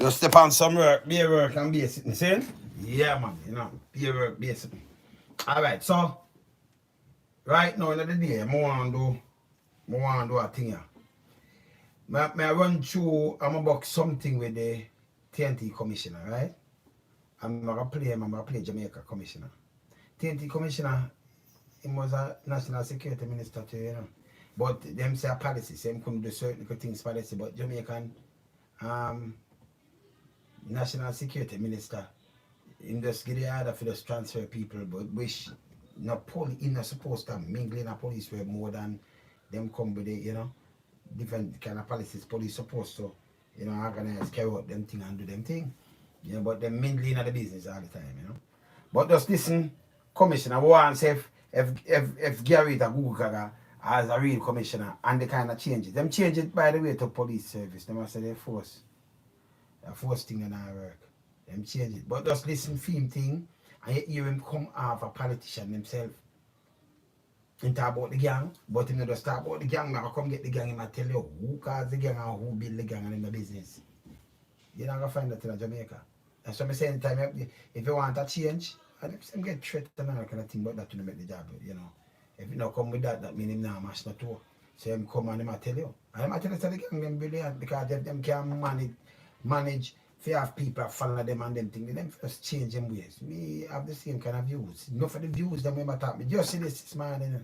You step on some work, be work and be sitting, see? Yeah, man, you know, be work, be sitting. Alright, so, right now in the day, I want to do a thing here. I run through, I'm about something with the TNT Commissioner, right? I'm going to play Jamaica Commissioner. TNT Commissioner, he was a National Security Minister too, you know. But them say a policy, same couldn't do certain things policy, but Jamaican National Security Minister, him just give the order for just transfer people, but wish not police, he not supposed to mingle in a police way more than them come with the, you know, different kind of policies police supposed to, you know, organize, carry out them thing and do them thing. You know, but them mingling in the business all the time, you know. But just listen, Commissioner, we want to say if Gary the Gugu Gaga as a real commissioner and the kind of changes. Them change it by the way to police service. They must say they force. The force thing in our work. Them change it. But just listen film thing and you hear him come off a politician himself. And talk about the gang, but him not just talk about the gang, I come get the gang and I tell you who caused the gang and who build the gang and in the business. You're not gonna find that in Jamaica. That's what I'm saying. Time if you want a change, and if some get threatened and all kind of thing, but that to make the job, you know. If you don't come with that, that means him not mash not too. So him come and him I tell you. And I tell you the gang them brilliant because them can manage if you have people follow them and them things, them first change them ways. Me have the same kind of views. Enough for the views them remember talk me. Just see this man, you know.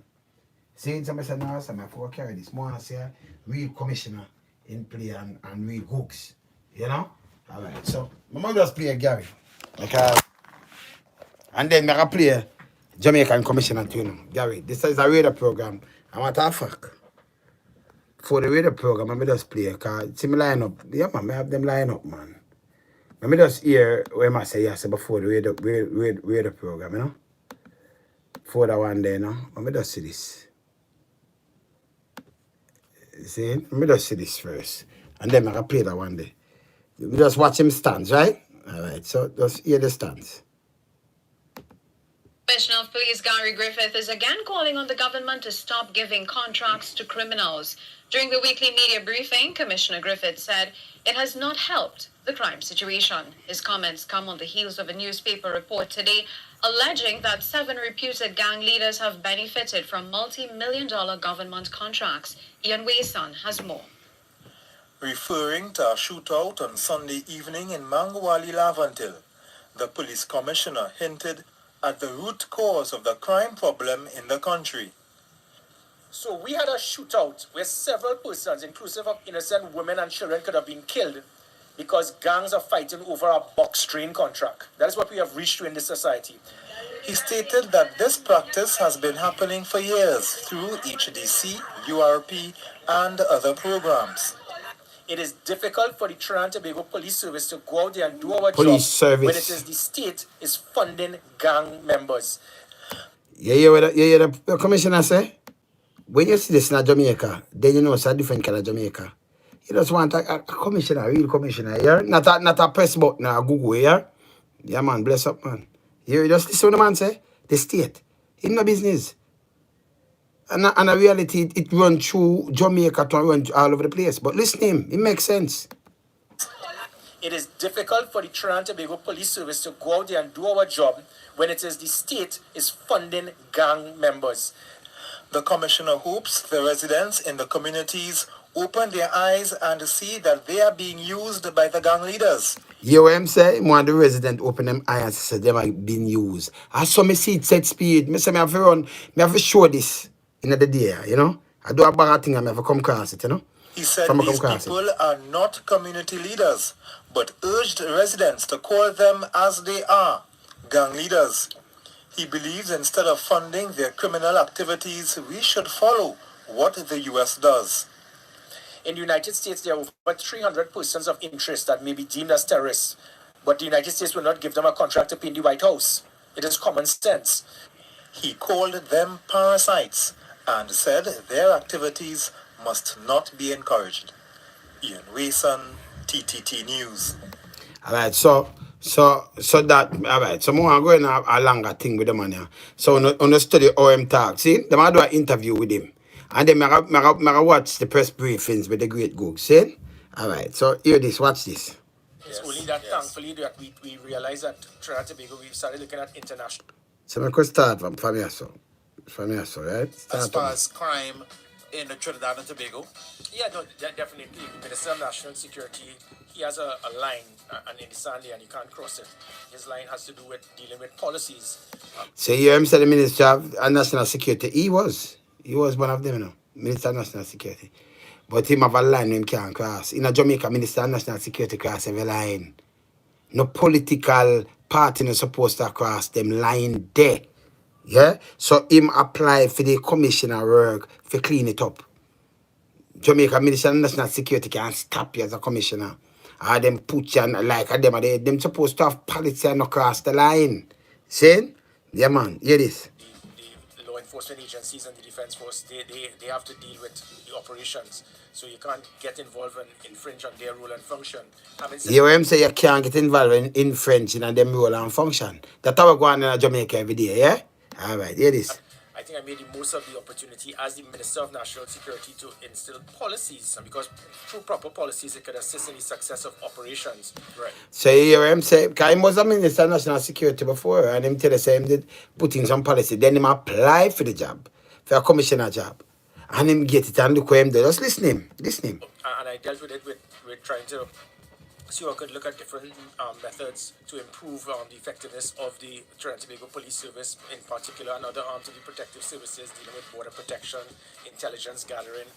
Saying somebody said no, so I forgot carry this. More I say real commissioner in play and real hooks. You know? Alright, so I'm gonna just play Gary. Because and then I play Jamaican Commissioner too, you know. Gary, this is a radio program. I'm at a fact. For the radio program, I'm just play because see me line up. Yeah man, I have them line up, man. Let me just hear where I say yes before the radio program, you know. For that one there, you know. Let me just see this. See? Let me just see this first. And then I can play that one day. You just watch him stands, right? Alright, so just hear the stands. Commissioner of Police Gary Griffith is again calling on the government to stop giving contracts to criminals. During the weekly media briefing, Commissioner Griffith said it has not helped the crime situation. His comments come on the heels of a newspaper report today alleging that 7 reputed gang leaders have benefited from multi-million-dollar government contracts. Ian Wayson has more. Referring to a shootout on Sunday evening in Mangawali, Lavantil, the police commissioner hinted at the root cause of the crime problem in the country. So we had a shootout where several persons, inclusive of innocent women and children, could have been killed because gangs are fighting over a box train contract. That is what we have reached to in this society. He stated that this practice has been happening for years through HDC, URP, and other programs. It is difficult for the Trinidad Tobago Police Service to go out there and do our Police job service. when it is the state is funding gang members. You hear what the commissioner say? When you see this in Jamaica, then you know it's a different kind of Jamaica. You just want a commissioner, a real commissioner, yeah? Not a press button, a Google, yeah? Yeah, man, bless up, man. You just listen to the man say, the state, in no business. And a reality, it runs through Jamaica to run all over the place. But listen to him, it makes sense. It is difficult for the Trinidad Tobago Police Service to go out there and do our job when it is the state is funding gang members. The commissioner hopes the residents in the communities open their eyes and see that they are being used by the gang leaders. You know what I'm saying? One of the residents open them eyes and say they are being used. I saw me see it set speed. I say I have to run, I have to show this in the day, you know. I do a bad thing and I have to come across it, you know. He said these people are not community leaders, but urged residents to call them as they are, gang leaders. He believes instead of funding their criminal activities, we should follow what the U.S. does. In the United States, there are over 300 persons of interest that may be deemed as terrorists, but the United States will not give them a contract to pay in the White House. It is common sense. He called them parasites and said their activities must not be encouraged. Ian Wayson, TTT News. All right, so that, all right, so I'm going to have a longer thing with the man here. So on the study OM talk, see, them I do an interview with him. And then I watch the press briefings with the great Gugu, see? All right, so hear this, watch this. It's Yes, only that, yes. thankfully, that we realized that Trinidad Tobago, we started looking at international. So I could start from Familial, right? As Start far from as crime in Trinidad and Tobago, Yeah, no, definitely. The Minister of National Security, he has a line, and in the sand there, and you can't cross it. His line has to do with dealing with policies. So you hear him say the Minister of National Security. He was one of them, you know, Minister of National Security. But him have a line him can't cross. In a Jamaica, Minister of National Security cross every line. No political party no supposed to cross them line there. Yeah? So him apply for the commissioner work for clean it up. Jamaica Minister of National Security can't stop you as a commissioner. Or them put you on, like them supposed to have policy and not cross the line. See? Yeah man, hear this. The law enforcement agencies and the defense force, they have to deal with the operations. So you can't get involved and infringe on their role and function. Having said You hear him say you can't get involved in French in them role and function. That's how we go on in Jamaica every day, yeah? Alright, hear this. I think I made the most of the opportunity as the Minister of National Security to instill policies, and because through proper policies it could assist in the success of operations. Right. So you hear him say, because he was a Minister of National Security before, and him tell us him did put in some policy. Then him apply for the job, for a commissioner job. And him get it and look where him do. Just listen him. And I dealt with it with trying to see how I could look at different methods to improve the effectiveness of the Trinidad Tobago Police Service in particular, and other arms of the protective services dealing with border protection, intelligence gathering,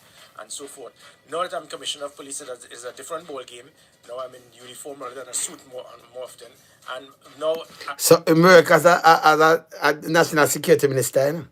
and so forth. Now that I'm Commissioner of Police, it is a different ball game. Now I'm in uniform rather than a suit more often. And now... So he work as a National Security Minister, you know?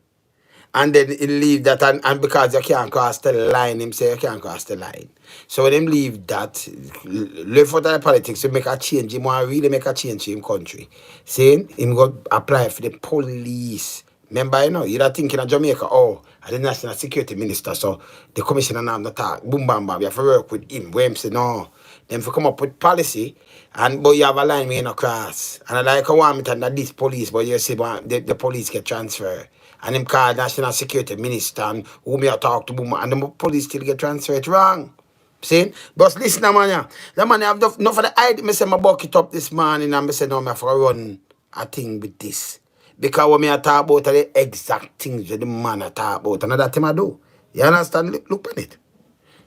And then he leave that, and because you can't cross the line, him say you can't cross the line. So when him leave that, left out of the politics, to make a change, him want really make a change in him country. Saying him go apply for the police. Remember, you know, you're thinking of Jamaica, oh, I'm the National Security Minister, so the commissioner now not talk, boom, bam, bam, you have to work with him. Where him say, no, them for come up with policy, and but you have a line where you no cross. And I like I want me to under this police, but you see the police get transferred. And him call National Security Minister and who me a talk to boom, and the police still get transferred wrong. See? But listen, man, yeah. The man have enough of the idea. I say I buck it up this morning and I say no, I have to run a thing with this. Because when I talk about are the exact things that the man I talk about, and that thing I do. You understand? Look at it.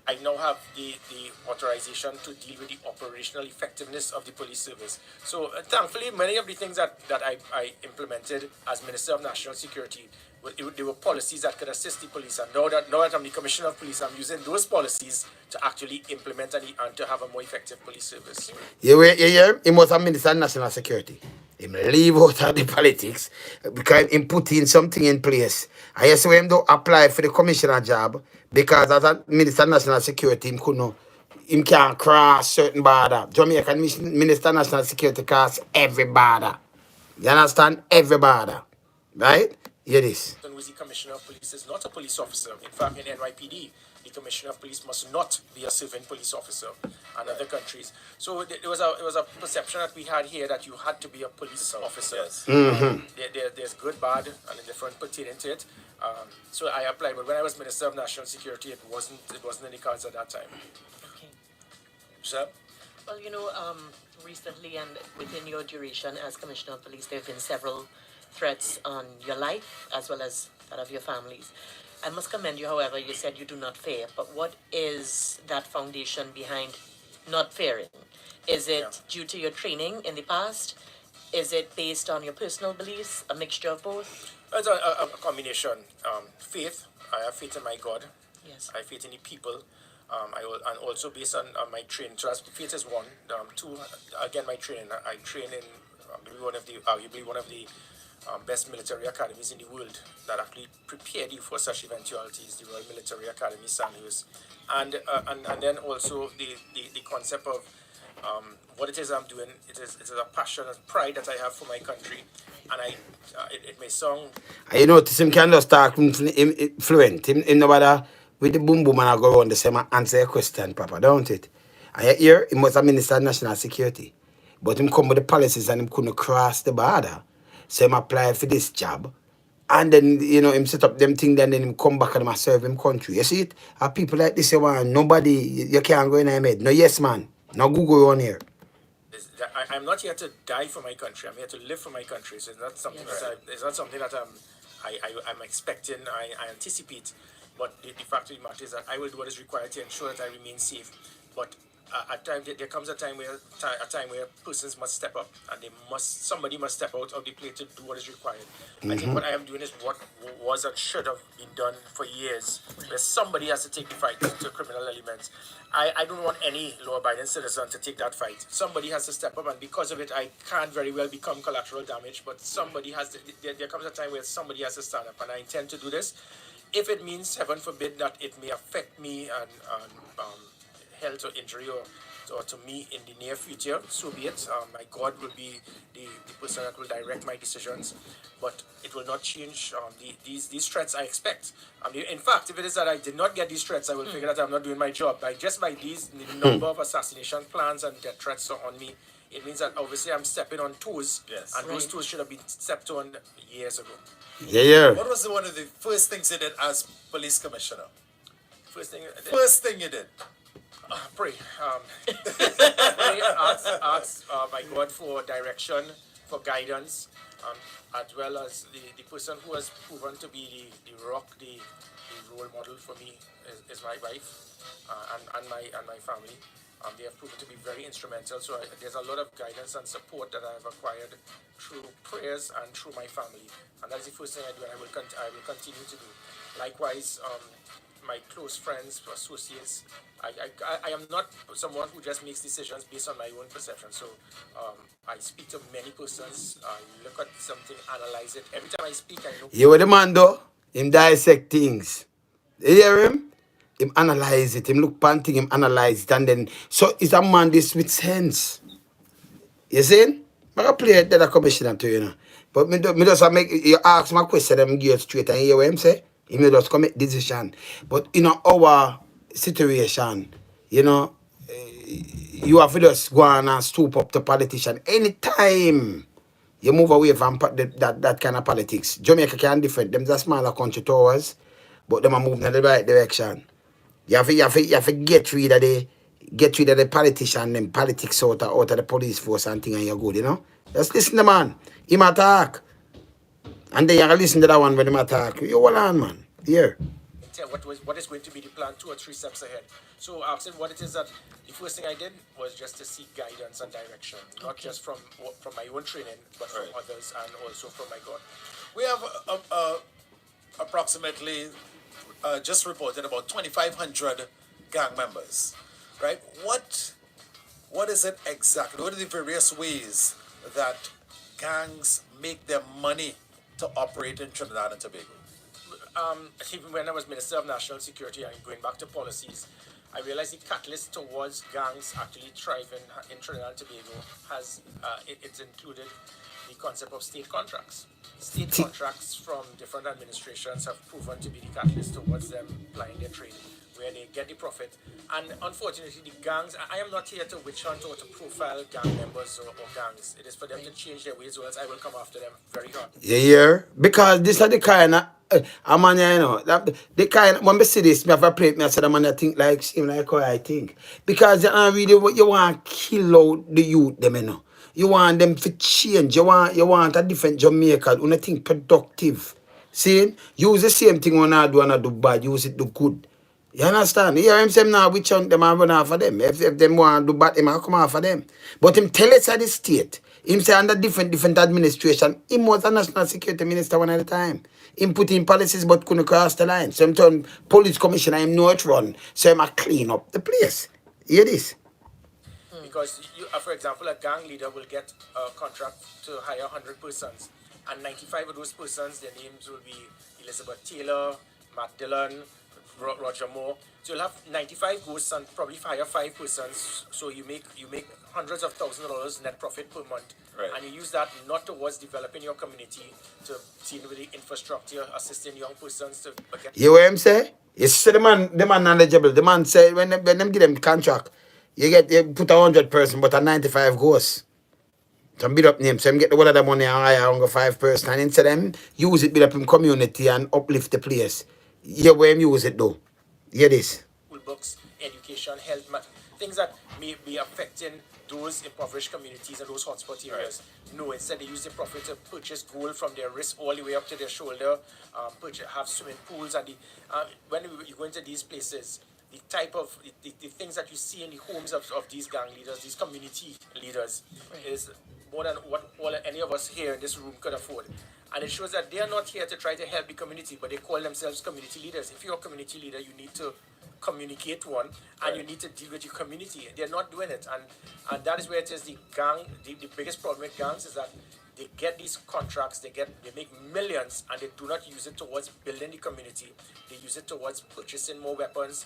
I now have the authorization to deal with the operational effectiveness of the police service. So thankfully, many of the things that I implemented as Minister of National Security, they were policies that could assist the police. And now that I'm the Commissioner of Police, I'm using those policies to actually implement and to have a more effective police service. You hear? He was a Minister of National Security. He leave out of the politics because he put in something in place. I just him to apply for the commissioner job because as a Minister of National Security, him can't cross certain border. Jamaican Minister of National Security cross every border. You understand? Every border. Right? Hear this. Who is the Commissioner of Police is not a police officer. In fact, in NYPD, the Commissioner of Police must not be a civilian police officer, and other countries. So it was a perception that we had here that you had to be a police officer. yes. There's good, bad, and indifferent pertaining to it. So I applied, but when I was Minister of National Security, it wasn't in the cards at that time. Okay. Sir? Well, recently and within your duration as Commissioner of Police, there have been several threats on your life as well as that of your families. I must commend you, however, you said you do not fear, but what is that foundation behind not fearing? Is it due to your training in the past? Is it based on your personal beliefs, a mixture of both? It's a combination. Faith. I have faith in my God. Yes. I have faith in the people. And also based on my training. So faith is one. Two, again, my training. I train in arguably one of the best military academies in the world that actually prepared you for such eventualities, the Royal Military Academy, Sandhurst. And then also the concept of what it is I'm doing. It is a passion and pride that I have for my country. And it may sound... You notice him can just talk fluent. Him no bother with the boom boom and I go around the same and answer a question proper, don't it? And here, he was a Minister of National Security. But him come with the policies and him couldn't cross the border. So him apply for this job. And then, him set up them things, then him come back and him serve him country. You see it? And people like this, nobody, you can't go in their head. No, yes, man. No Google on here. I'm not here to die for my country. I'm here to live for my country. So it's not something that I'm expecting. I anticipate. But the fact of the matter is that I will do what is required to ensure that I remain safe. But at times there comes a time where persons must step up, and somebody must step out of the plate to do what is required. I think what I am doing is what was and should have been done for years, where somebody has to take the fight to criminal elements. I don't want any law-abiding citizen to take that fight. Somebody has to step up, and because of it, I can't very well become collateral damage. But somebody has to. There comes a time where somebody has to stand up, and I intend to do this. If it means, heaven forbid, that it may affect me and health or injury or to me in the near future, so be it. My God will be the person that will direct my decisions, but it will not change these threats I expect. In fact, if it is that I did not get these threats, I will figure that I'm not doing my job. Just by the number of assassination plans and death threats on me, it means that obviously I'm stepping on toes, and those toes should have been stepped on years ago. What was one of the first things you did as police commissioner? First thing you did? Pray. Pray, ask my God for direction, for guidance, as well as the person who has proven to be the rock, the role model for me is my wife and my family. They have proven to be very instrumental. So there's a lot of guidance and support that I have acquired through prayers and through my family, and that's the first thing I do, and I will continue to do. Likewise, my close friends, associates. I am not someone who just makes decisions based on my own perception. So I speak to many persons. I look at something, analyze it. Every time I speak, I know. You with the man though? Him dissect things. You hear him? Him analyze it. Him look panting, him analyze it. And then, so it's a man this with sense. You see? I can play that commissioner to you know. But me just make, you ask my question, I'm give it straight and you hear what him say? He may just commit decision. But in our situation, you know, you have to just go on and stoop up to politician. Anytime you move away from that kind of politics, Jamaica can different. Them a smaller country to us, but them are moving in the right direction. You have to get rid of the politician and politics out of the police force and thing, and you're good, you know. Just listen to the man. Him attack. And then you gotta listen to that one when him attack. You hold on, man. Here. What is going to be the plan 2 or 3 steps ahead. So asking what it is that the first thing I did was just to seek guidance and direction, not just from my own training, but from others and also from my God. We have approximately just reported about 2,500 gang members, right? What is it exactly? What are the various ways that gangs make their money to operate in Trinidad and Tobago? Even when I was Minister of National Security and going back to policies, I realized the catalyst towards gangs actually thriving in Trinidad and Tobago has it's included the concept of state contracts. State contracts from different administrations have proven to be the catalyst towards them plying their trade, where they get the profit. And unfortunately, the gangs, I am not here to witch hunt or to profile gang members or gangs. It is for them to change their ways, or else I will come after them very hard. Yeah. Because this is the kind of, man, you know, the kind, when I see this, I have a plate, I say, the man, I think like him, like how I think. Because you really, you want to kill out the youth, them, you know. You want them to change. You want a different Jamaica. You think productive. See? Use the same thing when I do bad. Use it do good. You understand? You hear him say now which one them and run off of them. If them want to do bad, him will come off of them. But him tell us at the state. Him say under different administration. Him was a national security minister one at a time. Him put in policies but couldn't cross the line. So him turn police commissioner, him know it run. So him a clean up the place. Hear this? Because, for example, a gang leader will get a contract to hire 100 persons, and 95 of those persons, their names will be Elizabeth Taylor, Matt Dillon, Roger Moore. So you'll have 95 ghosts and probably hire 5 persons. So you make hundreds of thousands of dollars net profit per month, and you use that not towards developing your community, to deal with the infrastructure, assisting young persons to get. You hear him say? You see the man knowledgeable. The man say when them give them contract. You put 100 person, but a 95 goes. Some build up names, so him get the one of the money and hire only 5 person. And instead them use it, build up in community and uplift the place. You where him use it though. Hear this. Books, education, health, things that may be affecting those impoverished communities and those hotspot areas. No, instead they use the profit to purchase gold from their wrist all the way up to their shoulder, have swimming pools, and when you go into these places, the type of the things that you see in the homes of these gang leaders, these community leaders, is more than what any of us here in this room could afford. And it shows that they are not here to try to help the community, but they call themselves community leaders. If you're a community leader, you need to communicate one, and you need to deal with your community. They're not doing it, and that is where it is the gang. The biggest problem with gangs is that they get these contracts, they make millions, and they do not use it towards building the community. They use it towards purchasing more weapons,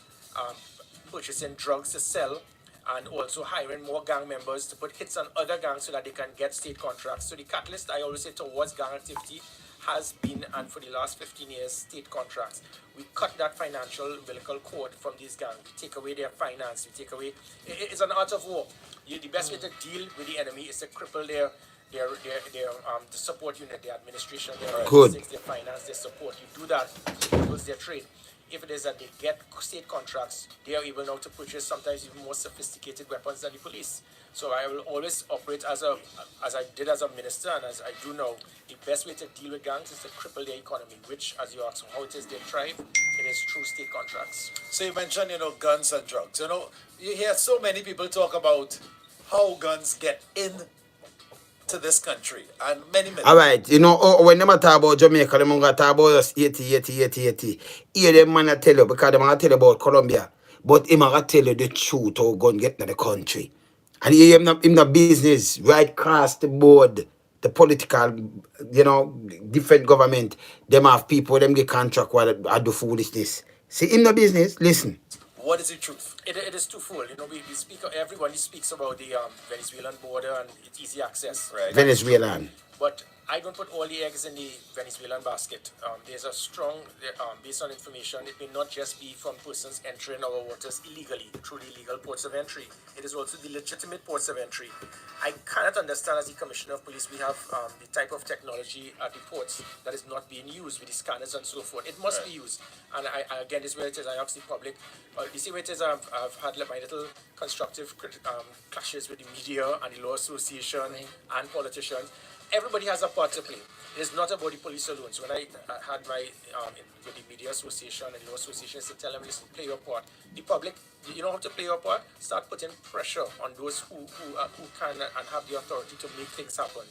purchasing drugs to sell, and also hiring more gang members to put hits on other gangs so that they can get state contracts. So the catalyst, I always say, towards gang activity has been, and for the last 15 years, state contracts. We cut that financial umbilical cord from these gangs. We take away their finance. We take away. It's an art of war. The best way to deal with the enemy is to cripple their the support unit, their administration, their logistics, their finance, their support. You do that, it cripbles their trade. If it is that they get state contracts, they are able now to purchase sometimes even more sophisticated weapons than the police. So I will always operate as I did as a minister, and as I do now. The best way to deal with gangs is to cripple their economy, which, as you ask how it is they thrive, it is through state contracts. So you mentioned, guns and drugs. You hear so many people talk about how guns get in to this country, and many. All right, when them talk about Jamaica, them gonna talk about us 80. Hear them man tell you, because them gonna tell you about Colombia, but him gonna tell you the truth how gun get to the country. And him the business right across the board, the political, different government, them have people, them get contract while I do foolishness. See, in the business, listen. What is the truth? It is twofold. We speak. Everybody speaks about the Venezuelan border and its easy access. Right. Venezuelan. But I don't put all the eggs in the Venezuelan basket. There's a strong, based on information, it may not just be from persons entering our waters illegally through the illegal ports of entry. It is also the legitimate ports of entry. I cannot understand, as the Commissioner of Police, we have the type of technology at the ports that is not being used with the scanners and so forth. It must be used. And I again, this is where it is. I ask the public. You see where it is. I've had my little constructive clashes with the media and the law association and politicians. Everybody has a part to play. It is not about the police alone. So when I had my with the media association and the law association, to tell them, listen, play your part. The public, you know how to play your part. Start putting pressure on those who can and have the authority to make things happen.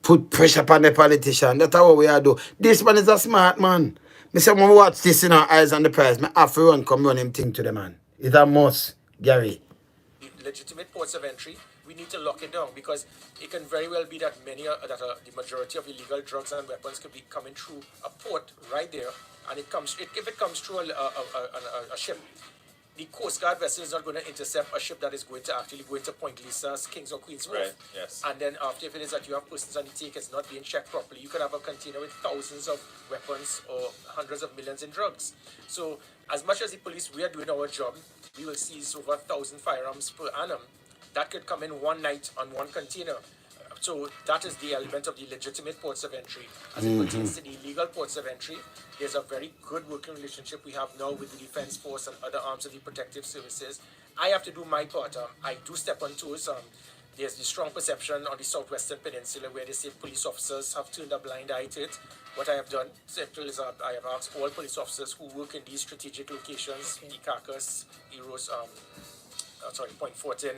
Put pressure upon the politician. That's how we are do. This man is a smart man. Me say when we watch this in our eyes on the prize, me have to run him thing to the man. It's a must, Gary. The legitimate ports of entry, we need to lock it down, because it can very well be that the majority of illegal drugs and weapons could be coming through a port right there, and if it comes through a ship, the Coast Guard vessel is not going to intercept a ship that is going to actually go into Point Lisa, Kings or Queens Wharf. Right, yes. And then after, if it is that you have persons on the take, it's not being checked properly, you could have a container with thousands of weapons or hundreds of millions in drugs. So as much as the police, we are doing our job, we will seize over 1,000 firearms per annum. That could come in one night on one container. So that is the element of the legitimate ports of entry. As it pertains to the illegal ports of entry, there's a very good working relationship we have now with the Defense Force and other arms of the protective services. I have to do my part. I do step on toes. There's the strong perception on the Southwestern Peninsula where they say police officers have turned a blind eye to it. What I have done simply is I have asked all police officers who work in these strategic locations, the Carcass, Eros, Point 14,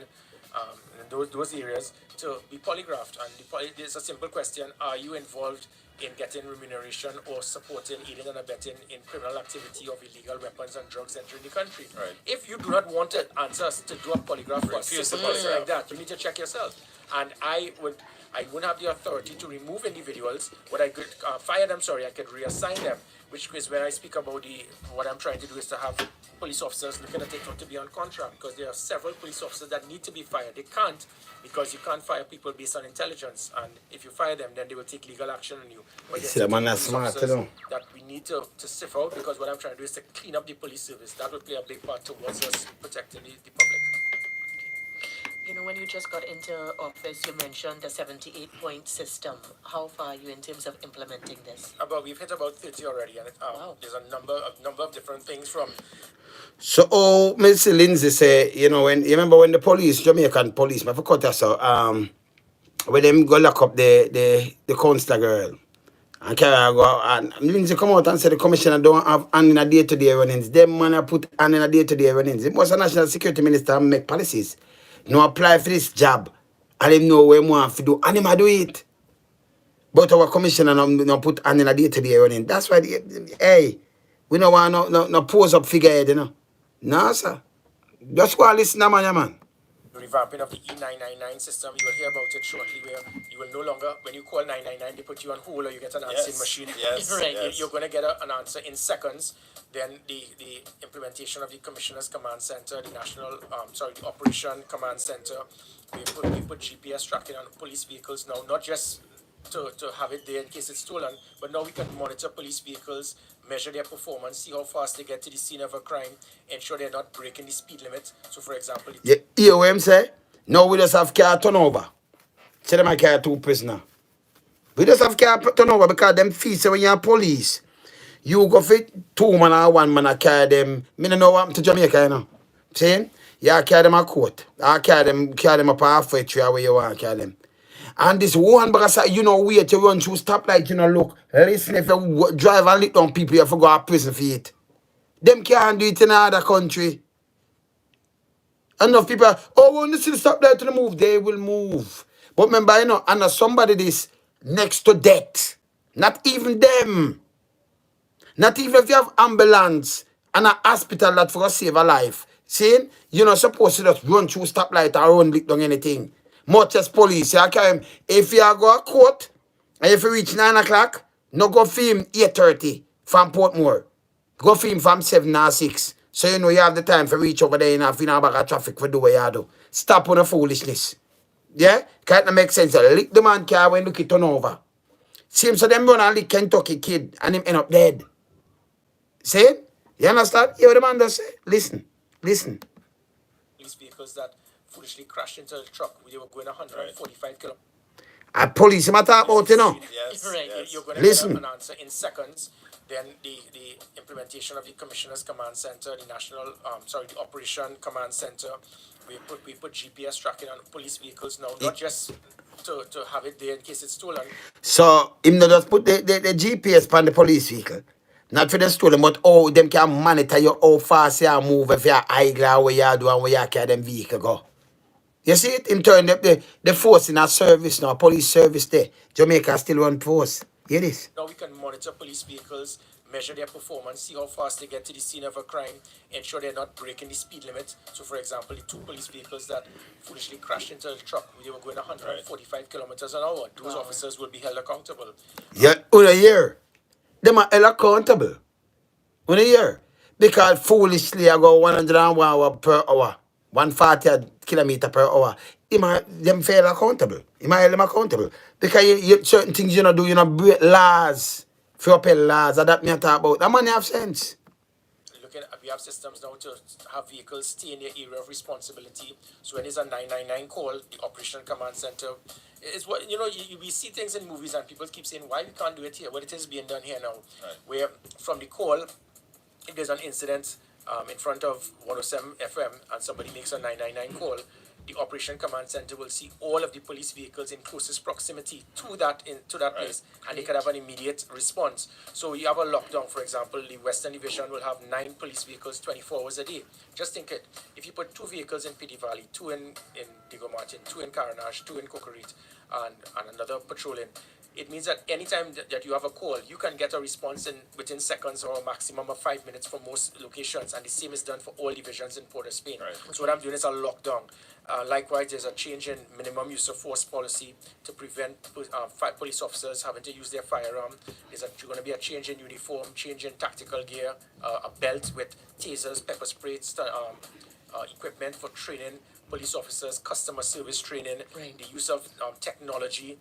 those areas, to be polygraphed. And there's a simple question: are you involved in getting remuneration or supporting, aiding and abetting in criminal activity of illegal weapons and drugs entering the country? Right. If you do not want to answer us to do a polygraph for us, like that, you need to check yourself. And I wouldn't have the authority to remove individuals, but I could fire them. I could reassign them. Which is when I speak about what I'm trying to do is to have police officers looking at it not to be on contract, because there are several police officers that need to be fired. They can't, because you can't fire people based on intelligence, and if you fire them, then they will take legal action on you. But See, the man is smart, that we need to sift out, because what I'm trying to do is to clean up the police service. That would play a big part towards us protecting the public. when you just got into office, you mentioned the 78-point system. How far are you in terms of implementing this? We've hit about 30 already, and Wow. there's a number of different things from. So, Miss Lindsay say, you know, when you remember when the police, Jamaican police, I forgot that so when them go lock up the counselor girl. And carry her go and Lindsay come out and say the commissioner don't have hand in a day-to-day runnings. Them man have put hand in a day-to-day runnings. It was a national security minister and make policies. No apply for this job. And him know where him want to do. And him a do it. But our commissioner no put hand in a day-to-day running. That's why hey, we don't want no pose up figurehead, you know. No, sir. Just go and listen to man, yeah, man. Revamping of the E999 system. You will hear about it shortly, where you will no longer, when you call 999, they put you on hold or you get an answering machine. Yes, Right. yes. You're going to get an answer in seconds. Then the implementation of the Commissioner's Command Center, the the Operation Command Center. We put GPS tracking on police vehicles now, not just to have it there in case it's stolen, but now we can monitor police vehicles, measure their performance, see how fast they get to the scene of a crime, ensure they're not breaking the speed limit. So, for example, You hear what I'm say? Now we just have car turnover. Say them a carry 2 prisoner. We just have car turnover because them fees say when you're police, you go fit 2 man or 1 man a carry them. Me no know what happened to Jamaica, you know. Saying? You carry them a court. I carry them up halfway through where you want to carry them. And this one because you know wait to run through stoplight, you know, look. Listen, if you drive and lick down people, you have to go to prison for it. Them can't do it in another country. Enough people, when you see the stoplight to the move, they will move. But remember, you know, and somebody this next to death. Not even them. Not even if you have ambulance and a hospital that for save a life. See, you're not supposed to just run through stoplight or run lick down anything. Much as police, you can, if you go to court and if you reach 9 o'clock, no go film 8:30 from Portmore. Go film from 7 or 6. So you know you have the time for reach over there and have a bag of traffic for do what you do. Stop on the foolishness. Yeah? Can't make sense. Lick the man car when look it turn over. Seems so them run and lick Kentucky kid and him end up dead. See? You understand? You hear what the man does say? Listen. police vehicles that foolishly crashed into the truck. They were going 145 kilometers. A police him a talk about, you know. Yes, Right. yes. You're going to Listen. get an answer in seconds. Then the implementation of the Commissioner's Command Center, the Operation Command Center. We put GPS tracking on police vehicles now, not just to have it there in case it's stolen. So him not just put the GPS on the police vehicle. Not for the stolen, but how them can monitor you how fast you move if you're idle where you do and where you carry them vehicle go. You see it? In turn, the force in our service now, police service there. Jamaica still run force. Hear this? Now we can monitor police vehicles, measure their performance, see how fast they get to the scene of a crime, ensure they're not breaking the speed limit. So, for example, the 2 police vehicles that foolishly crashed into the truck, they were going 145 kilometers an hour. Those officers will be held accountable. Yeah, on a year. Them are held accountable. On a year. Because foolishly I go 101 per hour. 140 kilometer per hour. Them fail accountable. You might hold them accountable. Because certain things you not do, you not break laws. If you uphold laws, that me I talk about. That money have sense. We have systems now to have vehicles stay in their area of responsibility. So when there's a 999 call, the Operation Command Center is what we see things in movies and people keep saying why we can't do it here. Well, it is being done here now. Right. Where from the call, if there's an incident in front of 107 FM and somebody makes a 999 call, the Operation Command Center will see all of the police vehicles in closest proximity to that place, and they can have an immediate response. So you have a lockdown, for example, the Western Division will have 9 police vehicles 24 hours a day. Just think it. If you put 2 vehicles in Pity Valley, 2 in Diego Martin, 2 in Caranash, 2 in Cocorite, and another patrolling, it means that anytime that you have a call, you can get a response within seconds or a maximum of 5 minutes for most locations, and the same is done for all divisions in Port of Spain. Right. So what I'm doing is a lockdown. Likewise, there's a change in minimum use of force policy to prevent police officers having to use their firearm. There's going to be a change in uniform, change in tactical gear, a belt with tasers, pepper spray, equipment for training police officers, customer service training, Right. the use of technology,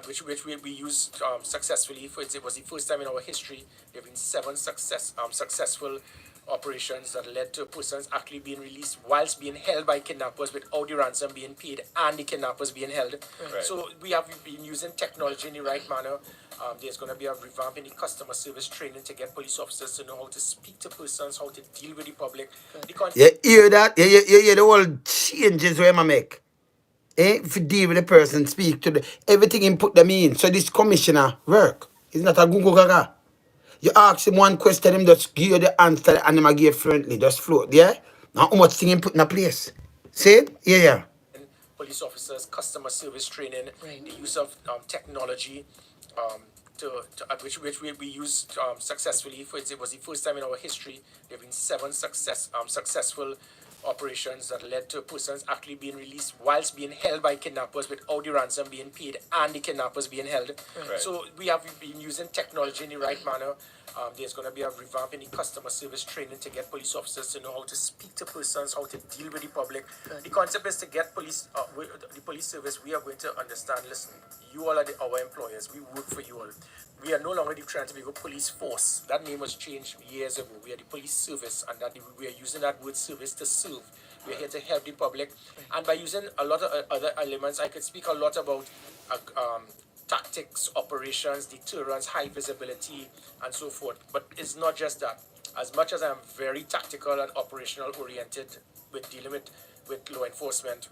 which we used successfully. It was the first time in our history there have been 7 successful operations that led to persons actually being released whilst being held by kidnappers without the ransom being paid and the kidnappers being held. Right. So we have been using technology in the right manner. There's going to be a revamp in the customer service training to get police officers to know how to speak to persons, how to deal with the public. You hear that? You hear the whole changes where I make. If you deal with the person, speak to the everything and put them in. So this commissioner work. He's not a Gugu Gaga. You ask him one question, him just give you the answer and him a give fluently, just float, yeah? Now how much thing him put in a place? See it? Yeah. Police officers, customer service training, Right. the use of technology, which we used successfully. It was the first time in our history. There have been 7 successful operations that led to persons actually being released whilst being held by kidnappers without the ransom being paid and the kidnappers being held. Right. So we have been using technology in the right manner. There's going to be a revamp in the customer service training to get police officers to know how to speak to persons, how to deal with the public. The concept is to get the police service. We are going to understand. Listen, you all are our employers. We work for you all. We are no longer the Trinidad police force. That name was changed years ago. We are the police service, and that we are using that word service to serve. We are here to help the public, and by using a lot of other elements, I could speak a lot about tactics, operations, deterrence, high visibility, and so forth. But it's not just that. As much as I'm very tactical and operational oriented with dealing with law enforcement,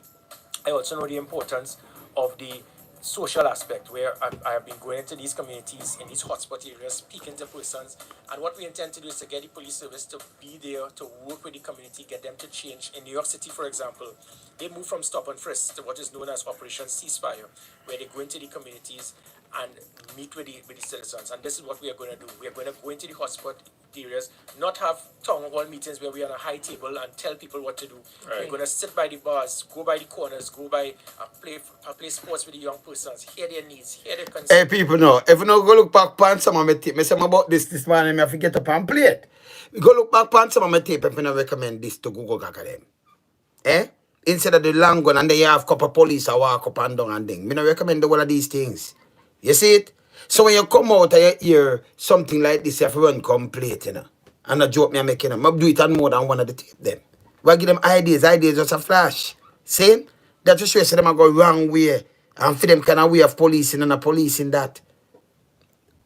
I also know the importance of the social aspect, where I have been going into these communities, in these hotspot areas, speaking to persons. And what we intend to do is to get the police service to be there, to work with the community, get them to change. In New York City, for example, they moved from stop and frisk to what is known as Operation Ceasefire, where they go into the communities and meet with the citizens. And this is what we are going to do. We are going to go into the hotspot areas, not have town hall meetings where we are on a high table and tell people what to do. Right. We're going to sit by the bars, go by the corners, go by play sports with the young persons, hear their needs, hear their concerns. Hey people know, if you know go look back pan some of my tape, me say about this morning, I forget to pan play it. We go look back pan some of my tape if you not recommend this to Gugu Gaga them. Instead of the long gun and then you have couple police a walk up and down and thing. Me not recommend all of these things. You see it? So when you come out and you hear something like this, you have to run complete, you know. And a joke me I'm making them. I do it on more than one of the tape them. We give them ideas just a flash. See? That just shows them I go wrong way. And for them kind of way of policing and a policing that.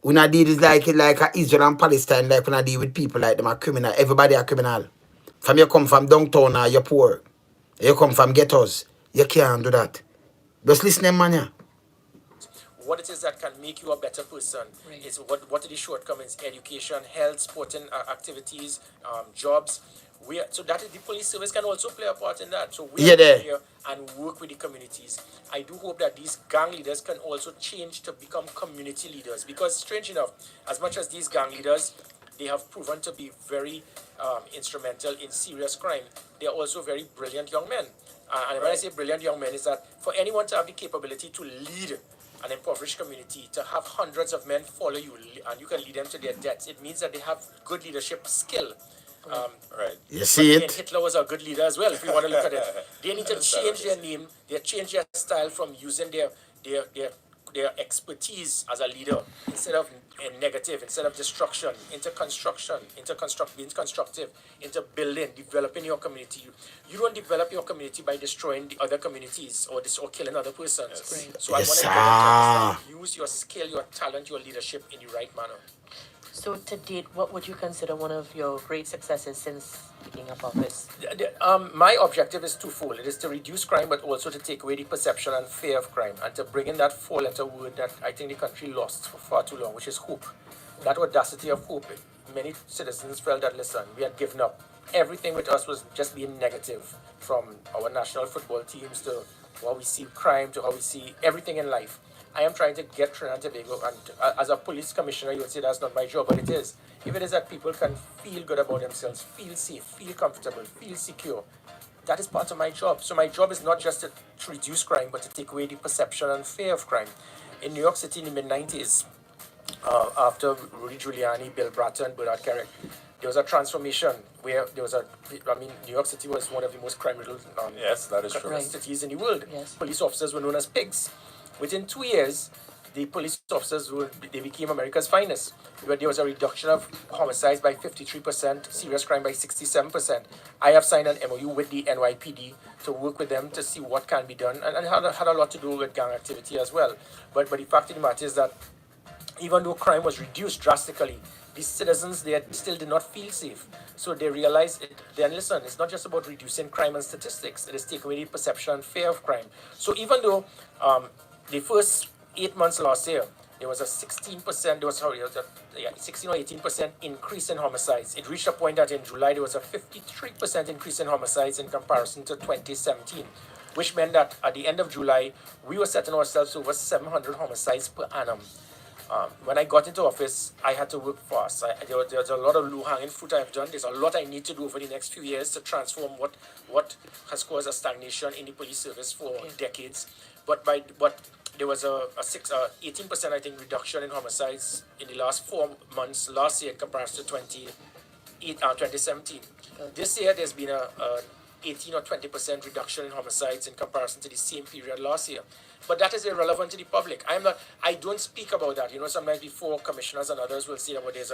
We not deal is like Israel and Palestine, like we not deal with people like them are criminal. Everybody are criminal. From you come from downtown or you're poor. You come from ghettos. You can't do that. Just listen to them, man. Yeah. What it is that can make you a better person is what are the shortcomings: education, health, sporting activities, jobs. So that is the police service can also play a part in that. So we are here and work with the communities. I do hope that these gang leaders can also change to become community leaders, because strange enough, as much as these gang leaders, they have proven to be very instrumental in serious crime, they are also very brilliant young men. And when I say brilliant young men, is that for anyone to have the capability to lead an impoverished community, to have hundreds of men follow you and you can lead them to their deaths, it means that they have good leadership skill. Right. You see it? Hitler was a good leader as well, if you want to look at it. They need to change their name, they change their style from using their expertise as a leader, instead of negative, instead of destruction, into construction, being constructive, into building, developing your community. You don't develop your community by destroying the other communities or killing other persons. Yes. Right. So I want Yes, to get you to use your skill, your talent, your leadership in the right manner. So to date, what would you consider one of your great successes since taking up office? My objective is twofold. It is to reduce crime, but also to take away the perception and fear of crime, and to bring in that four-letter word that I think the country lost for far too long, which is hope. That audacity of hope. Many citizens felt that, listen, we had given up. Everything with us was just being negative, from our national football teams to how we see crime to how we see everything in life. I am trying to get Trinidad and Tobago, and as a police commissioner, you would say that's not my job, but it is. If it is that people can feel good about themselves, feel safe, feel comfortable, feel secure, that is part of my job. So my job is not just to reduce crime, but to take away the perception and fear of crime. In New York City in the mid-90s, after Rudy Giuliani, Bill Bratton, Bernard Carrick, there was a transformation where New York City was one of the most crime-riddled Yes, that is true. Right. cities in the world. Yes. Police officers were known as pigs. Within 2 years, the police officers they became America's finest. Where there was a reduction of homicides by 53%, serious crime by 67%. I have signed an MOU with the NYPD to work with them to see what can be done, and it had a lot to do with gang activity as well. But the fact of the matter is that even though crime was reduced drastically, the citizens there still did not feel safe. So they realized, then listen, it's not just about reducing crime and statistics, it is taking away the perception and fear of crime. So even though the first 8 months last year, there was a 16%, 16 or 18% increase in homicides. It reached a point that in July there was a 53% increase in homicides in comparison to 2017, which meant that at the end of July, we were setting ourselves over 700 homicides per annum. When I got into office, I had to work fast. There's a lot of low-hanging fruit I've done. There's a lot I need to do over the next few years to transform what has caused a stagnation in the police service for decades. But there was a 18% I think reduction in homicides in the last 4 months last year in comparison to 2017. This year there's been a 18 or 20% reduction in homicides in comparison to the same period last year. But that is irrelevant to the public. I don't speak about that. You know, sometimes before commissioners and others will say that there's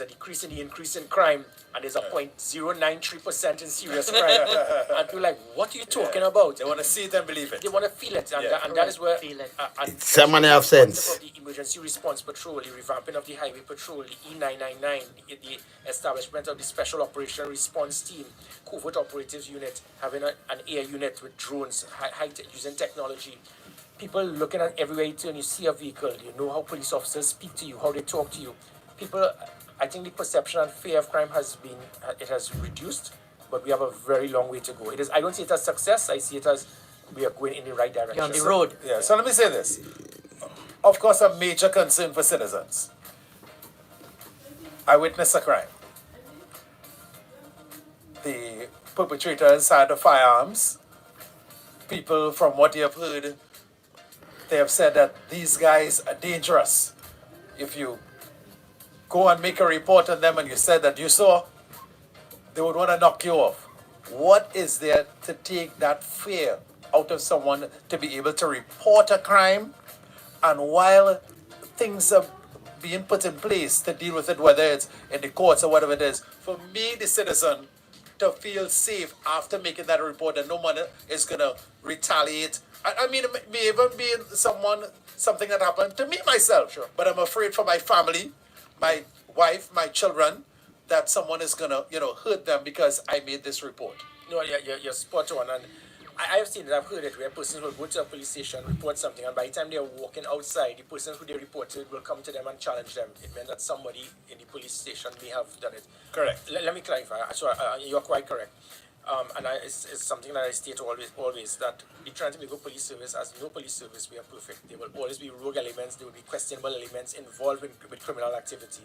a decrease in the increase in crime and there's a 0.093% in serious crime. And people are like, what are you talking about? They want to see it and believe it. They want to feel it. And that is where someone have sense. The emergency response patrol, the revamping of the highway patrol, the E999, the establishment of the special operation response team, covert operatives unit, having an air unit with drones, using technology. People looking at everywhere you turn, you see a vehicle, you know how police officers speak to you, how they talk to you. People, I think the perception and fear of crime has reduced, but we have a very long way to go. I don't see it as success, I see it as we are going in the right direction. You're on the road. Yeah, so let me say this. Of course, a major concern for citizens. I witnessed a crime. The perpetrators had the firearms. People, from what you have heard, they have said that these guys are dangerous. If you go and make a report on them and you said that you saw, they would want to knock you off. What is there to take that fear out of someone to be able to report a crime, and while things are being put in place to deal with it, whether it's in the courts or whatever it is, for me, the citizen, to feel safe after making that report that no one is going to retaliate. I mean, it may even be something that happened to me myself, sure. But I'm afraid for my family, my wife, my children, that someone is going to, hurt them because I made this report. No, you're spot on. And I've seen it, I've heard it, where persons will go to a police station, report something, and by the time they're walking outside, the person who they reported will come to them and challenge them. It meant that somebody in the police station may have done it. Correct. Let me clarify. So you're quite correct. It's something that I state always that the Trinidad Jamaica Police Service, as no police service, we are perfect. There will always be rogue elements, there will be questionable elements involved with criminal activity.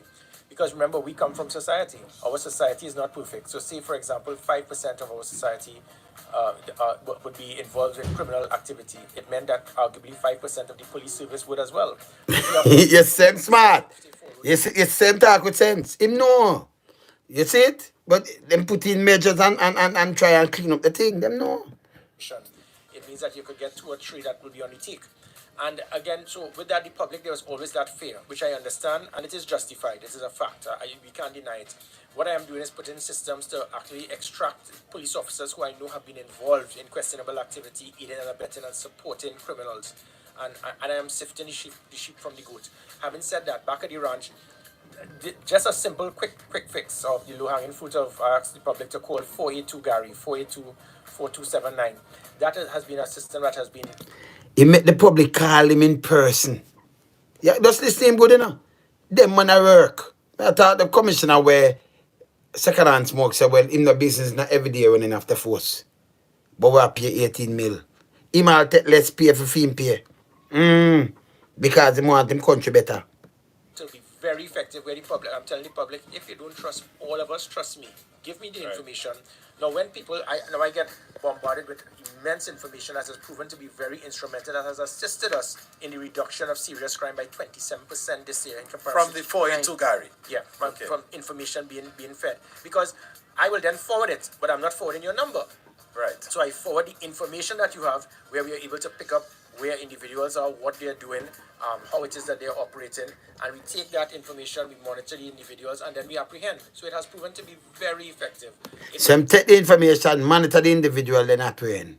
Because remember, we come from society. Our society is not perfect. So say, for example, 5% of our society would be involved in criminal activity. It meant that arguably 5% of the police service would as well. Yes, same smart. Yes, same talk with sense. Him no. You see it? But them put in measures and try and clean up the thing. Them no. It means that you could get 2 or 3 that will be on the take. And again, so with that, the public, there was always that fear, which I understand, and it is justified. It is a fact. We can't deny it. What I am doing is putting systems to actually extract police officers who I know have been involved in questionable activity, aiding and abetting and supporting criminals. And I am sifting the sheep from the goat. Having said that, back at the ranch, just a simple, quick fix of the low-hanging fruit of I asked the public to call 482 Gary, 482-4279. That has been a system that has been... He make the public call him in person. Yeah, that's the same good enough. Them man a work. I thought the commissioner where second-hand smoke said, well, him the business not every day running after force. But we pay 18 mil. He might take less pay for film pay. Because he want him country better. To be very effective where the public, I'm telling the public, if you don't trust all of us, trust me. Give me the information. Now when people, I get bombarded with immense information that has proven to be very instrumental, that has assisted us in the reduction of serious crime by 27% this year in comparison. From the 482 Gary? Yeah, from information being fed. Because I will then forward it, but I'm not forwarding your number. Right. So I forward the information that you have, where we are able to pick up where individuals are, what they are doing, how it is that they are operating, and we take that information, we monitor the individuals, and then we apprehend. So it has proven to be very effective. Some take the information, monitor the individual, then apprehend.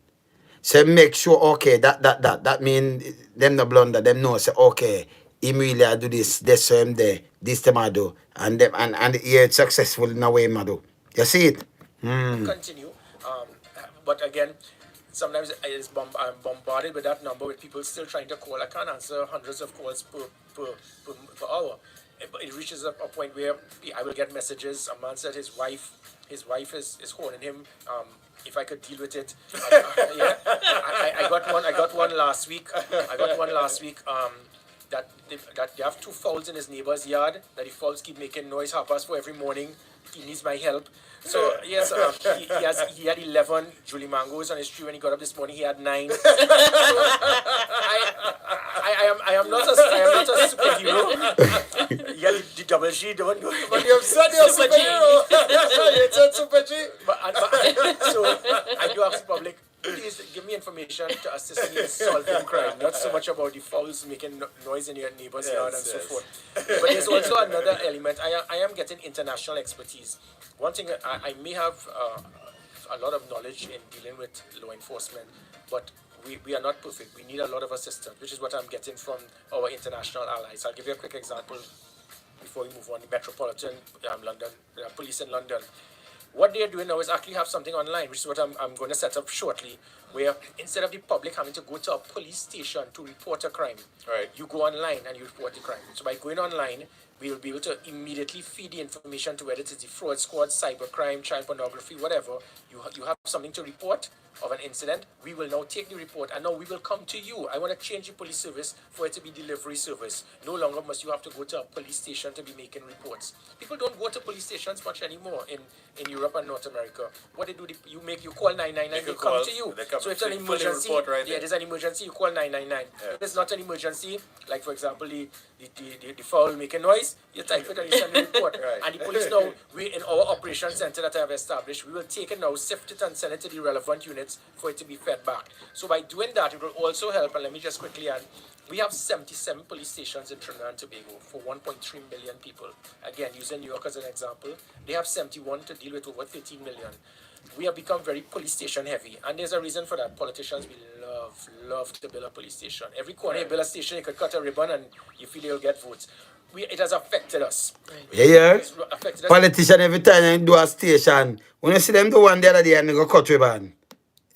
So make sure, okay, that mean them no blunder, them know, say, okay, immediately I do this him there, this time I do, and them and yeah, it's successful in a way, I do. You see it? Continue. But again, sometimes I'm bombarded with that number with people still trying to call. I can't answer hundreds of calls per hour. But it reaches a point where I will get messages. A man said his wife is holding him. If I could deal with it, I got one last week. That they have two fowls in his neighbor's yard. That the fowls keep making noise 4:30 every morning. He needs my help. So yes, he had 11 Julie mangoes on his tree when he got up this morning. He had 9. So I am not a superhero. Yeah, the double G don't go. But you have said you're a superhero. You said super G. So I do ask the public, please give me information to assist me in solving crime. Not so much about the fowls making noise in your neighbor's yard and so forth. But there's also another element. I am getting international expertise. One thing, I may have a lot of knowledge in dealing with law enforcement, but we are not perfect. We need a lot of assistance, which is what I'm getting from our international allies. I'll give you a quick example before we move on. The Metropolitan London Police in London. What they are doing now is actually have something online, which is what I'm going to set up shortly, where instead of the public having to go to a police station to report a crime, right, you go online and you report the crime. So by going online, we will be able to immediately feed the information to whether it is the fraud squad, cybercrime, child pornography, whatever. You have something to report of an incident. We will now take the report and now we will come to you. I want to change the police service for it to be delivery service. No longer must you have to go to a police station to be making reports. People don't go to police stations much anymore in Europe and North America. What they do, you call 999, they come to you. So if it's an emergency, there's an emergency, you call 999. Yeah. If it's not an emergency, like for example the fowl making noise, you type it and you send a report. Right. And the police now, in our operation center that I have established, we will take it now, sift it and send it to the relevant units for it to be fed back. So by doing that, it will also help, and let me just quickly add, we have 77 police stations in Trinidad and Tobago for 1.3 million people. Again, using New York as an example, they have 71 to deal with over 13 million. We have become very police station heavy, and there's a reason for that. Politicians, we love to build a police station. Every corner you build a station, you could cut a ribbon and you feel you'll get votes. It has affected us. Yeah. Politician every time they do a station, when you see them do one the other day and they go cut ribbon.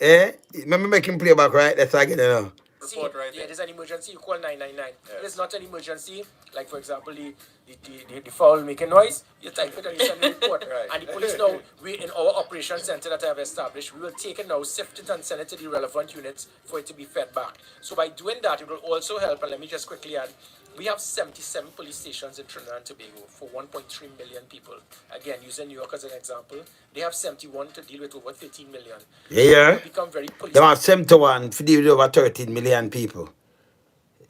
Remember making play back, right? That's again, you know. There's an emergency, you call 999. Yes. If it's not an emergency, like for example, the fowl making noise, you type it and you send a report. Right. And the police now, in our operation center that I have established, we will take it now, sift it and send it to the relevant units for it to be fed back. So by doing that, it will also help, and let me just quickly add, we have 77 police stations in Trinidad and Tobago for 1.3 million people. Again, using New York as an example, they have 71 to deal with over 13 million. Yeah. They become very police. They have 71 to deal with over 13 million people.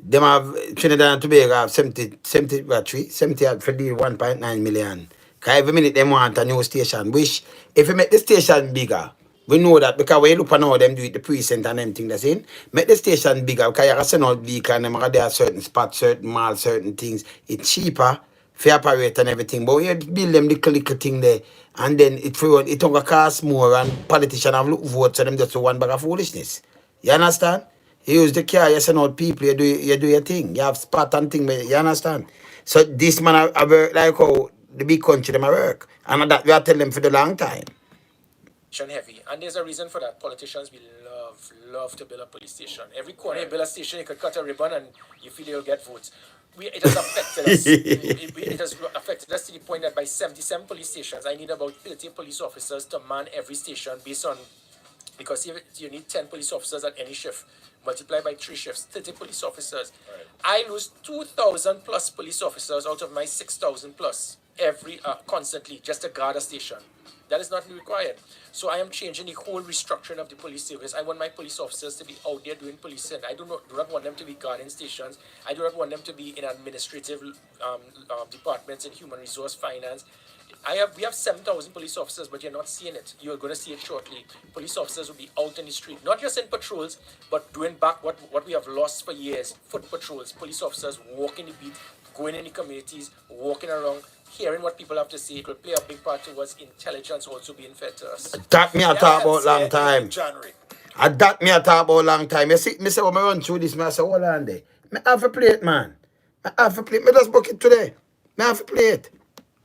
They have Trinidad and Tobago have 70 for deal 1.9 million. Because every minute they want a new station. Which, if you make the station bigger, we know that because when you look at how them do it, the precinct and everything that's in, make the station bigger because you can send out vehicle and them there are certain spots, certain malls, certain things. It's cheaper for operate and everything. But when you build them little thing there, and then it will cost more and politicians have look votes so them just do one bag of foolishness. You understand? You use the car, you send out people, you do your thing. You have spot and thing, you understand? So this man I work like how the big country them I work. And that we are telling them for the long time. Heavy, and there's a reason for that. Politicians, we love to build a police station. Every corner you build a station, you could cut a ribbon and you feel you'll get votes. It has affected us. It has affected us to the point that by 77 police stations, I need about 30 police officers to man every station based on, because you need 10 police officers at any shift. Multiply by 3 shifts, 30 police officers. Right. I lose 2,000 plus police officers out of my 6,000 plus constantly just to guard a station. That is not required. So I am changing the whole restructuring of the police service. I want my police officers to be out there doing policing. I do not want them to be guarding stations. I do not want them to be in administrative departments in human resource finance. we have 7,000 police officers, but you're not seeing it. You're going to see it shortly. Police officers will be out in the street, not just in patrols, but doing back what we have lost for years, foot patrols. Police officers walking the beat, going in the communities, walking around, hearing what people have to say. It will play a big part towards intelligence also being fed to us. That me a talk about long In time. January. That me a talk about long time. You see, me say when I run through this, me I say, hold on there. Me have to play it, man. Me have to play it. Me just book it today. Me have to play it.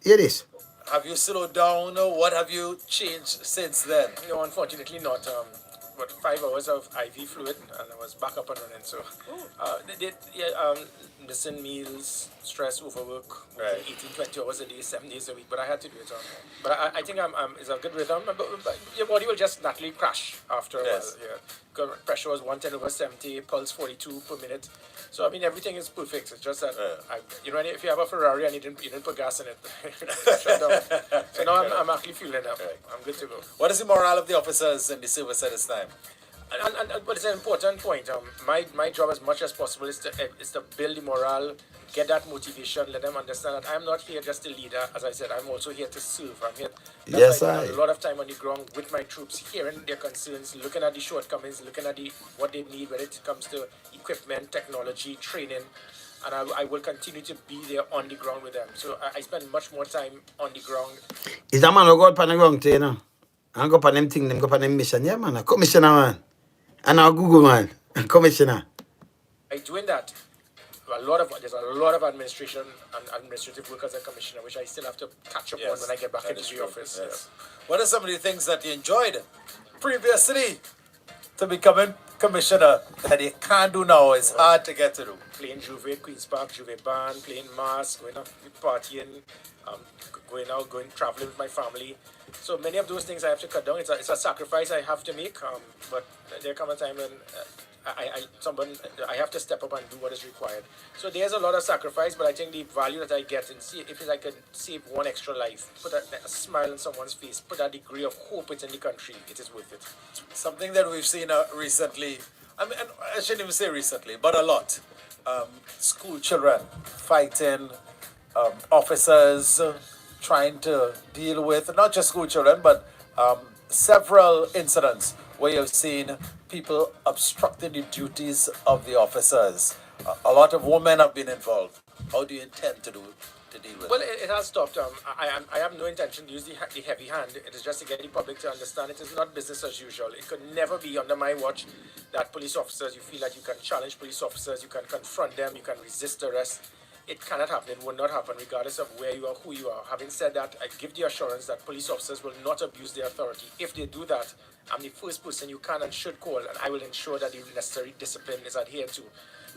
Hear this. Have you slowed down? What have you changed since then? No, unfortunately not. But 5 hours of IV fluid, and I was back up and running. So, missing meals, stress, overwork, Right. 18, 20 hours a day, 7 days a week. But I had to do it. But I think it's a good rhythm. But your body will just naturally crash after a Yes. while. Yeah. Pressure was 110/70, pulse 42 per minute. So I mean everything is perfect. It's just that if you have a Ferrari and you didn't put gas in it, shut down. So now I'm actually feeling up. I'm good to go. What is the morale of the officers in the service at this time? But it's an important point. My job as much as possible is to build the morale, get that motivation, let them understand that I'm not here just to lead. As I said, I'm also here to serve. I'm here. Yes, I spend a lot of time on the ground with my troops, hearing their concerns, looking at the shortcomings, looking at what they need when it comes to equipment, technology, training. And I will continue to be there on the ground with them. So I spend much more time on the ground. Is a man who go out on the ground too, you know? And go on them thing, them go on them mission. Yeah, man. A commissioner, man. And a Gugu, man. A commissioner. By doing that, there's a lot of administration and administrative work as a commissioner, which I still have to catch up on when I get back into the office. Yes. What are some of the things that you enjoyed previously to becoming commissioner that you can't do now? It's hard to get to do. Playing Juve, Queen's Park, Juve Band, playing mass, going out partying, traveling with my family. So many of those things I have to cut down. It's a sacrifice I have to make. But there comes a time when I have to step up and do what is required. So there's a lot of sacrifice, but I think the value that I get and see if I can save one extra life, put a smile on someone's face, put a degree of hope within the country, it is worth it. Something that we've seen recently, I shouldn't even say recently, but a lot. School children fighting, officers trying to deal with, not just school children, but several incidents where you've seen people obstructing the duties of the officers. A lot of women have been involved. How do you intend to deal with Well, it? it has stopped. I have no intention to use the heavy hand. It is just to get the public to understand it is not business as usual. It could never be under my watch that police officers, you feel like you can challenge police officers, you can confront them, you can resist arrest. It cannot happen. It will not happen regardless of where you are, who you are. Having said that, I give the assurance that police officers will not abuse their authority. If they do that, I'm the first person you can and should call, and I will ensure that the necessary discipline is adhered to.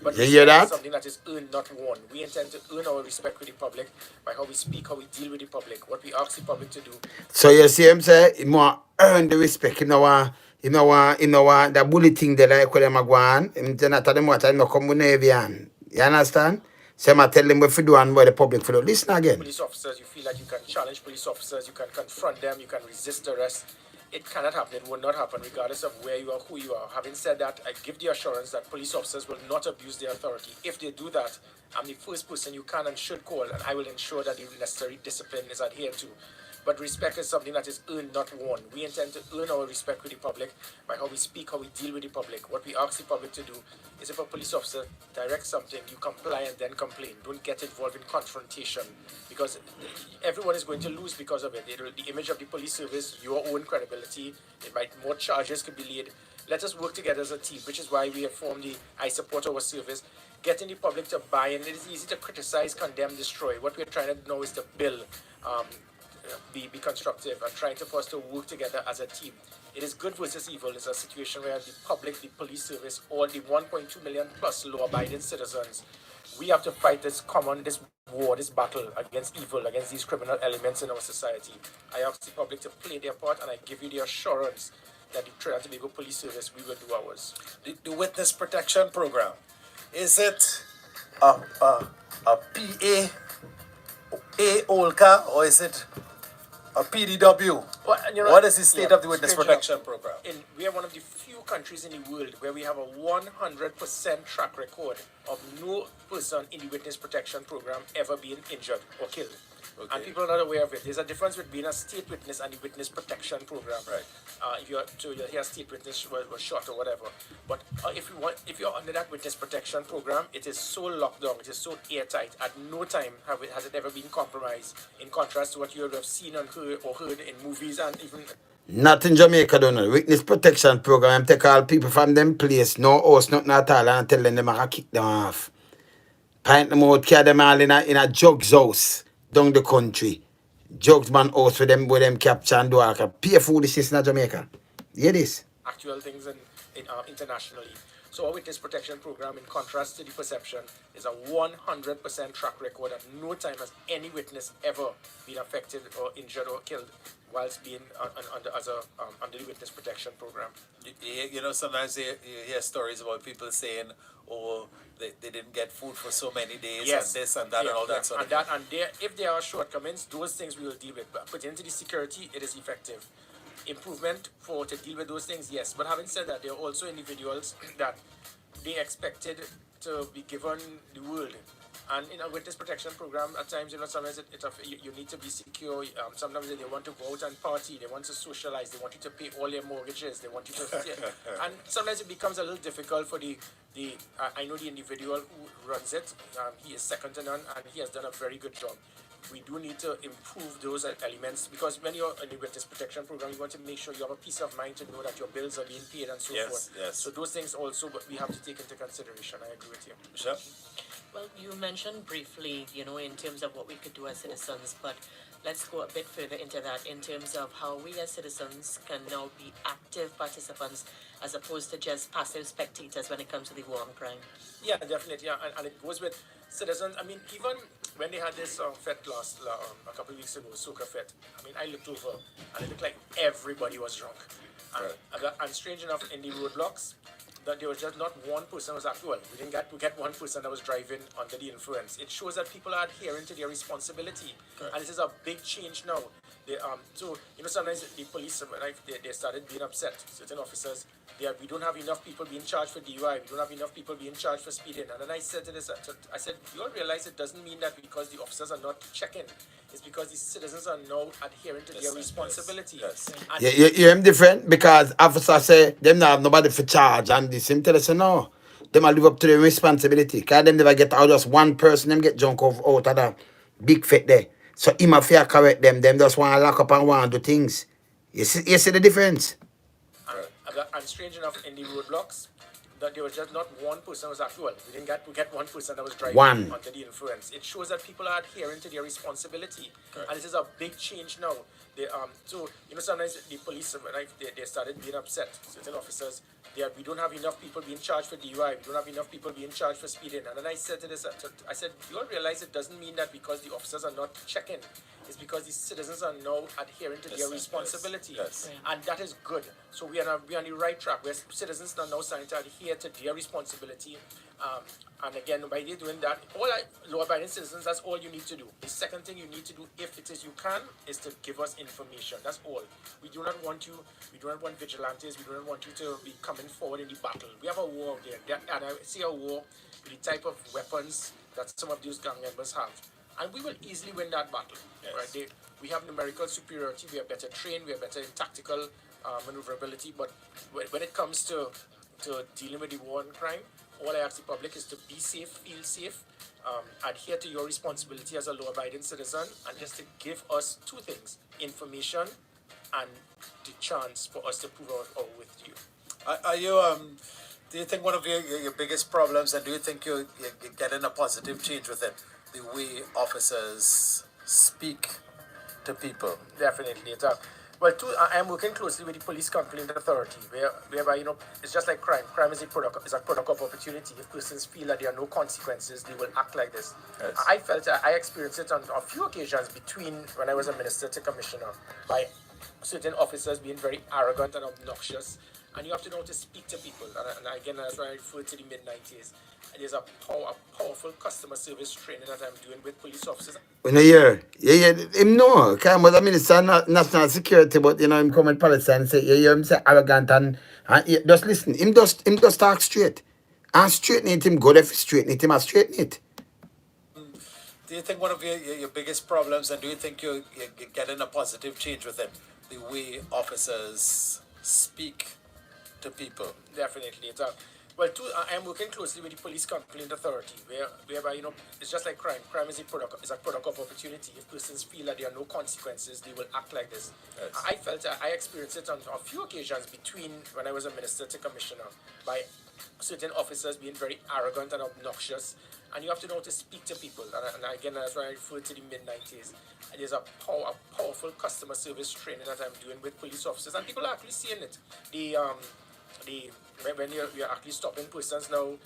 But You hear that? Is something that is earned, not won. We intend to earn our respect with the public by how we speak, how we deal with the public, what we ask the public to do. So you see him say, he want earn the respect. He no want the bully thing that like when them go on. Him not tell them what I no come with heavy hand. You understand? So I tell them what to do and what the public to do. Listen again. Police officers, you feel like you can challenge police officers, you can confront them, you can resist arrest. It cannot happen. It will not happen regardless of where you are, who you are. Having said that, I give the assurance that police officers will not abuse their authority. If they do that, I'm the first person you can and should call, and I will ensure that the necessary discipline is adhered to. But respect is something that is earned, not won. We intend to earn our respect with the public by how we speak, how we deal with the public. What we ask the public to do is if a police officer directs something, you comply and then complain. Don't get involved in confrontation because everyone is going to lose because of it. The image of the police service, your own credibility, more charges could be laid. Let us work together as a team, which is why we have formed the I Support Our Service, getting the public to buy in. It is easy to criticize, condemn, destroy. What we're trying to do now is to build, be constructive and trying for us to work together as a team. It is good versus evil. It's a situation where the public, the police service, all the 1.2 million plus law-abiding citizens, we have to fight this war, this battle against evil, against these criminal elements in our society. I ask the public to play their part, and I give you the assurance that the Trinidad Tobago Police Service, we will do ours. The witness protection program, is it a PA, OLCA, or is it a PDW? Well, what is the state of the witness protection program? We are one of the few countries in the world where we have a 100% track record of no person in the witness protection program ever being injured or killed. Okay. And people are not aware of it. There's a difference with being a state witness and the witness protection program. Right. If you're hear a state witness was shot or whatever. But if you're under that witness protection program, it is so locked down, it is so airtight. At no time has it ever been compromised. In contrast to what you have seen and heard in movies and even. Not in Jamaica, don't know. Witness protection program, take all people from them place, no house, nothing at all, and tell them I kick them off. Pint them out, carry them all in a Jugs house down the country. Jugs man house with them capture and do all pay foolishness in Jamaica. Hear this? Actual things internationally. So our witness protection program, in contrast to the perception, is a 100% track record. At no time has any witness ever been affected or injured or killed whilst being under the witness protection program. You know, sometimes you hear stories about people saying, oh, they didn't get food for so many days, Yes. and this and that and all that sort of thing. If there are shortcomings, those things we will deal with. But put into the security, it is effective. Improvement to deal with those things, yes. But having said that, there are also individuals that they expected to be given the world. And in a witness protection program, at times, sometimes you need to be secure. Sometimes they want to go out and party, they want to socialize, they want you to pay all their mortgages, they want you to. And sometimes it becomes a little difficult for I know the individual who runs it. He is second to none, and he has done a very good job. We do need to improve those elements because when you're in the witness protection program, you want to make sure you have a peace of mind to know that your bills are being paid and so forth. Yes. So those things also, but we have to take into consideration. I agree with you. Sure. Well, you mentioned briefly, in terms of what we could do as citizens, but let's go a bit further into that in terms of how we as citizens can now be active participants as opposed to just passive spectators when it comes to the war on crime. Yeah, definitely. Yeah, and it goes with citizens. I mean, even when they had this fete a couple of weeks ago, Soca Fete, I mean, I looked over and it looked like everybody was drunk. And strange enough, in the roadblocks, that there was just not one person was actually, we get one person that was driving under the influence. It shows that people are adhering to their responsibility. Correct. And this is a big change now. So, sometimes the police, they started being upset, certain officers, we don't have enough people being charged for DUI, we don't have enough people being charged for speeding. And then I said to this, I said, you all realize it doesn't mean that because the officers are not checking, it's because the citizens are now adhering to their responsibility. Yes. You're different because officers say them not have nobody for charge and the same tell us no. Them a live up to their responsibility. Cause them never get out just one person, them get junk out of the big fit there. So him a fear correct them just want to lock up and want to do things. You see the difference? And strange enough, in the roadblocks, that there was just not one person was actually, we get one person that was driving under the influence. It shows that people are adhering to their responsibility. Correct. And this is a big change now. So, sometimes the police, they started being upset, certain officers, we don't have enough people being charged for DUI, we don't have enough people being charged for speeding. And then I said to this, I said, you all realize it doesn't mean that because the officers are not checking, it's because the citizens are now adhering to their responsibility. Yes. And that is good. So we are on the right track where citizens are now starting to adhere to their responsibility. And again, by doing that, law-abiding citizens, that's all you need to do. The second thing you need to do, if it is you can, is to give us information. That's all. We do not want vigilantes, we do not want you to be coming forward in the battle. We have a war there, and I see a war with the type of weapons that some of these gang members have. And we will easily win that battle. Yes. Right? We have numerical superiority, we are better trained, we are better in tactical maneuverability, but when it comes to dealing with the war and crime, all I ask the public is to be safe, feel safe, adhere to your responsibility as a law-abiding citizen, and just to give us two things, information and the chance for us to prove our with you. Are you, do you think one of your biggest problems, and do you think you're getting a positive change with it, the way officers speak to people? Definitely. I'm working closely with the Police Complaint Authority, whereby it's just like crime. Crime is a product of opportunity. If persons feel that there are no consequences, they will act like this. Yes. I experienced it on a few occasions between when I was a minister to commissioner, by certain officers being very arrogant and obnoxious. And you have to know how to speak to people. And again, that's why I refer to the mid-90s. There's a powerful customer service training that I'm doing with police officers. When I hear, him no, because was a minister of national security, but him come in policy and say, you hear him say arrogant and just listen, him just talk straight. And straighten it, him good if he straighten it, him a straighten it. Do you think one of your biggest problems, and do you think you're getting a positive change with it, the way officers speak to people? Definitely. I am working closely with the police complaint authority, whereby it's just like crime. Crime is a product of opportunity. If persons feel that there are no consequences, they will act like this. Yes. I experienced it on a few occasions between when I was a minister to commissioner by certain officers being very arrogant and obnoxious, and you have to know how to speak to people. And again, that's why I refer to the mid-90s. There's a powerful customer service training that I'm doing with police officers, and people are actually seeing it. When you're actually stopping persons now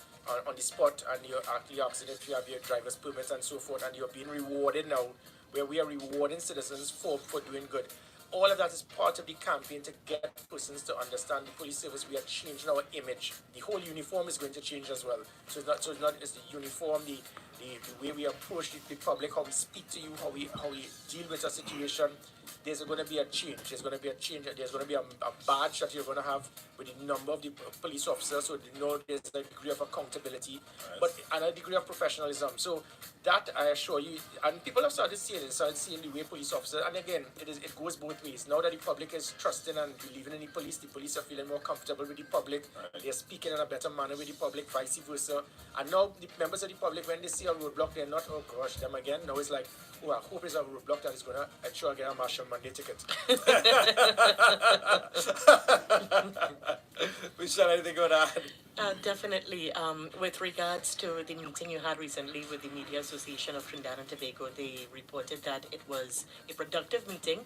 on the spot, and you're actually asking if you have your driver's permits and so forth, and you're being rewarded now, where we are rewarding citizens for doing good. All of that is part of the campaign to get persons to understand the police service. We are changing our image. The whole uniform is going to change as well. So it's not just the uniform, the way we approach the public, how we speak to you, how we deal with a situation. There's going to be a change. There's going to be a change. There's going to be a badge that you're going to have with the number of the police officers, so they know there's a degree of accountability, and a degree of professionalism. So that, I assure you, and people have started seeing the way police officers, and again, it goes both ways. Now that the public is trusting and believing in the police are feeling more comfortable with the public. They're speaking in a better manner with the public, vice versa. And now the members of the public, when they see a roadblock, they're not, oh gosh, them again. Now it's like, oh, I hope it's a roadblock that is going to ensure I get a Marshall Monday ticket. Michelle, anything you want to add? Definitely. With regards to the meeting you had recently with the Media Association of Trinidad and Tobago, they reported that it was a productive meeting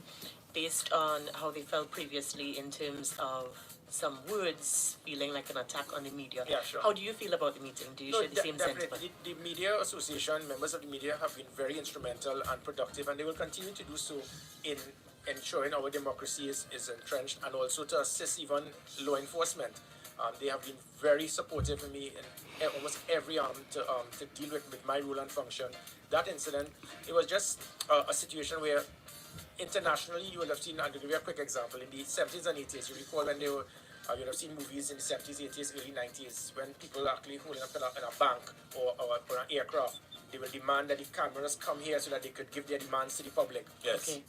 based on how they felt previously in terms of some words feeling like an attack on the media. Yeah, sure. How do you feel about the meeting? Do you share the same sentiment? The Media Association, members of the media have been very instrumental and productive, and they will continue to do so in ensuring our democracy is entrenched, and also to assist even law enforcement. They have been very supportive of me in almost every arm to deal with my role and function. That incident, it was just a situation where internationally you would have seen, and to give you a quick example, in the 70s and 80s, you recall when they were, you would have seen movies in the 70s, 80s, early 90s, when people are actually holding up in a bank or an aircraft, they will demand that the cameras come here so that they could give their demands to the public. Yes. Okay.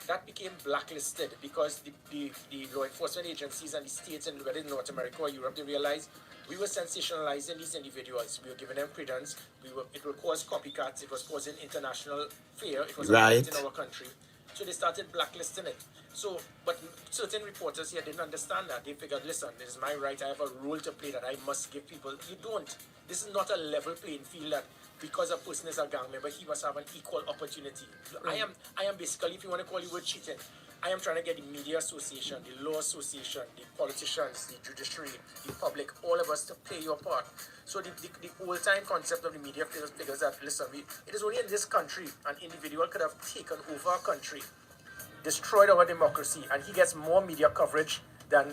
That became blacklisted because the law enforcement agencies and the states, and whether in North America or Europe, they realized we were sensationalizing these individuals. We were giving them credence. It would cause copycats. It was causing international fear. It was Right. in our country. So they started blacklisting it. So, but certain reporters here didn't understand that. They figured, listen, this is my right. I have a role to play that I must give people. You don't. This is not a level playing field that because a person is a gang member, he must have an equal opportunity. Right. I am basically, if you want to call it word cheating, I am trying to get the Media Association, the Law Association, the politicians, the judiciary, the public, all of us to play your part. So the old-time concept of the media figures that, listen, it is only in this country an individual could have taken over a country, destroyed our democracy, and he gets more media coverage than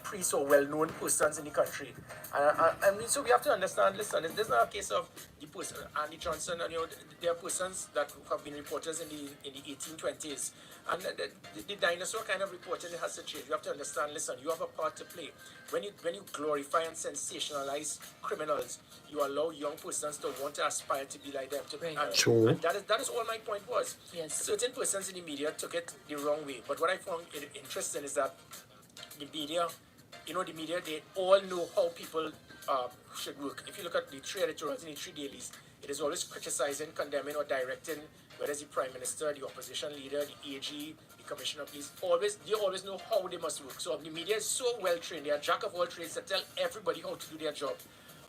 priests or well-known persons in the country. And so we have to understand, listen, this is not a case of the person, Andy Johnson, and there are persons that have been reporters in the 1820s. And the dinosaur kind of reporting has to change. You have to understand, listen, you have a part to play. When you glorify and sensationalize criminals, you allow young persons to want to aspire to be like them. True. And that is all my point was. Yes. Certain persons in the media took it the wrong way. But what I found interesting is that the media, they all know how people should work. If you look at the three editorials in the three dailies, it is always criticizing, condemning, or directing, whether it's the Prime Minister, the opposition leader, the AG, the Commissioner of Police. They always know how they must work. So the media is so well trained. They are jack of all trades to tell everybody how to do their job.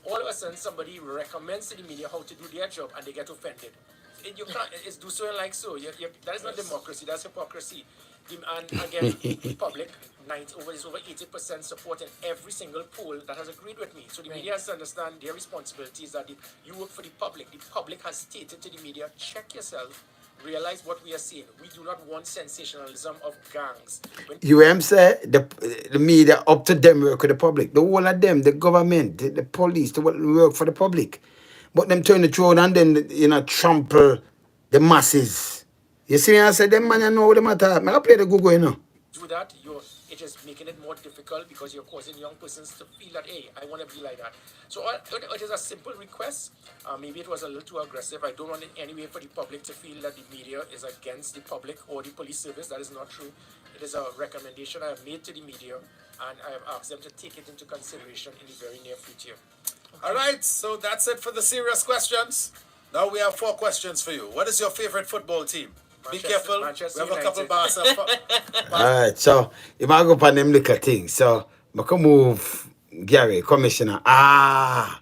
All of a sudden, somebody recommends to the media how to do their job, and they get offended. You can't. It's do so and like so. That is not democracy. That's hypocrisy. And again, the public, over 80% support in every single poll that has agreed with me. So the media has to understand their responsibility is that you work for the public. The public has stated to the media, check yourself, realize what we are saying. We do not want sensationalism of gangs. Say the media up to them work with the public. The whole of them, the government, the police, they work for the public. But them turn the throne and then trample the masses. You see, I said them man, you know what the matter. I play the Google, Do that, which is making it more difficult because you're causing young persons to feel that, hey, I want to be like that. So it is a simple request. Maybe it was a little too aggressive. I don't want in any way for the public to feel that the media is against the public or the police service. That is not true. It is a recommendation I have made to the media, and I have asked them to take it into consideration in the very near future. All right, so that's it for the serious questions. Now we have 4 questions for you. What is your favorite football team? Be careful. Manchester We have a couple United. bars of Alright, so if I go upon them little things, so I can move Gary, Commissioner. I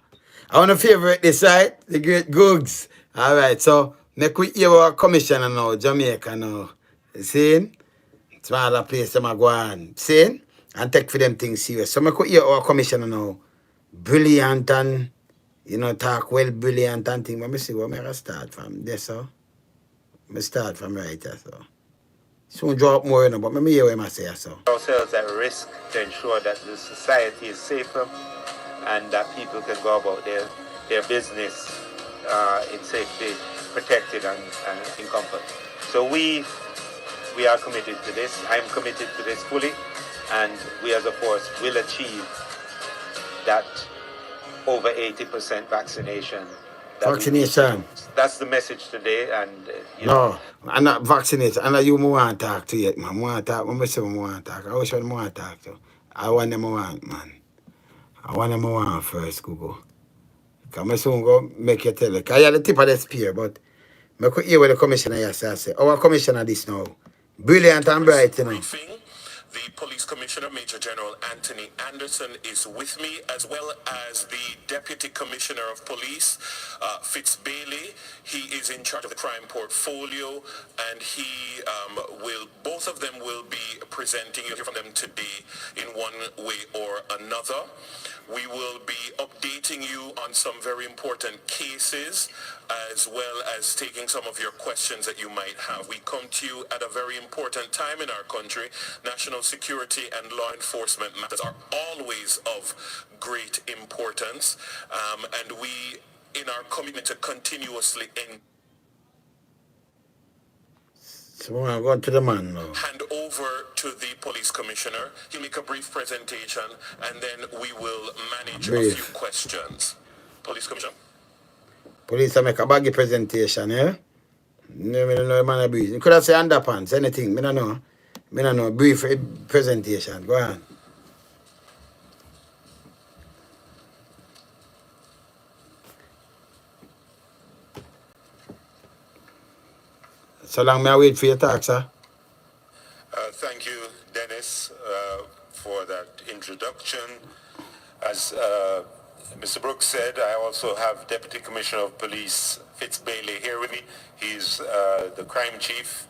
want to favorite this, right? The great Googs. Alright, so make we hear our Commissioner now, Jamaica now. See? It's one other place them a go on. See? And take for them things serious. So make we hear our Commissioner now. Brilliant and, talk well brilliant and thing. But me see where I start from there, so. Me start from right here, so. Soon draw up more, but let me hear what I say, so. Ourselves at risk to ensure that the society is safer and that people can go about their business in safety, protected and in comfort. So we are committed to this. I'm committed to this fully, and we as a force will achieve that over 80% vaccination. Vaccination. That's the message today, and No, I'm not vaccinated. And you want to talk to yet, man. I want to talk. I say I want to talk. I wish I want to talk to. I want them want, man. I want them want first, Google. Because I soon go make you tell you. Because you're the tip of the spear, but I could hear what the commissioner has to say. Our commissioner this now. Brilliant and bright, Briefing. The Police Commissioner, Major General Anthony Anderson, is with me, as well as the Deputy Commissioner of Police, Fitz Bailey. He is in charge of the crime portfolio, and both of them will be presenting. You'll hear from them today in one way or another. We will be updating you on some very important cases, as well as taking some of your questions that you might have. We come to you at a very important time in our country. National security and law enforcement matters are always of great importance, and we, in our commitment to continuously So I'm going to the man now. hand over to the police commissioner. He'll make a brief presentation, and then we will manage a few questions. Police commissioner. Police make a baggy presentation, yeah? No, I don't know, man, brief. You could have said underpants, anything. I don't know. I don't know. Brief presentation. Go on. So long may I wait for your talk, sir? Thank you, Dennis, for that introduction. As Mr. Brooks said, I also have Deputy Commissioner of Police Fitz Bailey here with me. He's the crime chief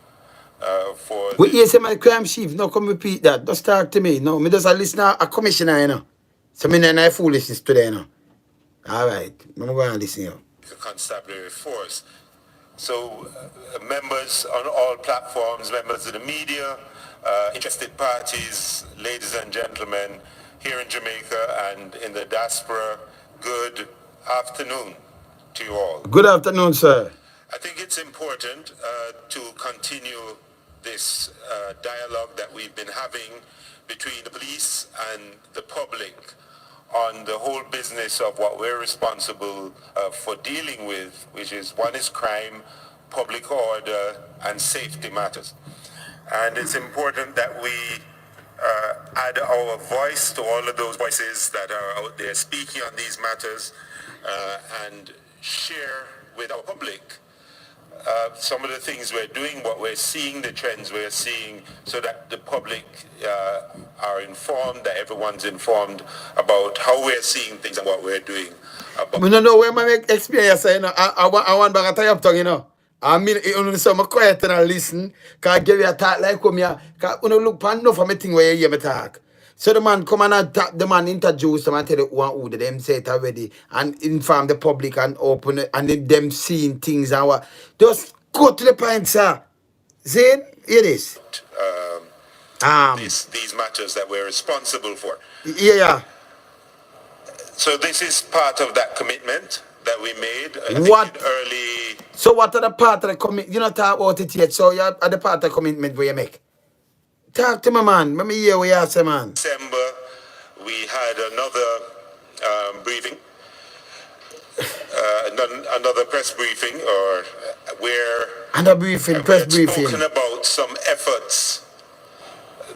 for... Wait, you say my crime chief? No, come repeat that. Just talk to me. No, me just a listener, a commissioner, you know. So me not foolishness today, you know. All right. I'm going to listen to you. The constabulary force. So members on all platforms, members of the media, interested parties, ladies and gentlemen, here in Jamaica and in the diaspora, good afternoon to you all. Good afternoon, sir. I think it's important to continue this dialogue that we've been having between the police and the public on the whole business of what we're responsible for dealing with, which is one is crime, public order, and safety matters. And it's important that we add our voice to all of those voices that are out there speaking on these matters and share with our public some of the things we're doing, what we're seeing, the trends we're seeing, so that the public are informed, that everyone's informed about how we're seeing things and what we're doing. I don't know where my experience, you know. I want back to tie up tongue, you know. I mean, you so I'm quiet and I listen. Because I give you a talk like come here. Because you look for enough of me thing where you hear me talk. So the man come and attack, the man introduce them and tell you who them say it already. And inform the public and open it. And then them seeing things and what. Just go to the point, sir. See? It is. These matters that we're responsible for. Yeah. So this is part of that commitment that we made. What? Early. So what are the part of the commitment? You not talk about it yet. So you are the part of the commitment where you make. Talk to me, man. Let me hear what you say, man. December, we had another briefing, another press briefing, or where And a briefing, we press had spoken briefing. about some efforts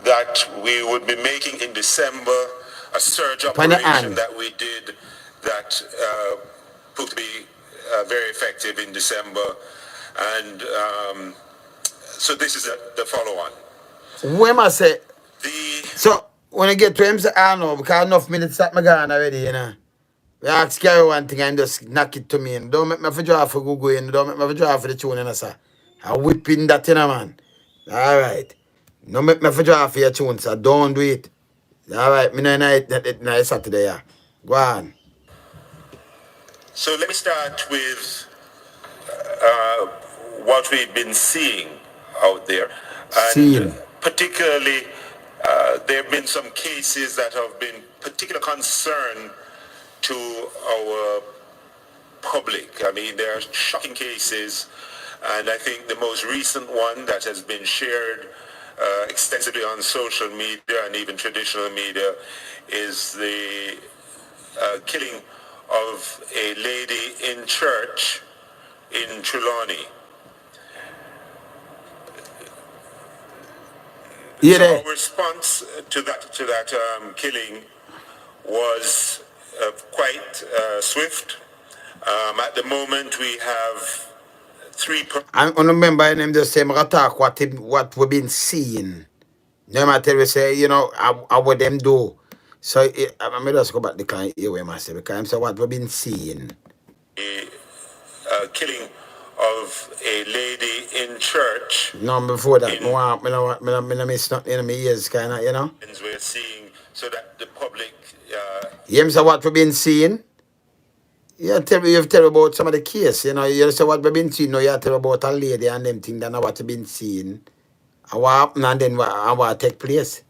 that we would be making in December, a surge Upon the operation hand. that we did that proved to be very effective in December. And so this is the follow-on. When I say, The so when I get to him, say, I know, because enough minutes that my gone already, you know. We ask carry one thing and just knock it to me. And don't make me for draw for Google, and don't make me for draw for the tune, you know, sir. I whipping that, you know, man. All right. No make me for draw for your tune, sir. Don't do it. All right. Me no night Saturday, yeah. Go on. So let me start with what we've been seeing out there. And Scene. particularly, there have been some cases that have been particular concern to our public. I mean, there are shocking cases, and I think the most recent one that has been shared extensively on social media and even traditional media is the killing of a lady in church in Trelawney. Yeah, So there. our response to that killing was quite swift. At the moment, we have three. I remember him just say, I talk what we've been seeing. No matter we say, you know, how would them do. So I just go back the client here where I say, because I'm saying what we've been seeing. Killing of a lady in church. No, before that, I miss nothing in my ears, kind of, you know. We're seeing so that the public. You say what we've been seeing? You've tell about some of the case, you know. You say what we've been seeing, no, you tell about a lady and them things, than what you've been seeing. And what happened and then what take place.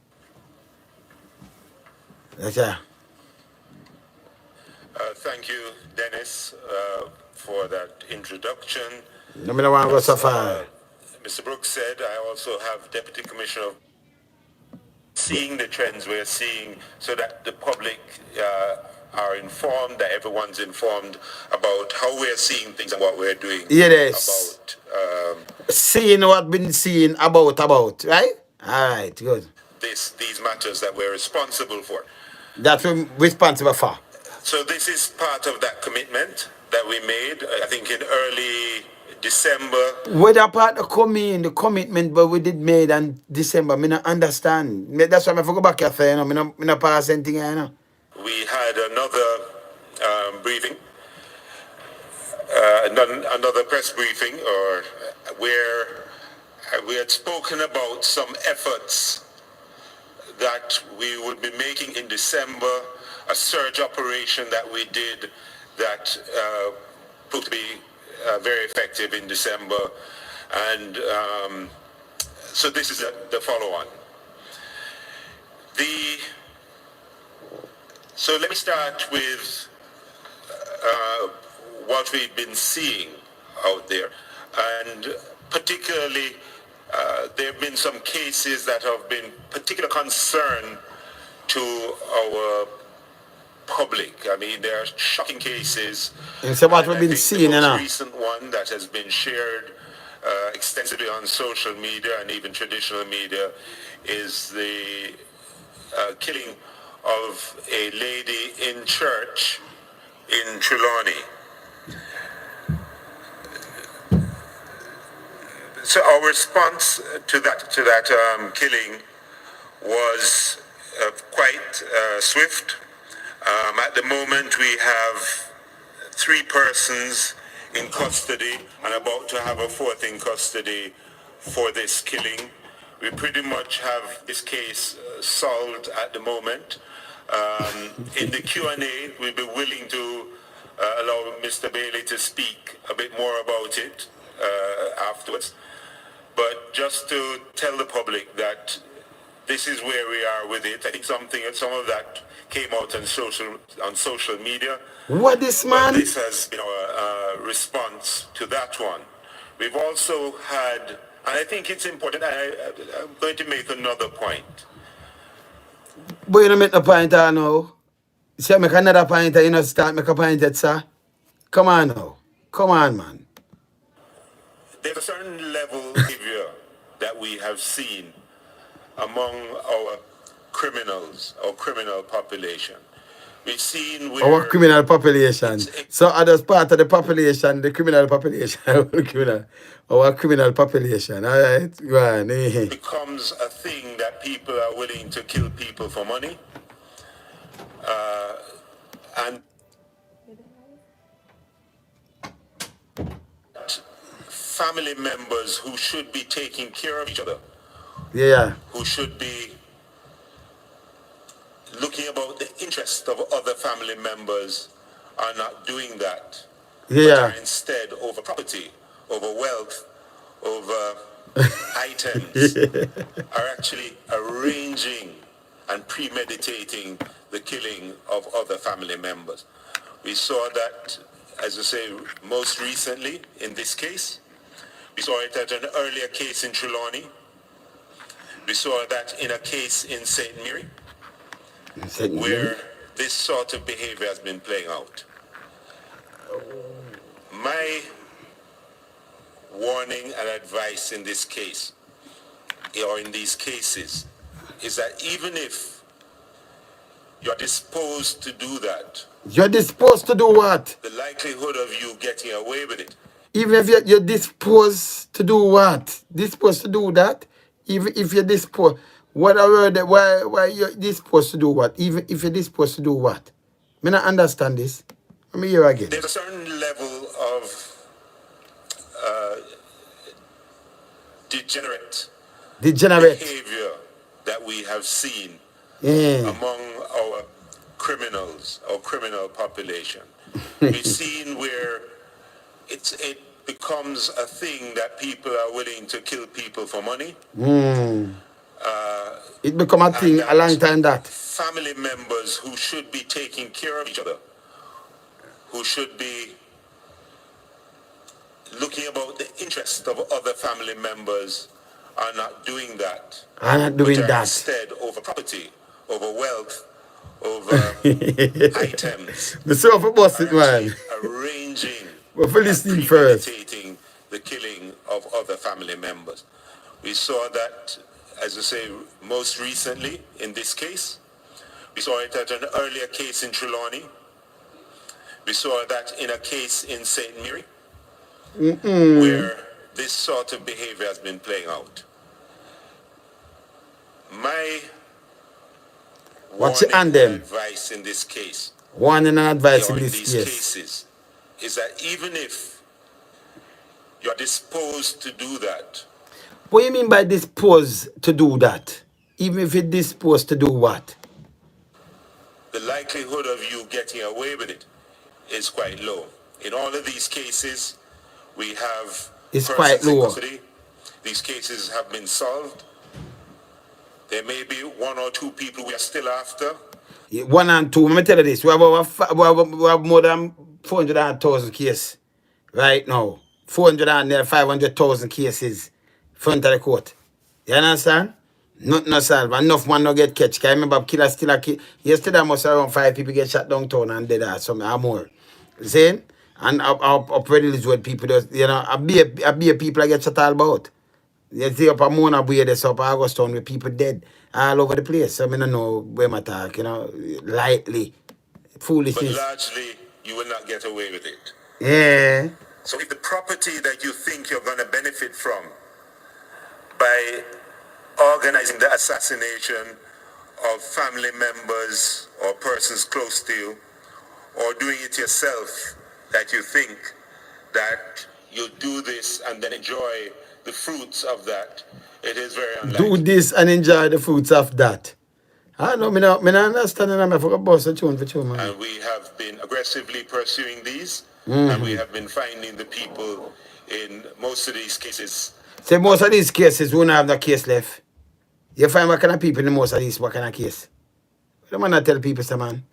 That's it. Thank you, Dennis, for that introduction. No, I don't want to go so far. Mr. Brooks said, I also have Deputy Commissioner of seeing the trends we're seeing so that the public are informed, that everyone's informed about how we're seeing things and what we're doing Yes. about Seeing what been seen about, right? All right, good. these matters that we're responsible for. That's what we're responsible for. So this is part of that commitment that we made, I think in early December. Whether part of the commitment, but we did made in December, I don't understand. That's why I go back here, you know, I don't pass anything, you know. We had another briefing, another press briefing, or where we had spoken about some efforts that we would be making in December, a surge operation that we did that proved to be very effective in December. And so this is the follow-on. So let me start with what we've been seeing out there. And particularly, there have been some cases that have been particular concern to our public. I mean, there are shocking cases. And so what we've been The seeing, you know. most recent one that has been shared extensively on social media and even traditional media is the killing of a lady in church in Trelawney. So our response to that killing was quite swift. At the moment, we have 3 persons in custody and about to have a 4th in custody for this killing. We pretty much have this case solved at the moment. In the Q&A, we'll be willing to allow Mr. Bailey to speak a bit more about it afterwards. But just to tell the public that this is where we are with it. I think some of that came out on social media. What this man? But this has been our response to that one. We've also had And I think it's important. I'm going to make another point. But you don't make no point now. See, I make another point, you know, start make a point yet, sir. Come on now. Come on, man. There's a certain level of behavior that we have seen among our criminals, our criminal population. We've seen where Our criminal population. So others part of the population, the criminal population. Our criminal population. All right. Go on. it becomes a thing that people are willing to kill people for money. And family members who should be taking care of each other, Yeah. who should be looking about the interest of other family members, are not doing that. But Yeah. are instead over property, over wealth, over items, are actually arranging and premeditating the killing of other family members. We saw that, as I say, most recently in this case. We saw it at an earlier case in Trelawney. We saw that in a case in St. Mary, where this sort of behavior has been playing out. My warning and advice in this case, or in these cases, is that even if you're disposed to do that, You're disposed to do what? the likelihood of you getting away with it, Even if you're disposed to do what? Disposed to do that? Even if you're disposed, what a word, why you're disposed to do what? Even if you're disposed to do what? Me not understand this. Let me hear again. there's a certain level of degenerate behavior that we have seen among our criminals, our criminal population. We've seen where it becomes a thing that people are willing to kill people for money. It become a thing a long time that. Family members who should be taking care of each other, who should be looking about the interest of other family members, are not doing that. I'm not doing but are that. Instead, over property, over wealth, over items. The self boss it, man. Arranging But for listening first. premeditating the killing of other family members. We saw that, as I say, most recently in this case. We saw it at an earlier case in Trelawney. We saw that in a case in St. Mary, where this sort of behavior has been playing out. My What's warning it on them? and advice in this case, Warning and advice or in in this these case. cases, is that even if you're disposed to do that, What do you mean by disposed to do that? Even if you're disposed to do what? the likelihood of you getting away with it is quite low. In all of these cases, we have It's persons quite in low. custody. These cases have been solved. There may be one or two people we are still after. Yeah, 1 and 2. Let me tell you this. We have more than 400,000 cases right now. 500,000 cases front of the court. You understand? Nothing no solve. Enough man no get catch. Cause I remember killer still a kill. Yesterday almost around 5 people get shot downtown and dead or something or more. See? And up Redlands with people just, you know, a be people I get shot all about. You see up a Mona Buye this up Augustown with people dead all over the place. So I don't know where my talk, you know, lightly. But Foolishness. largely, you will not get away with it. Yeah. So if the property that you think you're going to benefit from by organizing the assassination of family members or persons close to you, or doing it yourself, that you think that you'll do this and then enjoy the fruits of that, it is very unlikely. Do this and enjoy the fruits of that. I know, me not understand, and I forgot boss a tune for tune, man. And we have been aggressively pursuing these, and we have been finding the people in most of these cases. Say most of these cases, we don't have no case left. You find what kind of people in most of these, what kind of case? The man not tell people, say, man.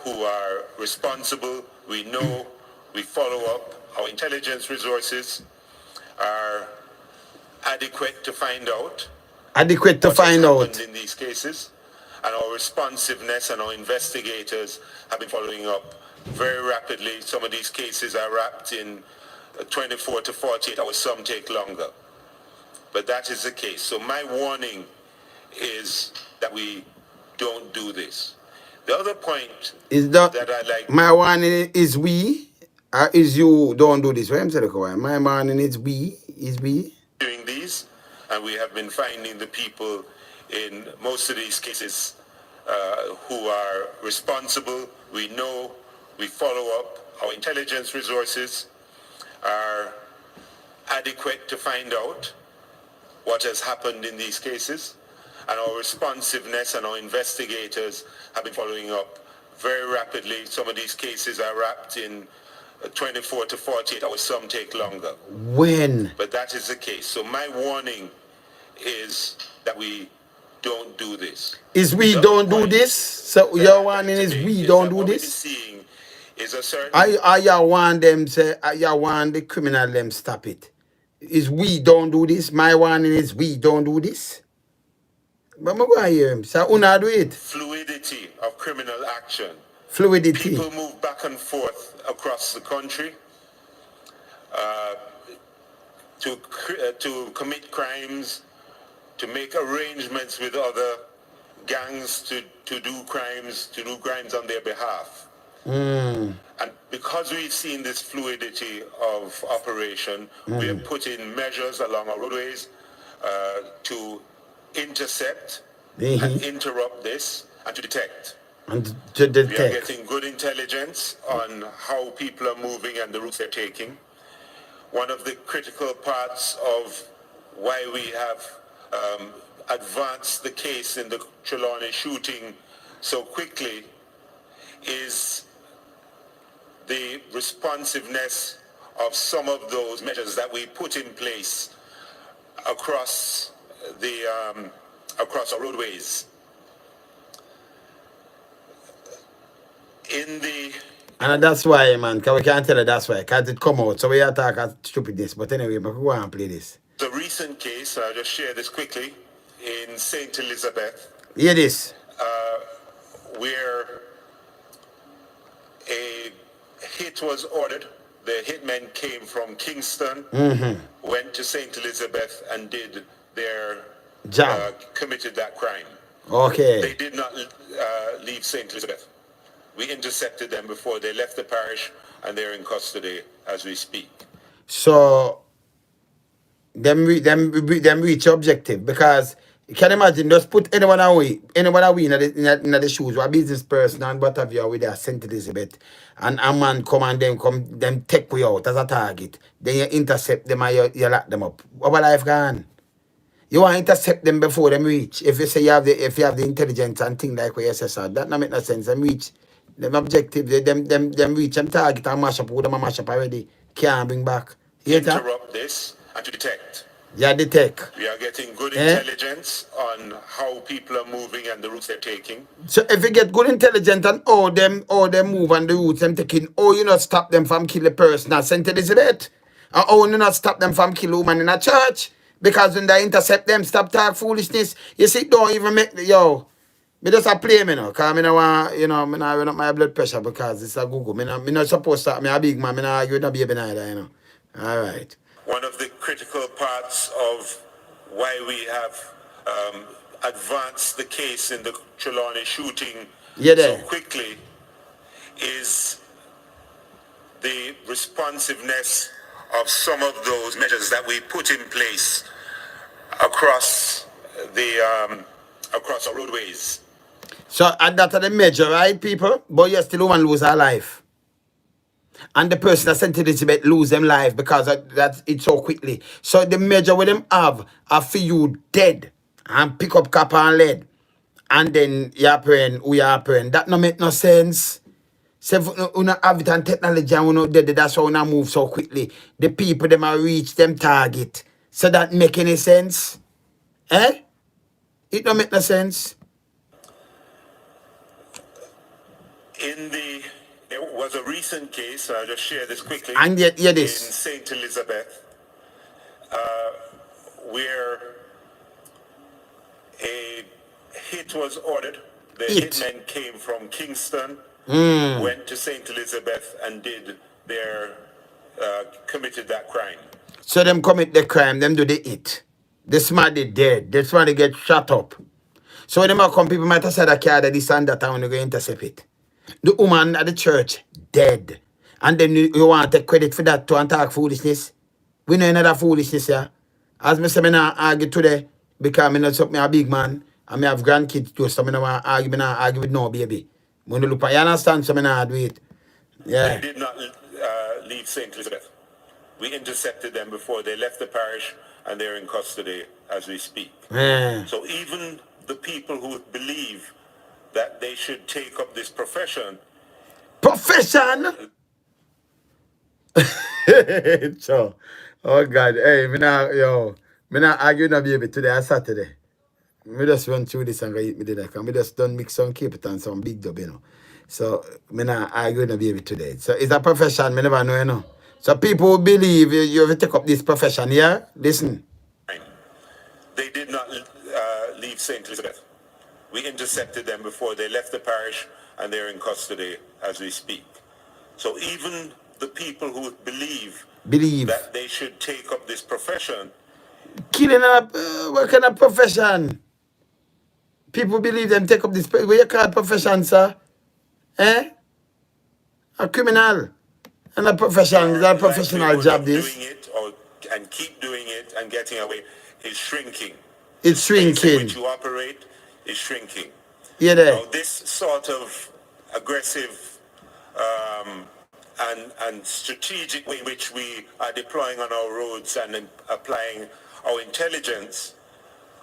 Who are responsible. We know, we follow up. Our intelligence resources are adequate to find out Adequate to what has find happened out. in these cases, and our responsiveness and our investigators have been following up very rapidly. Some of these cases are wrapped in 24 to 48 hours, some take longer. But that is the case. So my warning is that we don't do this. The other point Is that that I like my warning is we? Or is you don't do this? What I'm saying, my warning is we. doing these, and we have been finding the people in most of these cases who are responsible. We know, we follow up. Our intelligence resources are adequate to find out what has happened in these cases, and our responsiveness and our investigators have been following up very rapidly. Some of these cases are wrapped in 24 to 48 hours, some take longer. When? But that is the case. So my warning is that we don't do this. Is we The don't other do point this? So that your I'd like warning to is make we is don't that do what we're this? seeing is a certain I ya want them say, I ya want the criminal them stop it. Is we don't do this? My warning is we don't do this? But I'm going to hear him. So una do it. fluidity of criminal action. Fluidity. People move back and forth across the country to commit crimes, to make arrangements with other gangs to do crimes on their behalf. And because we've seen this fluidity of operation, we have put in measures along our roadways to intercept and interrupt this and to detect. And to We are detect. getting good intelligence on how people are moving and the routes they're taking. One of the critical parts of why we have advanced the case in the Trelawney shooting so quickly is the responsiveness of some of those measures that we put in place across our roadways. And that's why, man, because we can't tell you that's why. Because it come out. So we are talking stupidness. But anyway, but we go and play this. The recent case, I'll just share this quickly, in St. Elizabeth, Hear this. where a hit was ordered. The hitmen came from Kingston, went to St. Elizabeth and did their Job. committed that crime. Okay. They did not leave St. Elizabeth. We intercepted them before they left the parish, and they're in custody as we speak. So them reach objective, because you can imagine, just put anyone away in the shoes, or a business person and what have you with their St. Elizabeth, and a man come and them take we out as a target. Then you intercept them and you lock them up. Our life gone. You want to intercept them before them reach. If you say you have the intelligence and things like what you say, sir, that not make no sense. Them reach them objective, them reach them target and mash up, them mash up already. Can't bring back. You hear that? Interrupt this and to detect. Yeah, detect. We are getting good intelligence on how people are moving and the routes they're taking. So if you get good intelligence on how them move and the routes them taking, you not stop them from kill a person at St. Elizabeth. Or you not stop them from kill a woman in a church. Because when they intercept them, stop talk foolishness. You see, don't even make me just a play me now. Because I don't want, me not run up my blood pressure because it's a Google. Me not supposed to, me a big man, me not argue with a baby neither, All right. One of the critical parts of why we have advanced the case in the Trelawney shooting so quickly is the responsiveness of some of those measures that we put in place across our roadways. So that's the measure, right, people? But you still want to lose her life. And the person that St. Elizabeth lose them life because that it's so quickly. So the measure with them have are for you dead and pick up copper and lead. And then you're praying, we are praying. That no make no sense. So we not have it and technology and we not dead. That's why we not move so quickly. The people them are reach them target. So that make any sense? It don't make no sense. There was a recent case, I'll just share this quickly, And yet, hear this. in St. Elizabeth, where a hit was ordered. The Hit. hitmen came from Kingston, went to St. Elizabeth and committed that crime. So them commit the crime, them do the hit. This man they dead. This man they get shot up. So when them a come, people might have said that car that this and that and when they go intercept it. The woman at the church dead. And then you want to take credit for that too and talk foolishness. We know another foolishness here. As me say, me not argue today because me not suck me a big man and me have grandkids too, so me not want argue, me not argue with no baby. When you look at you understand, so me not do it. Yeah. They did not leave St. Elizabeth. We intercepted them before they left the parish and they're in custody as we speak. Yeah. So even the people who believe that they should take up this profession. Profession? So, oh God, hey, me not argue no baby today on Saturday. Me just run through this and go eat me dinner. Cause me just done mix some Cape and some big dub, you know. So, me not argue no baby today. So, it's a profession, me never know, you know. So, people who believe you have to take up this profession, yeah? Listen. They did not leave St. Elizabeth. We intercepted them before they left the parish and they're in custody as we speak. So even the people who believe that they should take up this profession. Killing what kind of profession? People believe them take up this, what you call profession, sir? Eh? A criminal. And a profession, is a professional job, this. Doing it and keep doing it and getting away is shrinking. It's shrinking. The space in which you operate is shrinking. Yeah, there. Now, this sort of aggressive and strategic way in which we are deploying on our roads and applying our intelligence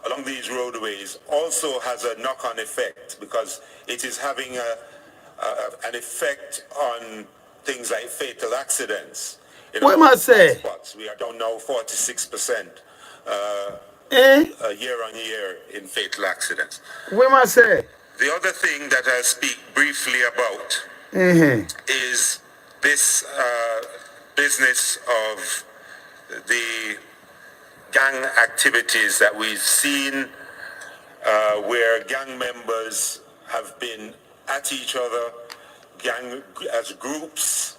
along these roadways also has a knock-on effect because it is having an effect on things like fatal accidents. What am I say? We are down now 46% year on year in fatal accidents. What am I say? The other thing that I'll speak briefly about is this business of the gang activities that we've seen where gang members have been at each other, as groups,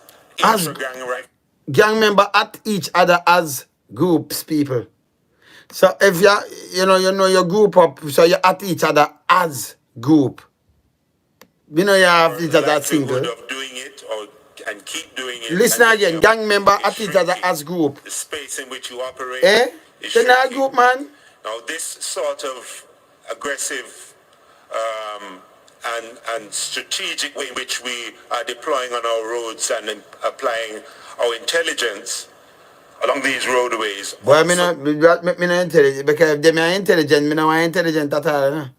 gang member at each other as groups, people. So if you know your group up, so you're at each other as group. You know you have each other single. Of doing it and keep doing it. Listen again, gang member at each other as group. The space in which you operate is they're not a group, man. Now this sort of aggressive and strategic way in which we are deploying on our roads and applying our intelligence along these roadways. Boy, me not intelligent because if them are intelligent, me not want intelligent at all. No?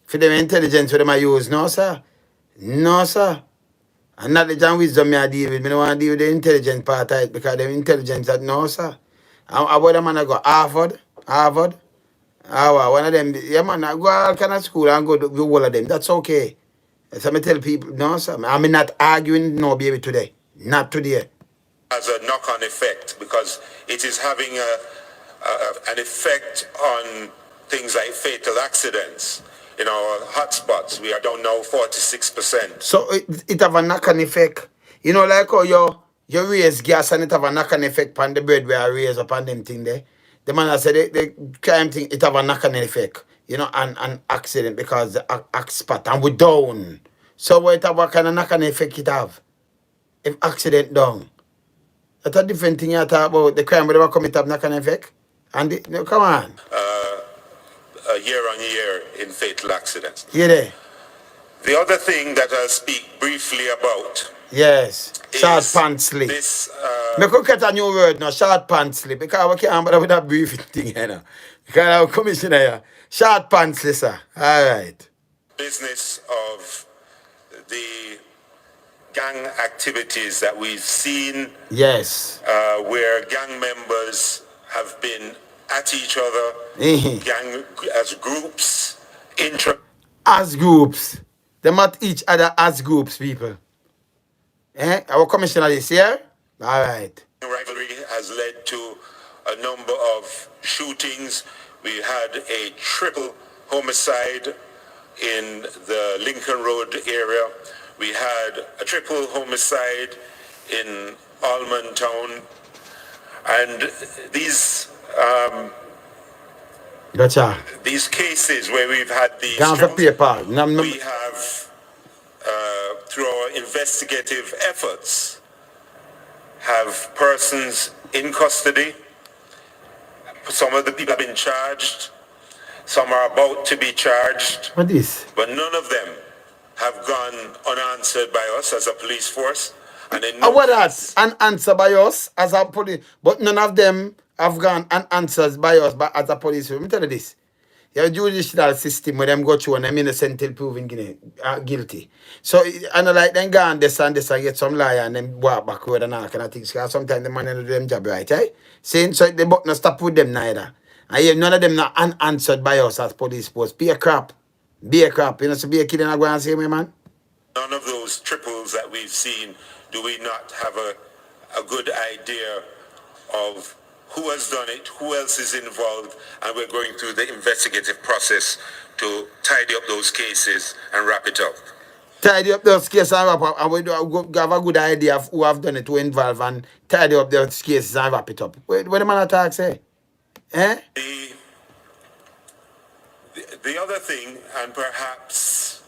For them intelligence, what them I use, no sir, no sir. And knowledge and wisdom me I deal with. Me don't want to deal with the intelligent part of it because them intelligence that no sir. About them man I go Harvard. One of them, yeah man, I go all kind of school and go do all of them. That's okay. So I tell people, no sir, I'm not arguing no baby today. Not today. Has a knock-on effect because it is having an effect on things like fatal accidents. In our hotspots, we are down now 46%. So it have a knock-on effect. You know, like how you raise gas and it have a knock-on effect on the bread where I raise upon them thing there. The man I said the crime thing, it have a knock-on effect. You know, an accident because the spot and we down. So what kind of knock-on effect it have? If accident down. That's a different thing you talk about. The crime whatever commit have knock-on effect. And come on. Year on year in fatal accidents. Yeah there. The other thing that I'll speak briefly about. Yes. Short pants slip. Me could get a new word now, short pants slip. Because we can't bother with that briefing thing here now. Because our commissioner here. Short pants slip, sir. Alright. Business of the gang activities that we've seen. Yes. Where gang members have been at each other, gang as groups, as groups. Them at each other as groups, people. Our commissioner is here? All right. Rivalry has led to a number of shootings. We had a triple homicide in the Lincoln Road area. We had a triple homicide in Almond Town. And these Gotcha. these cases where we've had these Gone for paper. we have, through our investigative efforts, have persons in custody. Some of the people have been charged. Some are about to be charged. What is? But none of them have gone unanswered by us as a police force. And in What that's unanswered by us as a police, but none of them have gone unanswered by us but as a police. Let me tell you this. Your judicial system where them go through and them innocent till proven guilty. So I know like them gone this and get some liar and then walk backward and all kind of things. Because sometimes the man do them job right, eh? Saying so they but not stop with them neither. And yeah, none of them not unanswered by us as police force. Be a crap. Be a crap. You know, so be a kid and I go and say me, man. none of those triples that we've seen do we not have a good idea of who has done it, who else is involved, and we're going through the investigative process to tidy up those cases and wrap it up. Tidy up those cases and wrap up, and we have a good idea of who have done it, who involved, and tidy up those cases and wrap it up. What the man attack say? Eh? The other thing, and perhaps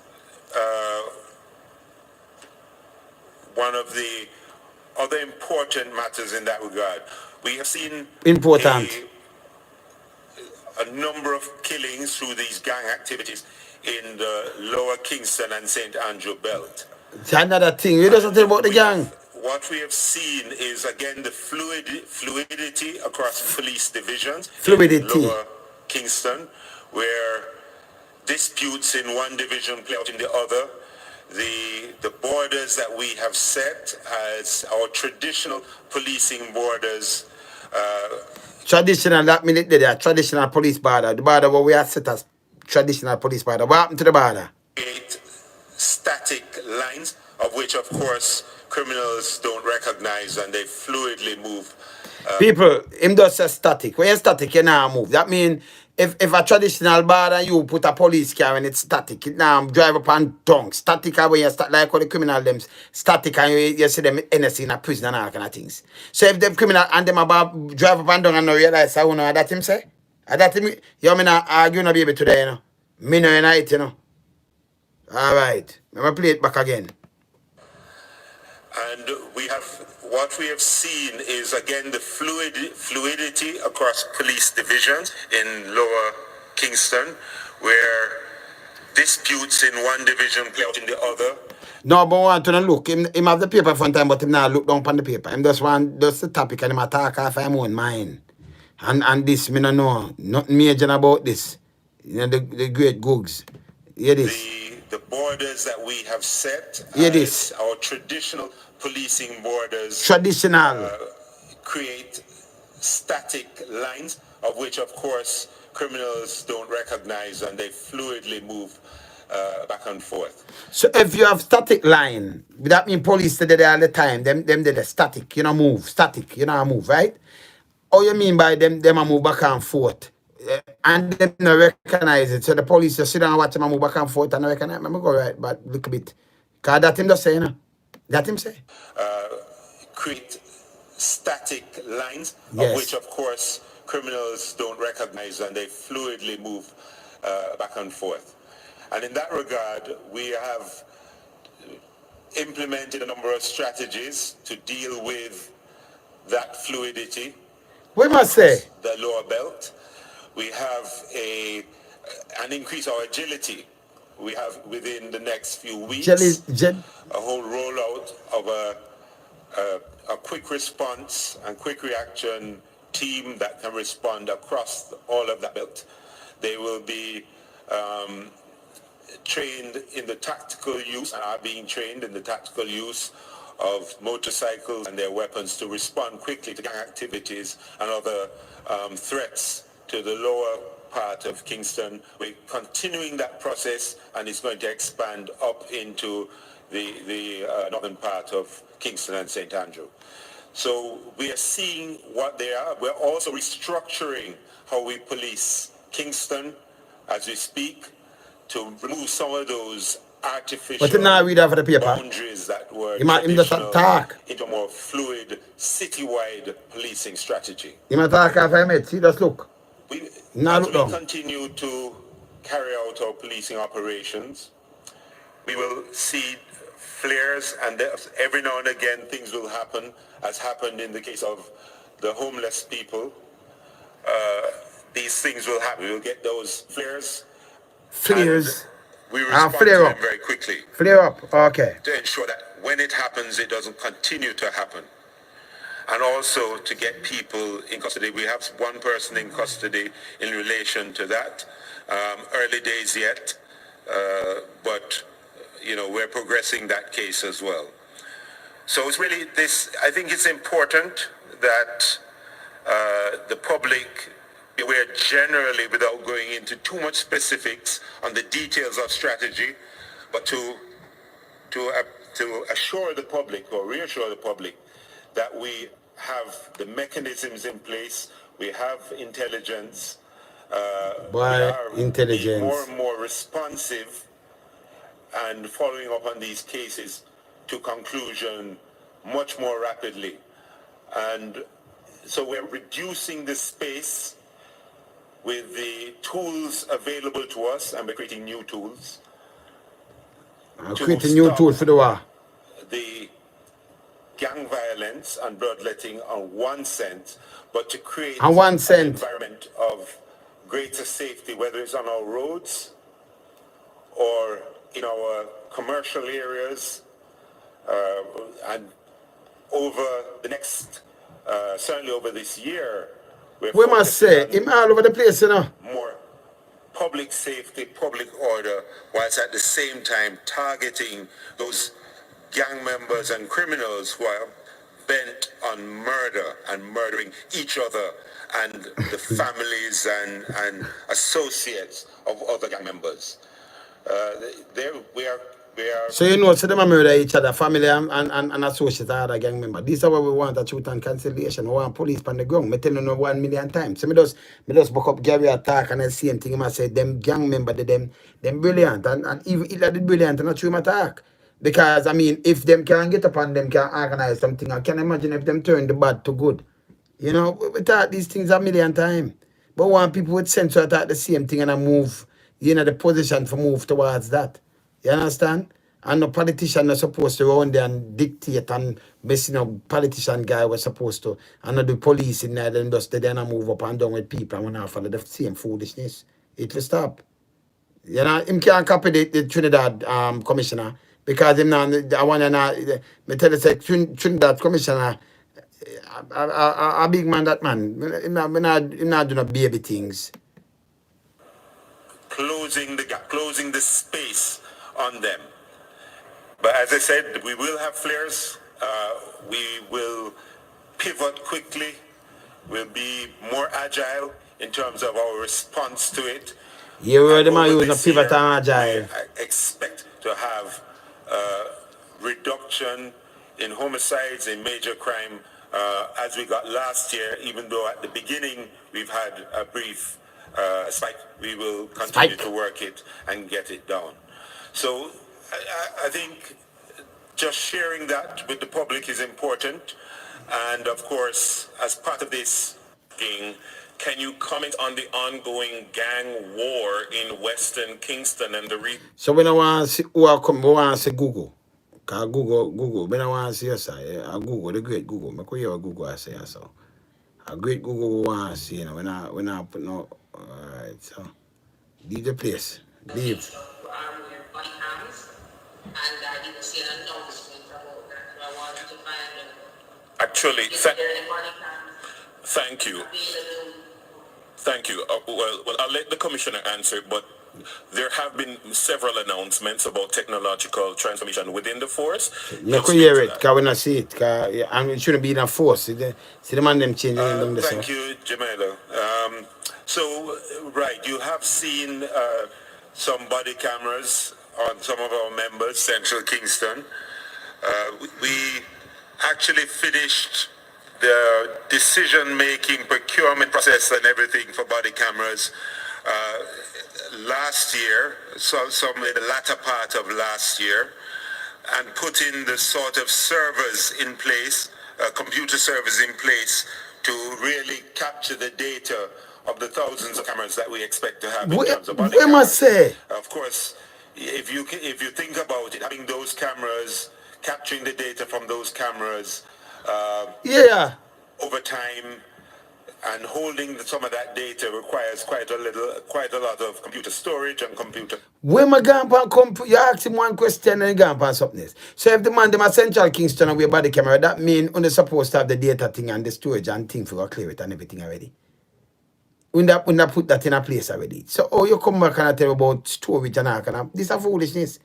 one of the other important matters in that regard, we have seen a number of killings through these gang activities in the Lower Kingston and St. Andrew belt. It's another thing. You just tell about the gang. What we have seen is, again, the fluidity across police divisions Fluidity. in Lower Kingston, where disputes in one division play out in the other. The borders that we have set as our traditional policing borders. Traditional, that means there, traditional police border. The border where we are set as traditional police border. What happened to the border? 8 static lines, of which, of course, criminals don't recognize, and they fluidly move. People, him does say static. When you're static, you now move. That means if a traditional border, you put a police car and it's static, it now drive upon tongue. Static when you start like all the criminal them static and you see them NSC in a prison and all kind of things. So if them criminal and them about drive upon tongue and not realize I know that him say? That him you mean I argue no baby today, you know. Me no unite, you know. Alright. Let me play it back again. And what we have seen is, again, the fluidity across police divisions in Lower Kingston, where disputes in one division play out in the other. No, but I want to look. Him have the paper for time, but him now look down upon the paper. Him just want the topic and him attack off him own mind. And this, me no know. Nothing major about this. You know, the great Gugs. Hear this. The borders that we have set as our traditional policing borders create static lines, of which, of course, criminals don't recognize, and they fluidly move back and forth. So if you have static line, that means police stay there all the time. Them they're static, you know, move. Static, you know, move, right? All you mean by them move back and forth. And them not recognize it. So the police just sit down and watch them move back and forth and recognize. I'm go right, but look a bit. Because that him just say, you know. That him say. Create static lines, yes. Of which, of course, criminals don't recognize, and they fluidly move back and forth. And in that regard, we have implemented a number of strategies to deal with that fluidity. We must say. The lower belt. We have an increase our agility. We have within the next few weeks a whole rollout of a quick response and quick reaction team that can respond across all of that belt. They will be trained in the tactical use and are being trained in the tactical use of motorcycles and their weapons to respond quickly to gang activities and other threats to the lower part of Kingston. We're continuing that process, and it's going to expand up into the northern part of Kingston and St. Andrew. So we are seeing what they are. We're also restructuring how we police Kingston as we speak to remove some of those artificial But now read over the paper. boundaries that were Him just traditional talk. into a more fluid, citywide policing strategy. He might talk half a minute. See, just look. Now As look we down. continue to carry out our policing operations, we will see flares, and every now and again things will happen, as happened in the case of the homeless people. These things will happen. We will get those flares. Flares. We respond to flare them up. very quickly Flare up. Okay. to ensure that when it happens, it doesn't continue to happen. And also to get people in custody. We have one person in custody in relation to that. Early days yet, but we're progressing that case as well. So it's really this. I think it's important that the public be aware generally, without going into too much specifics on the details of strategy, but to assure the public or reassure the public that we have the mechanisms in place, we have intelligence, we are being more and more responsive and following up on these cases to conclusion much more rapidly. And so we're reducing the space with the tools available to us, and we're creating new tools. Creating new tools for the war. The gang violence and bloodletting on one sense, but to create an environment of greater safety, whether it's on our roads or in our commercial areas, and over the next, certainly over this year, we must say, him all over the place, more public safety, public order, whilst at the same time targeting those gang members and criminals who are bent on murder and murdering each other and the families and associates of other gang members. We are. So so them murder each other, family and associates of other gang members. This is what we want, a truth and conciliation. We want police on the ground. I tell you 1,000,000 times. So me just book up Gary attack and the same thing I say them gang members, them brilliant. And even Hitler did brilliant and not true him attack. Because I mean, if them can get up and them can organize something, I can imagine if them turn the bad to good. We thought these things 1,000,000 times. But want people with sense to attack the same thing and move, the position for move towards that. You understand? And no politician is supposed to run there and dictate and politician guy was supposed to. And the police in there then just then move up and down with people and when follow the same foolishness. It will stop. Him can't copy the Trinidad Commissioner because him now I wanna me tell you say Trinidad Commissioner a big man that man. Him not doing no baby things. Closing the gap, closing the space on them. But as I said, we will have flares. We will pivot quickly. We'll be more agile in terms of our response to it. You heard them use a pivot and agile. I expect to have reduction in homicides, in major crime, as we got last year, even though at the beginning we've had a brief spike. We will continue to work it and get it down. So I think just sharing that with the public is important. And of course, as part of this, can you comment on the ongoing gang war in Western Kingston and the region? So we don't want to see who are coming, we want to see Gugu. Because Gugu, we don't want to see your side. Gugu, the great Gugu. I could hear what Gugu I say so. A great Gugu we want to see, we're not putting no. Alright, so leave the place. Leave. Actually, thank you. Thank you. Well, I'll let the commissioner answer, but there have been several announcements about technological transformation within the force. You could hear it, because we not see it, and it shouldn't be in a force. See the man them changing them. Thank you, Jamila. So, right, you have seen some body cameras on some of our members, Central Kingston. We actually finished the decision-making, procurement process and everything for body cameras last year, some in the latter part of last year, and putting the sort of servers in place, computer servers in place to really capture the data of the thousands of cameras that we expect to have in terms of body cameras. Say? Of course, if you think about it, having those cameras, capturing the data from those cameras, over time, and holding some of that data requires quite a lot of computer storage and computer. When my grandpa come, you ask him one question and grandpa something else. So if the man them a Central Kingston and we body camera, that mean only supposed to have the data thing and the storage and thing for clear it and everything already. When that put that in a place already. So you come back and tell about storage and all kind of this is foolishness.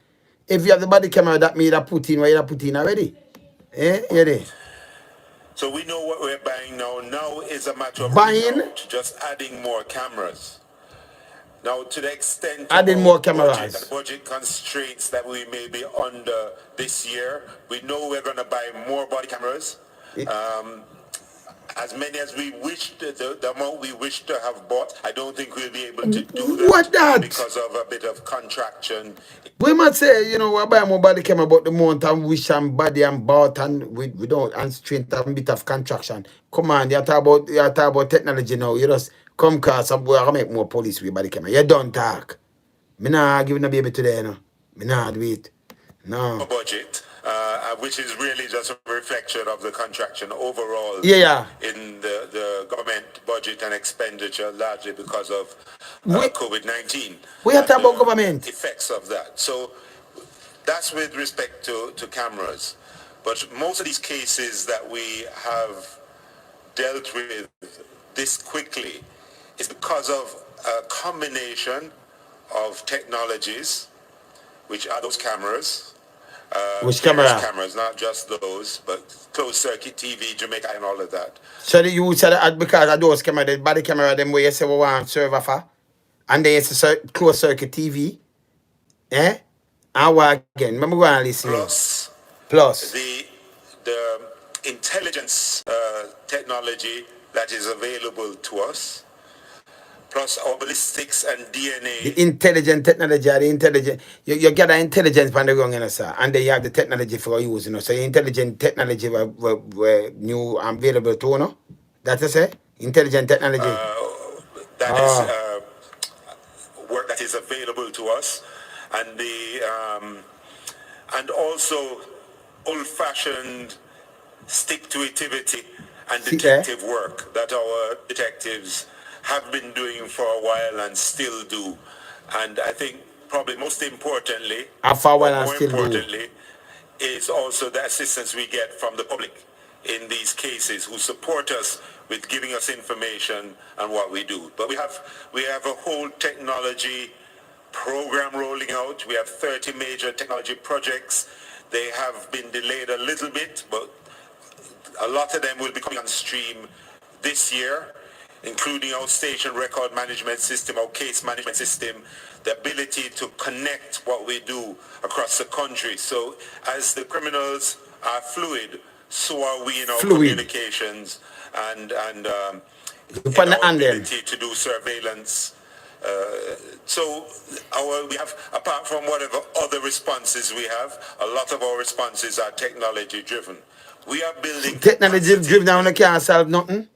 If you have the body camera, that mean that put in where you put in already. So we know what we're buying now. Now is a matter of just adding more cameras. Now, to the extent adding more cameras, budget constraints that we may be under this year, we know we're going to buy more body cameras. As many as we wish, the amount we wish to have bought, I don't think we'll be able to do that. Because of a bit of contraction. We must say, we buy more body camera, but the amount and wish and body and bought and we don't and strength a bit of contraction. Come on, you talk about technology now. You just come cause some boy make more police with body camera. You don't talk. Me nah give no baby today, Me nah do it. No. Budget. Which is really just a reflection of the contraction overall in the government budget and expenditure, largely because of COVID-19. We have to talk about government. Effects of that. So that's with respect to cameras. But most of these cases that we have dealt with this quickly is because of a combination of technologies, which are those cameras. Which camera? Cameras, not just those, but closed circuit TV, Jamaica, and all of that. So you said that because of those cameras, the body camera, them where you say we want server for, and then it's a closed circuit TV, and what again? Remember going to listen. Plus the intelligence technology that is available to us. Plus our ballistics and DNA. The intelligent technology, you get the intelligence from the ground, sir. And then you have the technology for use, So your intelligent technology were new and available to, That's to say? Intelligent technology. That is work that is available to us. And and also old-fashioned stick-to-itivity and detective work that our detectives have been doing for a while and still do. And I think probably most importantly, is also the assistance we get from the public in these cases who support us with giving us information on what we do. But we have a whole technology program rolling out. We have 30 major technology projects. They have been delayed a little bit, but a lot of them will be coming on stream this year, including our station record management system, our case management system, the ability to connect what we do across the country. So as the criminals are fluid, so are we in our communications and in our ability to do surveillance. So we have, apart from whatever other responses we have, a lot of our responses are technology driven. We are building technology driven down, can't solve nothing.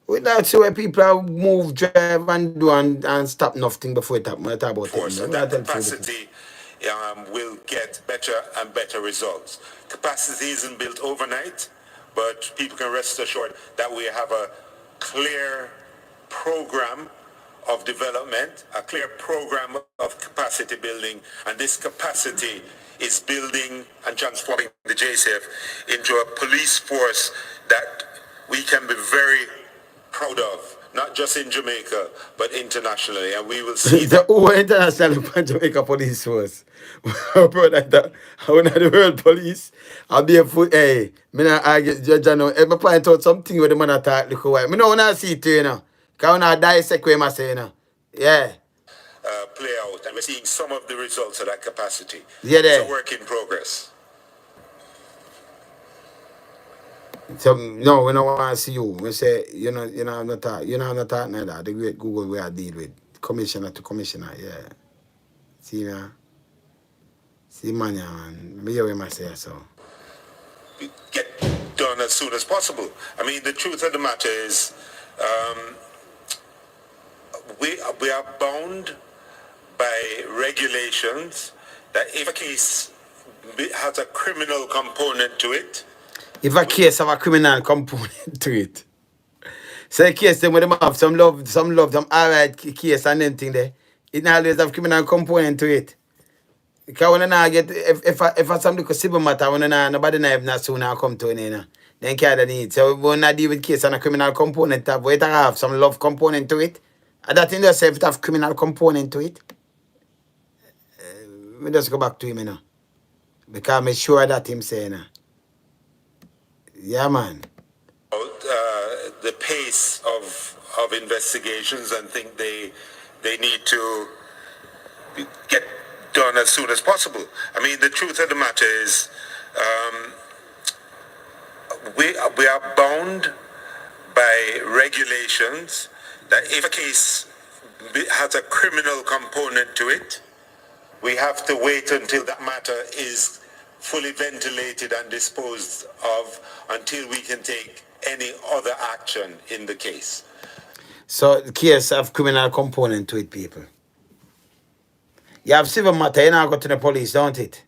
We don't see where people move, drive, and do and stop nothing before it happens. So that capacity will get better and better results. Capacity isn't built overnight, but people can rest assured that we have a clear program of development, a clear program of capacity building, and this capacity is building and transforming the JCF into a police force that we can be very proud of, not just in Jamaica, but internationally, and we will see the international Jamaica police force. Bro, that I want the world police. I'll be a foot. Hey, me not argue, Judge. No, if I point out something with the man attack, look away. Me no wanna see it, Cause when I dissect what I say, play out, and we're seeing some of the results of that capacity. Yeah, it's a work in progress. So no, we don't want to see you. We say I'm not talk. I'm not talking like that. The great Google we are deal with. Commissioner to commissioner, yeah. See now? See man, yeah, man. Me hear what I say so. Get done as soon as possible. I mean, the truth of the matter is, we are bound by regulations that if a case has a criminal component to it, If a case have a criminal component to it. So the case them with them have some alright case and anything there. It not always have criminal component to it. Because when I get if I something civil matter when nobody know if not soon I come to it, then can't need. So we will not deal with case and a criminal component but it have some love component to it. And that in itself it have criminal component to it. We just go back to him, because I'm sure that him saying, yeah, man. The pace of investigations and think they need to get done as soon as possible. I mean, the truth of the matter is, we are bound by regulations that if a case has a criminal component to it, we have to wait until that matter is fully ventilated and disposed of until we can take any other action in the case. So the case have criminal component to it, people. You have civil matter, you now go to the police, don't it?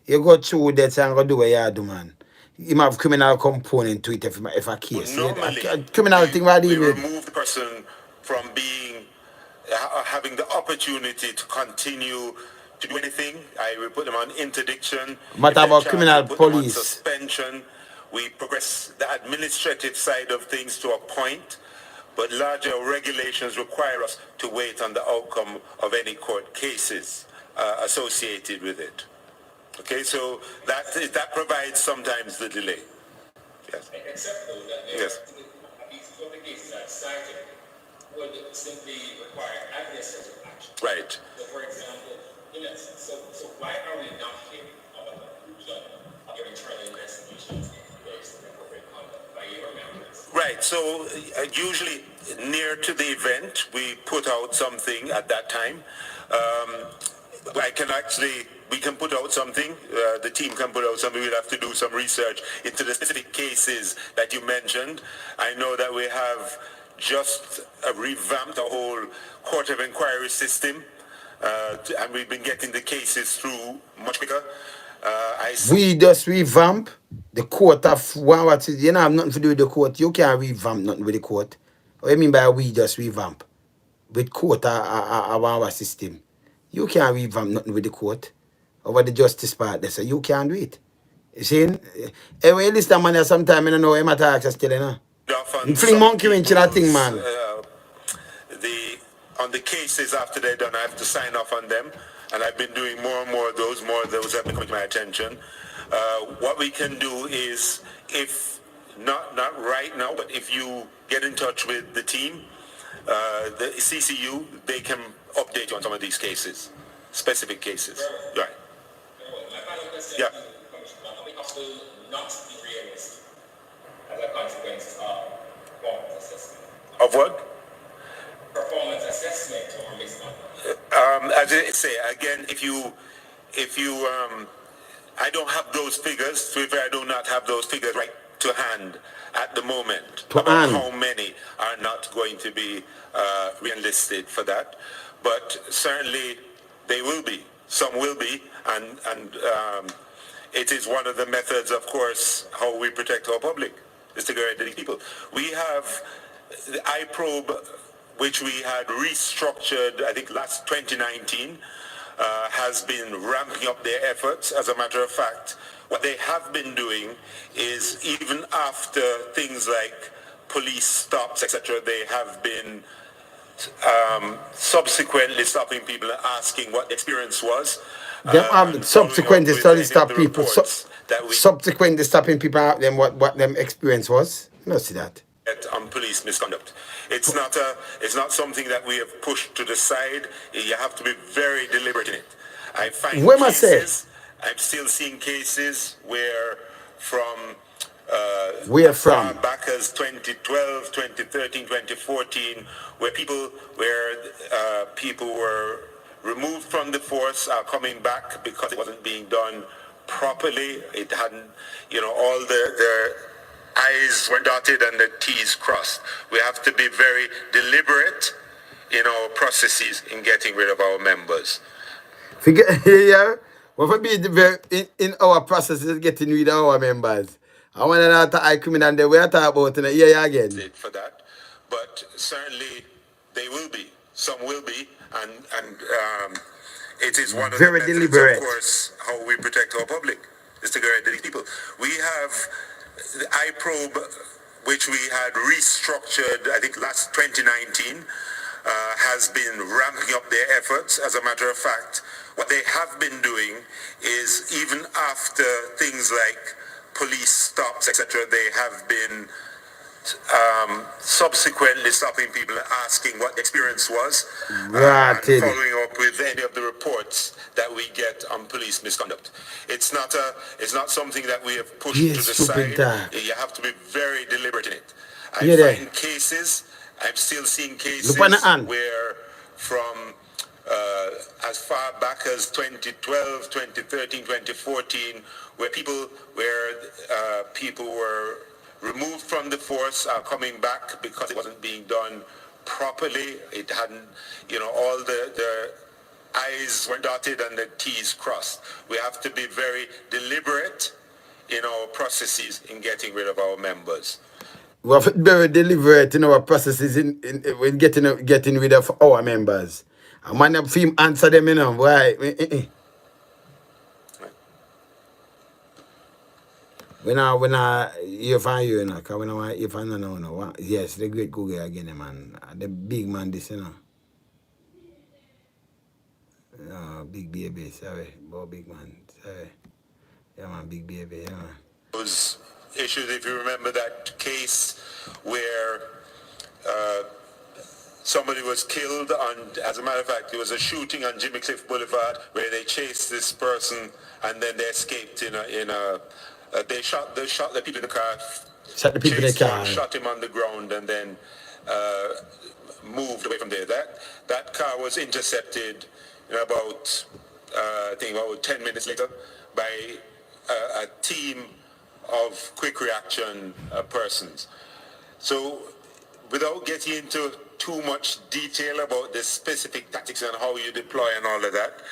You go through that and go do what you do, man. You have criminal component to it if a case. Normally, criminal thing we deal with. remove the person from being having the opportunity to continue to do anything. We put them on interdiction. Matter about criminal put them on police. suspension. We progress the administrative side of things to a point, but larger regulations require us to wait on the outcome of any court cases associated with it. Okay, so that provides sometimes the delay. Yes. Except though that yes. These other cases are cited would simply require administrative action. Right. So, for example, so why are we not hearing about the conclusion of your internal investigations into the appropriate conduct by your members? Right. So usually near to the event, we put out something at that time. We can put out something, the team can put out something. We'll have to do some research into the specific cases that you mentioned. I know that we have just revamped the whole court of inquiry system, and we've been getting the cases through much quicker. We just revamp the court of what is, you know, have nothing to do with the court. You can't revamp nothing with the court. What do you mean by we just revamp? With court our system. You can't revamp nothing with the court. Over the justice part there, so you can't do it. You see? Anyway, listen, man, sometimes I don't know what I'm still, you know. Fling monkey wrench that thing, man. On the cases after they're done, I have to sign off on them. And I've been doing more and more of those have been coming to my attention. What we can do is, if not right now, but if you get in touch with the team, the CCU, they can update you on some of these cases, specific cases. Right. Yeah. We have to not be realistic as a consequence of performance assessment. Of what? Performance assessment or misconduct. As I say again, if you, I don't have those figures. So if I do not have those figures right to hand at the moment about how many are not going to be re-enlisted for that, but certainly they will be. Some will be, and it is one of the methods, of course, how we protect our public, is to get rid of these people. We have the iProbe, which we had restructured, I think last 2019, has been ramping up their efforts. As a matter of fact, what they have been doing is, even after things like police stops, etc., they have been subsequently stopping people and asking what the experience was. Subsequently stop people. Subsequently stopping people out them what them experience was. You know, see that. On police misconduct. It's not something that we have pushed to the side. You have to be very deliberate in it. I find I'm still seeing cases where from Where as far from? back as 2012, 2013, 2014, where people were removed from the force are coming back because it wasn't being done properly. It hadn't, all the I's were dotted and the T's crossed. We have to be very deliberate in our processes in getting rid of our members. Forget, yeah. What for be in our processes getting rid of our members? I want to I criminal that we are talking about in a year again. For that, but certainly they will be. Some will be, and it is one of the Very methods, deliberate. of course, how we protect our public is to get rid of these people. We have the iProbe, which we had restructured, I think last 2019, has been ramping up their efforts. As a matter of fact, what they have been doing is even after things like police stops, etc., they have been subsequently stopping people and asking what the experience was, and following up with any of the reports that we get on police misconduct. It's not something that we have pushed to the side. You have to be very deliberate in it. I find cases, I'm still seeing cases where from as far back as 2012, 2013, 2014, where people were removed from the force are coming back because it wasn't being done properly. It hadn't, all the I's were dotted and the T's crossed. We have to be very deliberate in our processes in getting rid of our members. We have to be very deliberate in our processes in getting rid of our members. I might not feel answer them, why? When I hear from you, because when I hear from no, yes, the great Gugu again, man. The big man, this, big baby, sorry. Big man, sorry. Yeah, man, big baby, yeah, man. Those issues, if you remember that case where somebody was killed as a matter of fact, there was a shooting on Jimmy Cliff Boulevard where they chased this person and then they escaped they shot the people in the car. Shot the people in the car. Shot him on the ground and then moved away from there. That car was intercepted about 10 minutes later by a team of quick reaction persons. So without getting into too much detail about the specific tactics and how you deploy and all of that,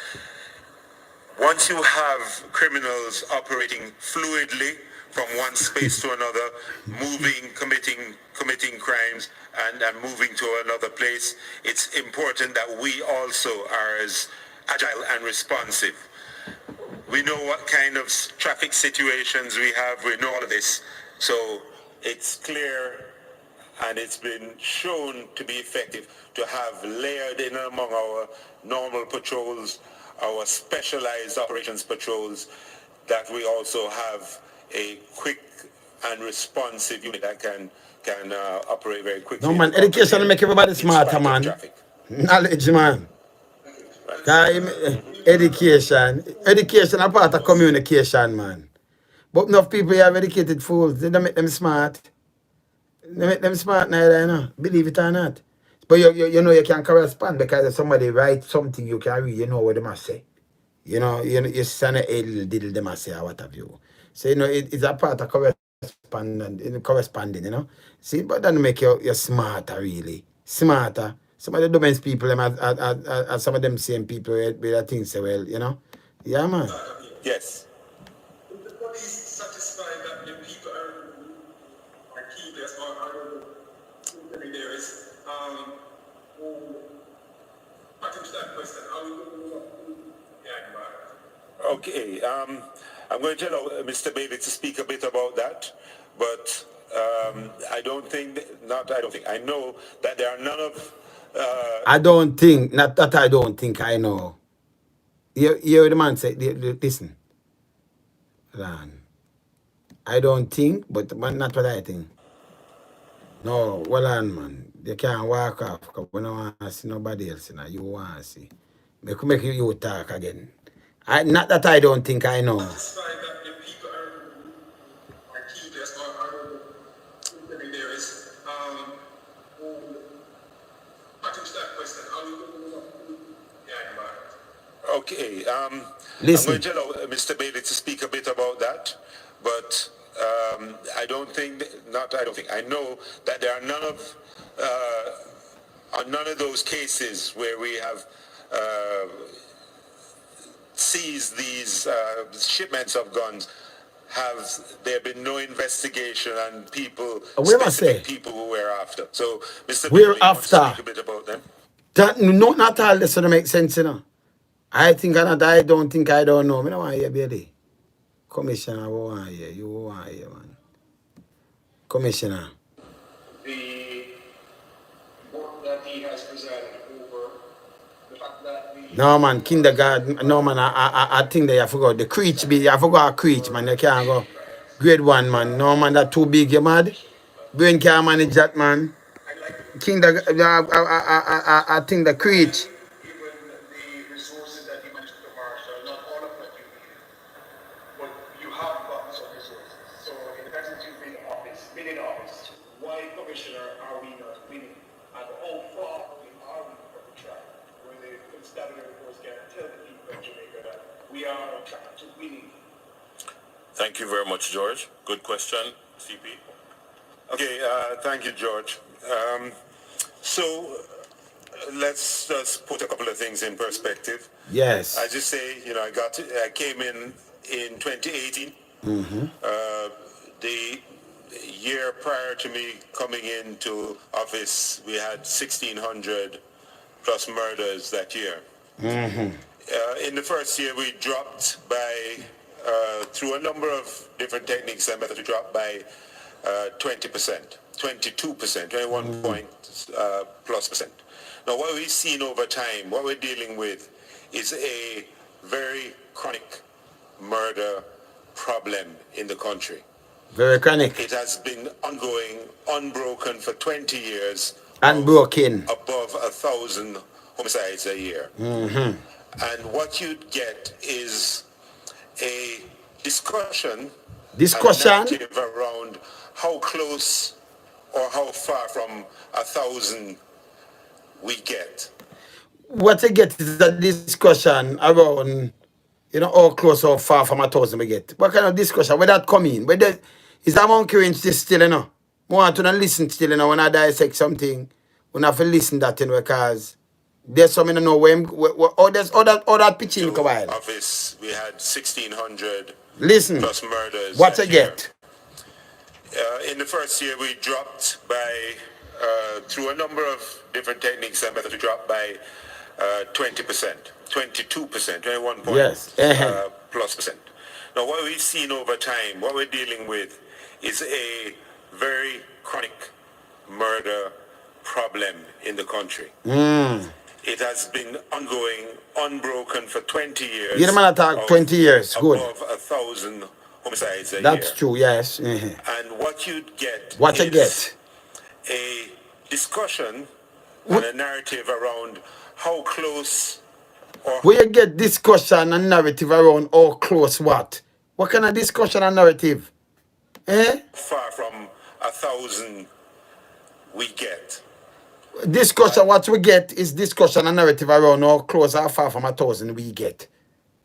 once you have criminals operating fluidly from one space to another, moving, committing crimes, and moving to another place, it's important that we also are as agile and responsive. We know what kind of traffic situations we have. We know all of this. So it's clear and it's been shown to be effective to have layered in among our normal patrols, our specialized operations patrols, that we also have a quick and responsive unit that can operate very quickly. No, man, education make everybody smarter, man. Knowledge, man. Education is part of communication, man. But enough people have educated fools. They don't make them smart. They make them smart neither, believe it or not. But you can correspond because if somebody writes something you can read, you know what they must say. You send a little diddle they must say or what have you. So it's a part of corresponding, See, but that make you smarter, really. Smarter. Some of the dumbest people are some of them same people where think say, well, Yeah, man. Yes. Is the police satisfied that the people are keyless or there is to that question? How we go Okay, I'm going to allow Mr. Bailey to speak a bit about that, but I know that there are none of... I don't think I know. You hear the man say, listen, Ron, I don't think, but not what I think. No, well on, man. You can't walk off because we don't want to see nobody else. You want to see. Make you talk again. Not that I don't think I know. satisfied that the people are keyless or Okay, I'm Listen. going to allow Mr. Bailey to speak a bit about that, but I know that there are none of those cases where we have seized these shipments of guns. Have there been no investigation and specific people who were after? So, Mr. We're Bailey, you want to after. speak a bit about them? That not all this don't make sense, you know. I don't think I don't know. I don't want to hear, baby. Commissioner, I want to hear. You want to hear, man. Commissioner. The work that he has presented over the fact that the No, man, kindergarten. No, man, I think that I forgot. The creech, I forgot a creech, man. They can't go. Grade 1, man. No, man, that too big, you mad? Brain can't manage that, man. Kindergarten, I think the creech. given the resources that you managed to marshal, not all of that you need, but you have gotten some resources. So in the fact that you've been in office, why, Commissioner, are we not winning? And how far are we from the track where the constabulary force can tell the people of Jamaica that we are on track to winning? Thank you very much, George. Good question, CP. Okay, thank you, George. So let's just put a couple of things in perspective. Yes. I just say, I came in 2018. The year prior to me coming into office, we had 1,600 plus murders that year. In the first year, we dropped by, through a number of different techniques and methods, we dropped by 20%, 22%, 21 point plus percent. Now, what we've seen over time, what we're dealing with is a very chronic murder problem in the country. Very chronic. It has been ongoing, unbroken for 20 years. Unbroken. Above 1,000 homicides a year. And what you'd get is a discussion and a narrative around how close or how far from 1,000 we get. What you get is a discussion around, how close or far from 1,000 we get. What kind of discussion? Where that come in? Is that monkey range still, I want to listen still, when I dissect something, when I have to listen that, because there's some, there's other pitching a while. Office, we had 1,600 Listen, plus murders. What you get? In the first year, we dropped by, through a number of different techniques and methods, we dropped by 20%, 22%, 21 point plus percent. Now, what we've seen over time, what we're dealing with is a very chronic murder problem in the country. It has been ongoing, unbroken for 20 years. You the man attack 20 years, good. Above 1,000 homicides a year. That's true, yes. And what you'd get is a discussion and a narrative around how close or... Where you get discussion and narrative around how close what? What kind of discussion and narrative? Far from 1,000 we get. Discussion, what we get is discussion and narrative around how close or far from 1,000 we get.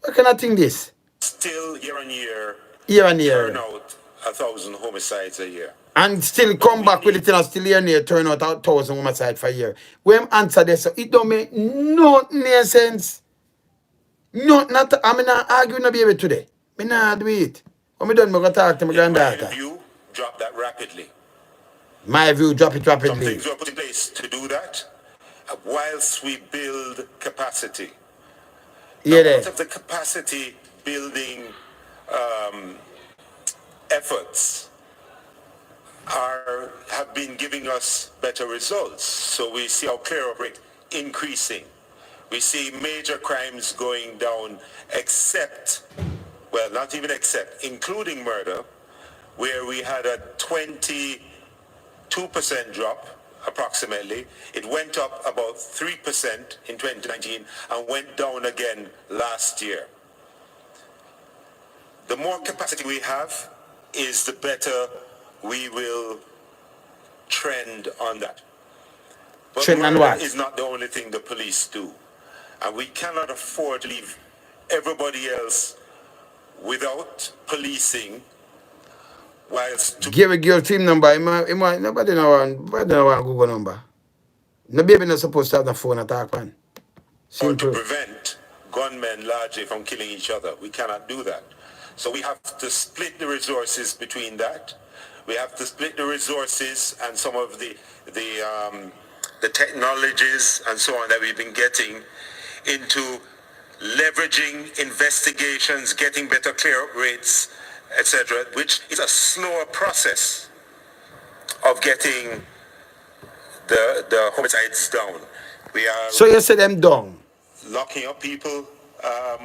What kind of thing this? Still year on year. Turn out 1,000 homicides a year. And still come back with it and still year on year turn out 1,000 homicides for a year. When answer this, it don't make no sense. I'm not arguing with baby today. I'm not do it. When I'm done, I'm going to talk to my granddaughter. My view, drop that rapidly. My view, drop it rapidly. Some things were put in place to do that whilst we build capacity. Part of the capacity building efforts have been giving us better results. So we see our clear-up rate increasing. We see major crimes going down including murder, where we had a 22% drop approximately. It went up about 3% in 2019 and went down again last year. The more capacity we have is the better we will trend on that. But murder is not the only thing the police do. And we cannot afford to leave everybody else without policing, whilst to Give a girl team number. Nobody know one Google number. No baby not supposed to have the phone attack, man. or to Simple. prevent gunmen largely from killing each other. We cannot do that. So we have to split the resources between that. We have to split the resources and some of the technologies and so on that we've been getting into leveraging investigations, getting better clear-up rates, etc., which is a slower process of getting the homicides down. We are So you say them down. locking up people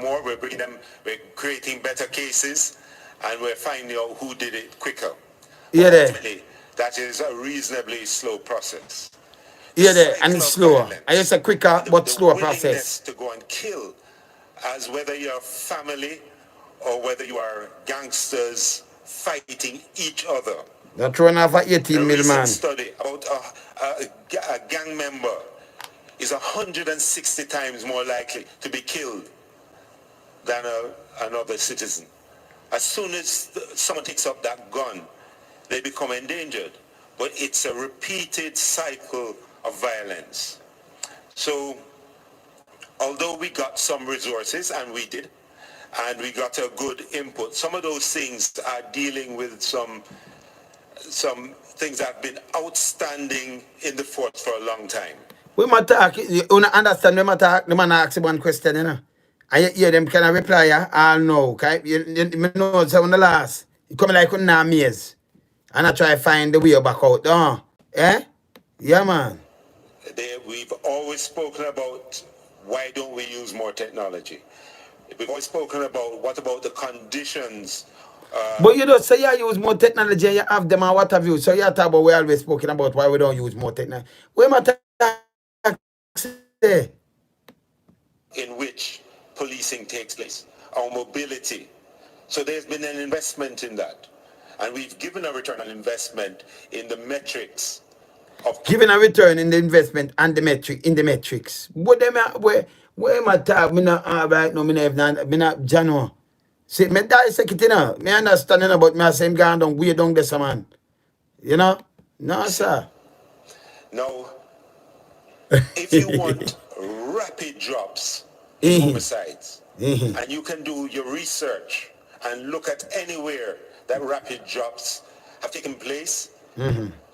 more. We're bringing them. We're creating better cases, and we're finding out who did it quicker. Yeah, But there. ultimately, that is a reasonably slow process. Yeah, there. And Cycle it's of slower. violence, I just a quicker but the slower willingness process. to go and kill, as whether you're family or whether you are gangsters fighting each other. They're throwing off a 18 A mil recent man. study about a gang member is 160 times more likely to be killed than another citizen. As soon as someone takes up that gun, they become endangered. But it's a repeated cycle of violence. So, although we got some resources, and we did, and we got a good input, some of those things are dealing with some things that have been outstanding in the force for a long time. We might talk, you understand, we might talk, the man ask you one question, you know. And you hear them kind of reply, yeah, no, okay? You know, so on the last, you come like on a maze. And I try to find the way back out, eh? Yeah, man. We've always spoken about why don't we use more technology. We've always spoken about what about the conditions. But you don't say you use more technology and you have them and what have you. So you talk about we always spoken about why we don't use more technology. Where my say? In which policing takes place, our mobility. So there's been an investment in that. And we've given a return on investment in the metrics of Giving a return in the investment and the metrics. What them where my talk? Me not right now, me not Jano. See, me dissect it, you know. Me understanding about me same going down way down this man. You know? No, sir. Now, if you want rapid drops in homicides, and you can do your research and look at anywhere that rapid drops have taken place,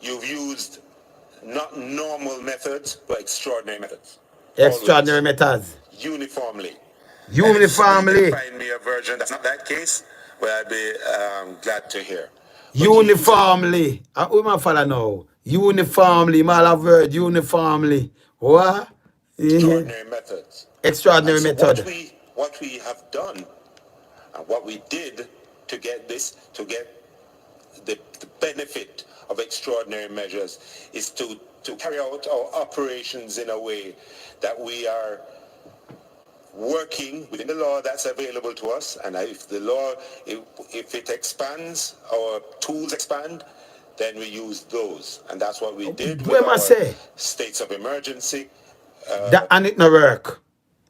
you've used not normal methods, but extraordinary methods. Extraordinary Always. methods. Uniformly. Uniformly. If you can find me a version that's not that case, well, I'd be glad to hear. But Uniformly. Who my follow now? Uniformly. My have heard uniformly. What? extraordinary methods. Extraordinary And so method. what we have done and what we did to get this, to get the benefit of extraordinary measures is to carry out our operations in a way that we are working within the law that's available to us, and if the law, if it expands, our tools expand, then we use those. And that's what we did with our states of emergency. That and it no work.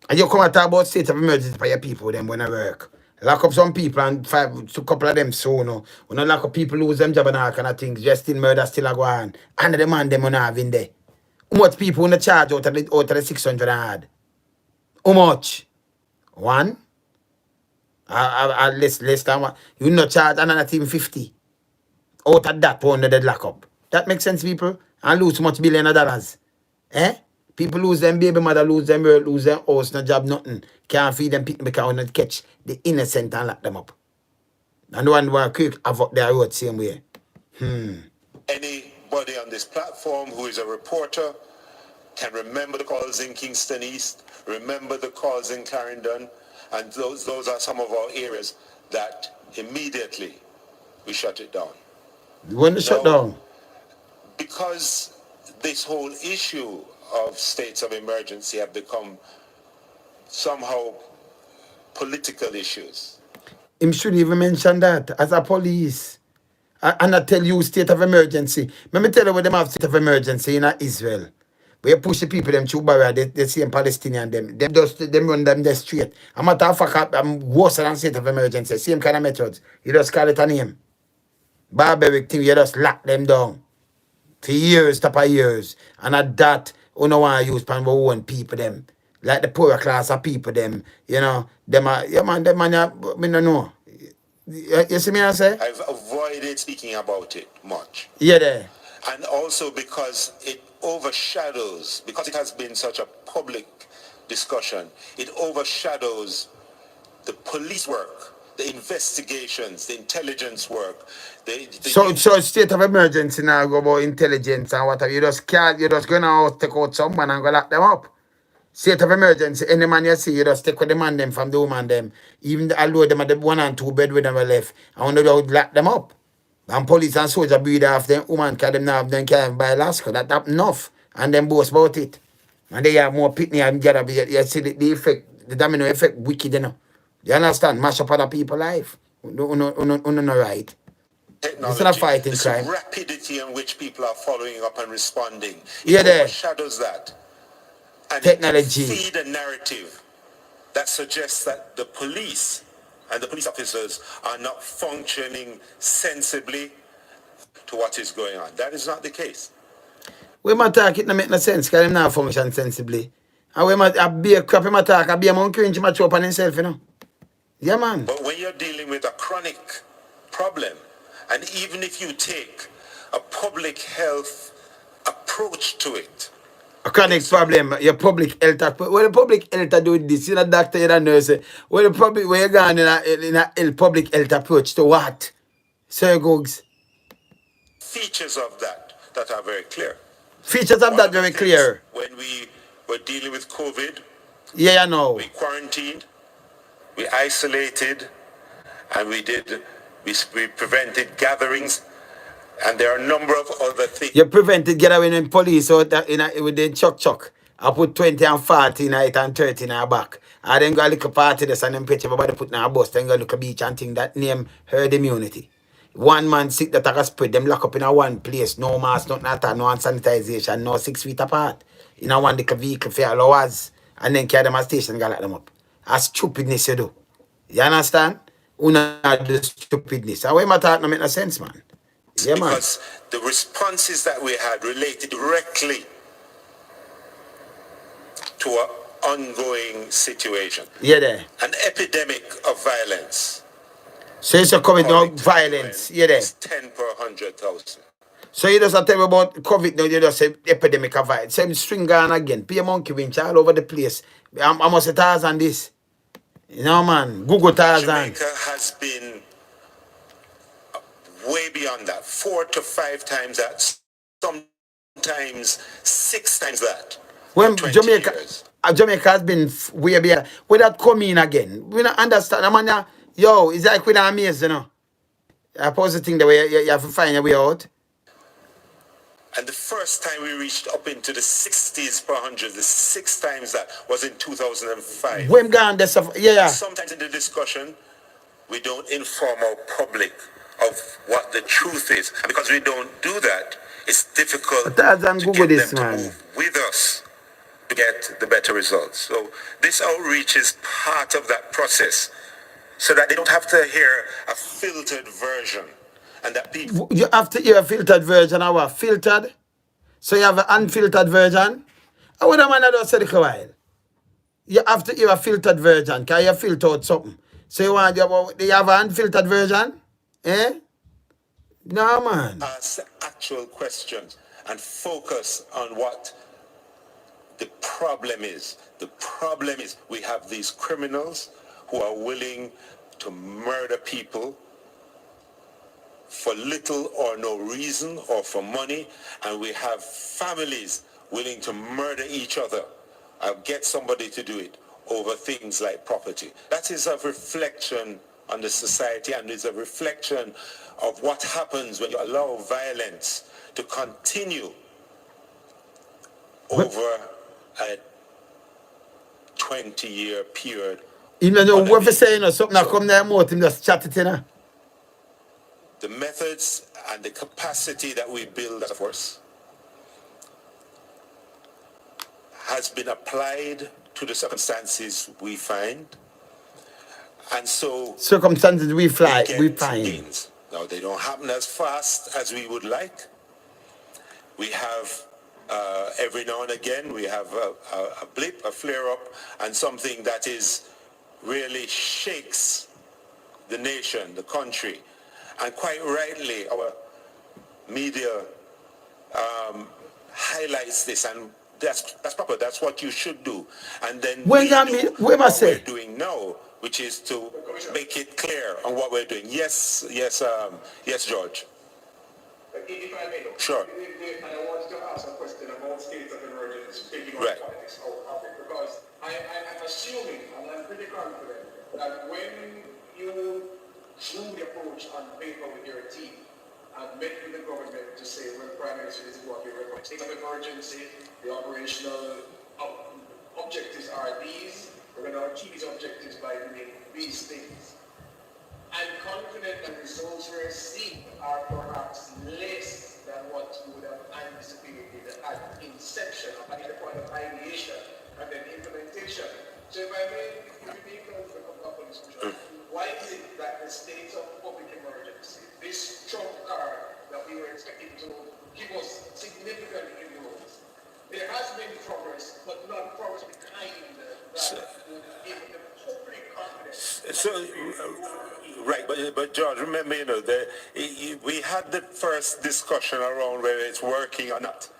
And you come and talk about state of emergency for your people, them when I work. Lock up some people and a couple of them so no. When I lock up people lose them job and all kind of things, just in murder still a go on. And the man them on have in there. How much people in the charge out of the 600 hard? How much? One? Less than one. You not charge another team 50. Out of that one they lock up. That makes sense, people? And lose much billion of dollars. Eh? People lose them baby mother, lose them world, lose them house, no job, nothing. Can't feed them people because they catch the innocent and lock them up. And the one who are quick have up their road same way. Anybody on this platform who is a reporter can remember the calls in Kingston East, remember the calls in Clarendon, and those are some of our areas that immediately we shut it down. When they shut down? Because this whole issue of states of emergency have become somehow political issues. Him should even mention that as a police. And I tell you state of emergency. Let me tell you what them have state of emergency in Israel. We push the people them through barrier, the same Palestinian them run them the straight. A matter of fact, I'm worse than state of emergency. Same kind of methods. You just call it a name. Barbaric thing, you just lock them down. For years, top of years. And at that, you don't want to use pan one people them. Like the poorer class of people them. You know, them are, yeah man, them man, me no know. You see me I say? I've avoided speaking about it much. Yeah there. And also because it overshadows, because it has been such a public discussion, it overshadows the police work, the investigations, the intelligence work. So state of emergency now go about intelligence and whatever. You just can't, you just gonna out take out someone and go lock them up. State of emergency, any man you see, you just take with the man them from the woman them. Even although them at the 1 and 2 bed with them left, and when they would lock them up. And police and soldier breathe off them woman because them now have them can't buy last that enough. And them boast about it. And they have more pitney and get up. You see the effect, the domino effect wicked, you know. You understand? Mash up other people's life. No right. It's not a fighting crime. Rapidity in which people are following up and responding. Yeah, it there. overshadows that. And Technology. it feed a narrative that suggests that the police and the police officers are not functioning sensibly to what is going on. That is not the case. We might talk, it don't make no sense because them not function sensibly. And we might be a crap, we might talk, I be a monkey cringe, might show up on himself, you know. Yeah, man. But when you're dealing with a chronic problem, and even if you take a public health approach to it, a chronic problem, your public health. What the public health do with this? You're a doctor, you're a nurse. What the public, where you going in a public health approach to what? Sir Googs. features of that are very clear. Features of that very clear. When we were dealing with COVID, yeah, I know. We quarantined, we isolated, and we prevented gatherings, and there are a number of other things. You prevented gathering in police out with the chuck. I put 20 and 40 in it and 30 in our back. I then go look a party this and then pitch everybody put in a bus, then go look a beach and think that name herd immunity. One man sick that I can spread them lock up in a one place, no mask, nothing at all, no hand sanitization, no 6 feet apart. In a one little vehicle for hours and then carry them at station and go lock them up. That's stupidness you do. You understand? Una do stupidness. And when my talk no make no sense, man. Yeah, man. Because the responses that we had related directly to an ongoing situation. Yeah, there. An epidemic of violence. So it's a COVID now, violence. Yeah, there. 10 per 100,000. So you just tell me about COVID now, you just say epidemic of violence. Same string on again. Pay monkey winch all over the place. I must say 1,000 this. You know, man. Google 1,000. Jamaica has been way beyond that. 4 to 5 times that. Sometimes 6 times that. When Jamaica has been way beyond. Where that come in again? We don't understand. I mean, yo, it's like we're amazed, you know. I pose the thing the way you have to find a way out. And the first time we reached up into the 60s per 100, the 6 times that was in 2005. When gone, yeah. Sometimes in the discussion, we don't inform our public of what the truth is. And because we don't do that, it's difficult to get them to move with us to get the better results. So this outreach is part of that process so that they don't have to hear a filtered version. And that people... You have to hear a filtered version or what? Filtered? So you have an unfiltered version? I would have man that said it a while. You have to hear a filtered version. Can you filter out something? So you have an unfiltered version? Eh? No, man. Ask actual questions and focus on what the problem is. The problem is we have these criminals who are willing to murder people for little or no reason or for money, and we have families willing to murder each other and get somebody to do it over things like property. That is a reflection on the society, and is a reflection of what happens when you allow violence to continue over a 20-year period. Even though what you say, something that come there more, him just chat it, you know. The methods and the capacity that we build as a force has been applied to the circumstances we find. And so circumstances we find. gains. Now, they don't happen as fast as we would like. We have, every now and again, we have a blip, a flare-up, and something that is really shakes the nation, the country. And quite rightly, our media highlights this, and that's proper. That's what you should do. And then What we're doing now, which is to make it clear on what we're doing. Yes, George. If I may, Sure. And I wanted to ask a question about states of emergency taking on Right. politics of it, because I'm assuming, and I'm pretty confident, that when you drew the approach on paper with your team and met with the government to say, well, Prime Minister, this is what we recommend. State of emergency, the operational objectives are these. We're going to achieve these objectives by doing these things. I'm confident that results we're seeing are perhaps less than what you would have anticipated at inception, at the point of ideation, and then implementation. So if I may, if you make note of a couple of discussions, why is it that the state of public emergency, this trump card that we were expecting to give us significant influence, there has been progress, but not progress behind that would give the public confidence. Right, but George, remember, we had the first discussion around whether it's working or not.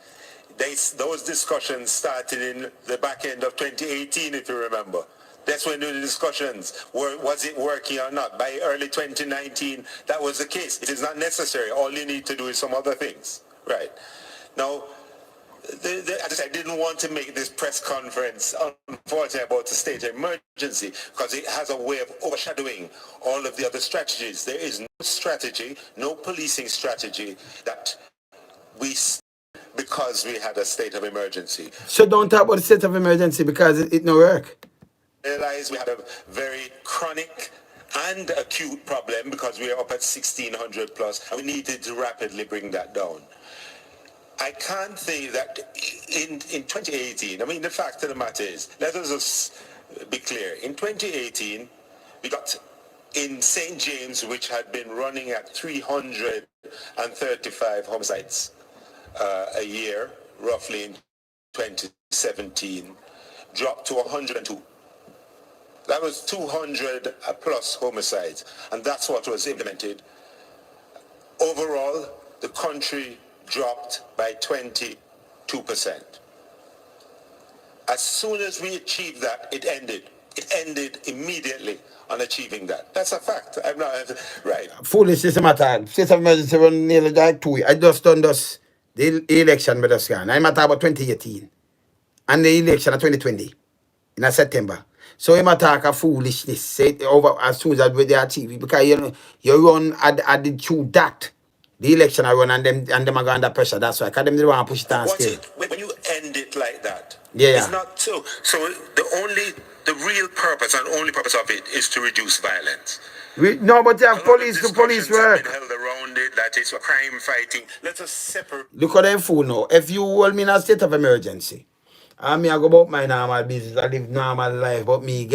Those discussions started in the back end of 2018, if you remember. That's when the discussions were, was it working or not? By early 2019, that was the case. It is not necessary. All you need to do is some other things. Right. Now, I didn't want to make this press conference, unfortunately, about the state of emergency because it has a way of overshadowing all of the other strategies. There is no strategy, no policing strategy that because we had a state of emergency. So don't talk about the state of emergency because it no work. Realize we had a very chronic and acute problem because we are up at 1,600 plus, and we needed to rapidly bring that down. I can't think that in 2018, I mean, the fact of the matter is, let us just be clear. In 2018, we got in St. James, which had been running at 335 homicides a year, roughly in 2017, dropped to 102. That was 200 plus homicides, and that's what was implemented. Overall, the country dropped by 22%. As soon as we achieved that, it ended. It ended immediately on achieving that. That's a fact. I'm not right. Foolishness matter. State of emergency run nearly like 2 years. I just done this the election with us gone. I'm at about 2018. And the election of 2020 in September. So him attack a foolishness. Say over as soon as they achieve because you run at the true that. The election I run and them are under pressure. That's why. Because them they want to push it down still. When you end it like that, yeah. It's not so. So the real purpose and only purpose of it is to reduce violence. No, but you have police to police work. Have been held around it, that is crime fighting. Let us separate. Look at them fool now. If you hold me in a state of emergency, and me I go about my normal business, I live normal life, but me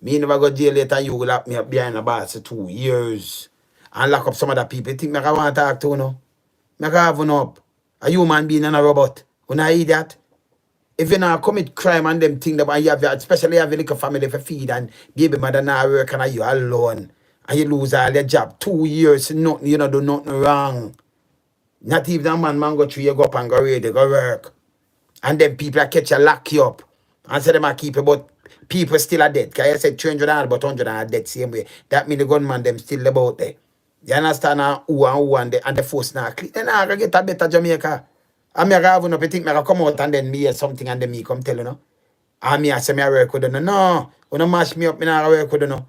never go jail later, you will lock me up behind a bars for 2 years. And lock up some other people. You think me I want to talk to no? Me I have one up. A human being and a robot. When I eat that. If you not commit crime and them thing that you have, especially have a little family for feed and baby mother now work and you alone. And you lose all your job. 2 years, nothing, you know, do nothing wrong. Not even a man go through, you go up and go ready, go work. And then people catch you, lock you up. And say them a keep you, but people still are dead. Because I said 300 but 100 are dead same way. That mean the gunman them still about there. You understand who and the force now clean. Then I get a better Jamaica. And me have up, you think me come out and then me hear something and then me come tell you no. And me I say me I work with you. No, when you mash me up, me not work with you no.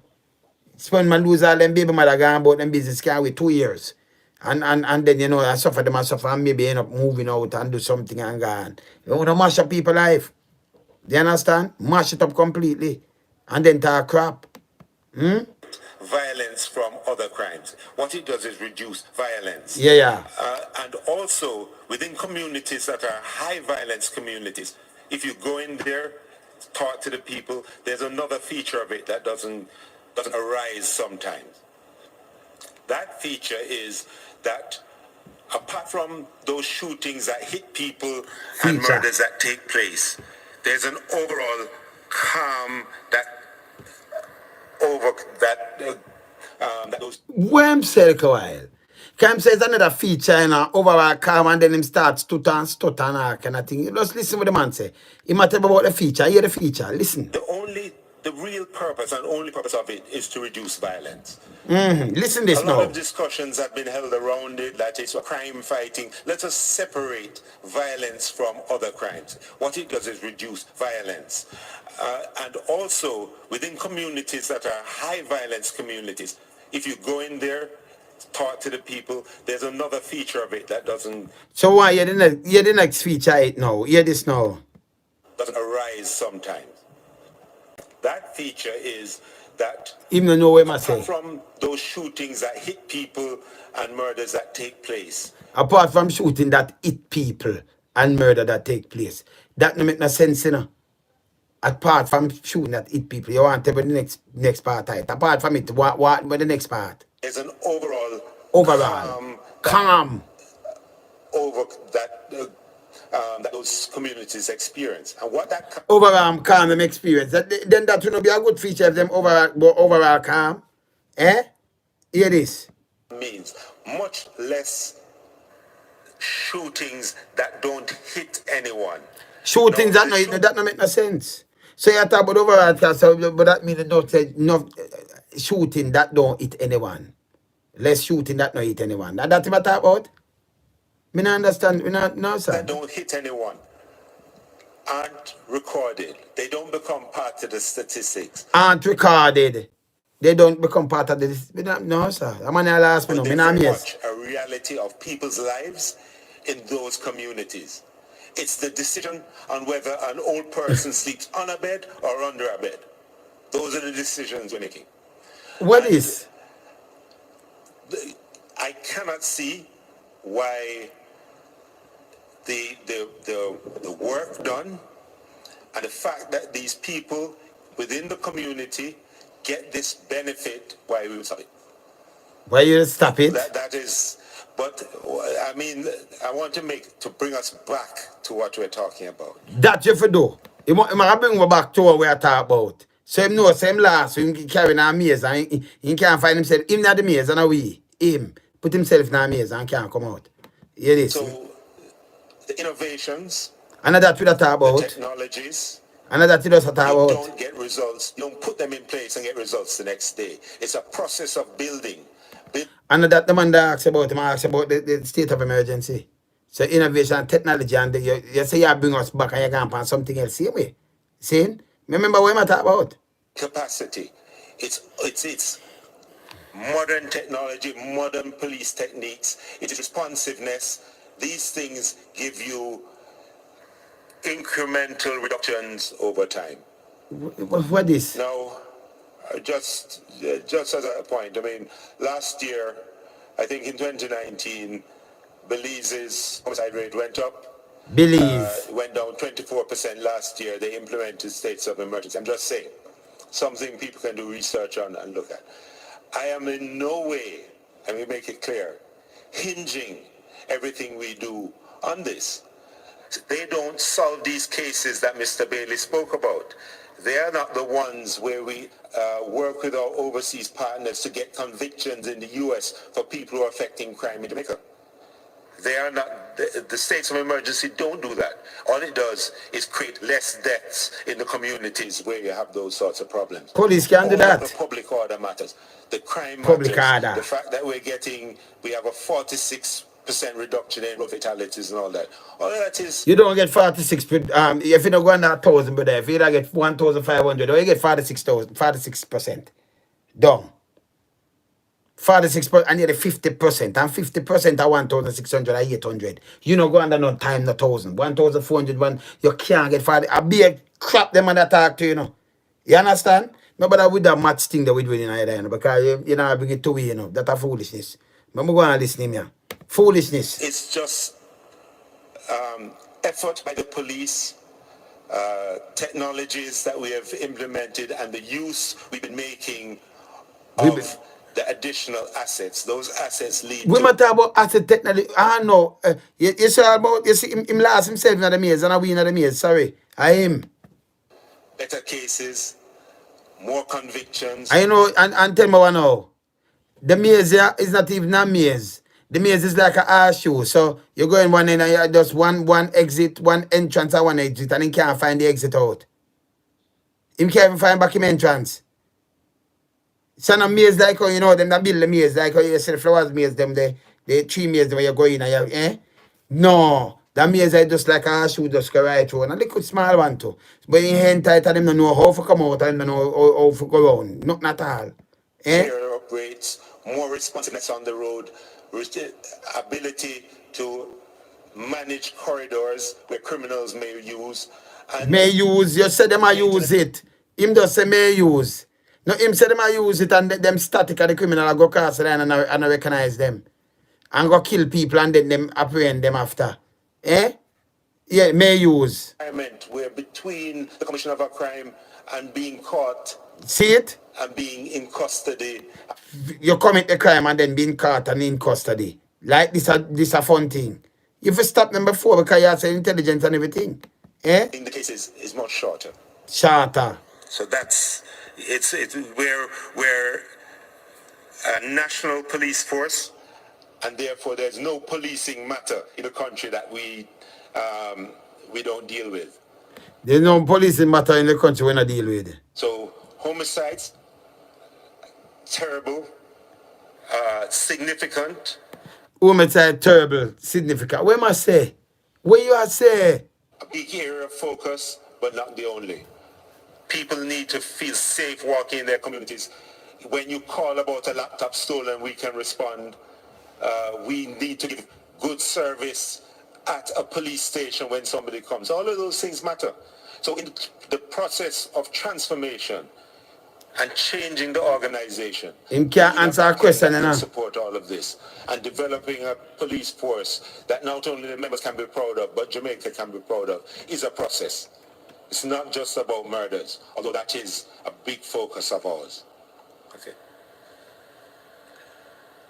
It's when I lose all them baby mother gone about them business can wait 2 years. And then, you know, I suffer them and suffer and maybe end up moving out and do something and gone. You want to mash up people's life. Do you understand? Mash it up completely. And then talk crap. Violence from other crimes. What it does is reduce violence. Yeah. And also, within communities that are high violence communities, If you go in there, talk to the people, there's another feature of it that doesn't arise sometimes. That feature is that apart from those shootings that hit people and murders that take place, there's an overall calm that those. When say a while. Cam says another feature in overall calm and then him starts stutter and kind of thing. Just listen what the man say. He might tell about the feature. Hear the feature. Listen. The real purpose and only purpose of it is to reduce violence. Listen this now. A lot of discussions have been held around it, that it's crime fighting. Let us separate violence from other crimes. What it does is reduce violence. And also, within communities that are high violence communities, if you go in there, talk to the people, there's another feature of it that doesn't. So why you the next feature it now? Hear this now. Doesn't arise sometimes. That feature is that even know what I say. From those shootings that hit people and murders that take place. Apart from shooting that hit people and murder that take place. That no make no sense, you know. Apart from shooting that hit people, you want to be the next part of it. Apart from it, what the next part? There's an overall calm over that those communities experience, and what that overall calm them experience. Then that will not be a good feature of them overall calm. Eh? Hear this. Means much less shootings that don't hit anyone. Shootings that no make no sense. So you talk about overall calm, but that means no shooting that don't hit anyone. Less shooting that don't hit anyone. That's what I talk about. Me not understand. No, sir. That don't hit anyone aren't recorded. They don't become part of the statistics. Aren't recorded. They don't become part of this. No, sir. I'm on the last minute. They're very much a reality of people's lives in those communities. It's the decision on whether an old person sleeps on a bed or under a bed. Those are the decisions we're making. What is? I cannot see why the work done and the fact that these people within the community get this benefit, why we stop it. Why you stop it? That is, but I mean, I want to bring us back to what we're talking about. That you for do. You might bring me back to what we're talking about. So him know, same last, so he carrying a maze and he can't find himself. Him not the maze and we. Him. Put himself in a maze and can't come out. Hear this. So, the innovations, and that we talk about. the technologies, and that we just talk about. You don't get results. You don't put them in place and get results the next day. It's a process of building. And that the man that asks about the state of emergency. So innovation, technology, and you say you bring us back and you can find something else. Same way. See? Remember what I talk about? Capacity. It's modern technology, modern police techniques. It is responsiveness. These things give you incremental reductions over time. What is? Now, just as a point, I mean, last year, I think in 2019, Belize's homicide rate went up. Belize. Went down 24% last year. They implemented states of emergency. I'm just saying, something people can do research on and look at. I am in no way, and we make it clear, hinging everything we do on this. They don't solve these cases that Mr. Bailey spoke about. They are not the ones where we work with our overseas partners to get convictions in the U.S. for people who are affecting crime in Jamaica. They are not, the states of emergency don't do that. All it does is create less deaths in the communities where you have those sorts of problems. Police can do that. The public order matters. The crime public matters. Order. The fact that we have a 46% reduction in fatalities and all that. All that is... You don't get 46, if you don't go on that 1,000, but if you don't get 1,500, or you get 46%. Down. 46%, and you're the 50%, and 50% are 1,600 or 800. You don't go under no time, no 1,000. 1,400, you can't get 40. I be a crap them and attack to, you know. You understand? Nobody with that match thing that we do in either, you know, because you know, I bring it to you know. That's a foolishness. But I'm going to listen to him here. Foolishness. It's just effort by the police technologies that we have implemented and the use we've been making of the additional assets. Those assets lead we to... might talk about asset technology. No. You say about, you see, him last himself in the maze and we in the maze. Sorry. I him. better cases, more convictions. I know, and tell me one now. The maze here is not even a maze. The maze is like a horseshoe. So you go in one end and you just one exit, one entrance and one exit, and he can't find the exit out. He can't even find back him entrance. So no maze like how you know them that build the maze, like how you see the flowers maze, them the tree maze them where you go in and you, No. That maze is just like a horseshoe just go right through. And a little small one too. But you enter it and them don't know how to come out and them don't know how to go around. Not at all. Higher up rates, more responsiveness on the road, ability to manage corridors where criminals may use. And you said them I use it. Him just say may use. No, him say them I use it and them static and the criminal I go cross the line and I recognize them. And go kill people and then them apprehend them after. Yeah, may use. Where between the commission of a crime and being caught. See it? And being in custody. You commit the crime and then being caught and in custody. Like this a fun thing. You have stop them before because you have intelligence and everything. In the case is much shorter. Shorter. So that's it's we're a national police force, and therefore there's no policing matter in the country that we don't deal with. There's no policing matter in the country we not deal with. So homicides, terrible, significant. Homicide, terrible, significant. What must say? What you say? A big area of focus, but not the only. People need to feel safe walking in their communities. When you call about a laptop stolen, we can respond. We need to give good service at a police station when somebody comes. All of those things matter. So in the process of transformation and changing the organization, him can't answer a question enough. Support all of this and developing a police force that not only the members can be proud of, but Jamaica can be proud of, is a process. It's not just about murders, although that is a big focus of ours. Okay.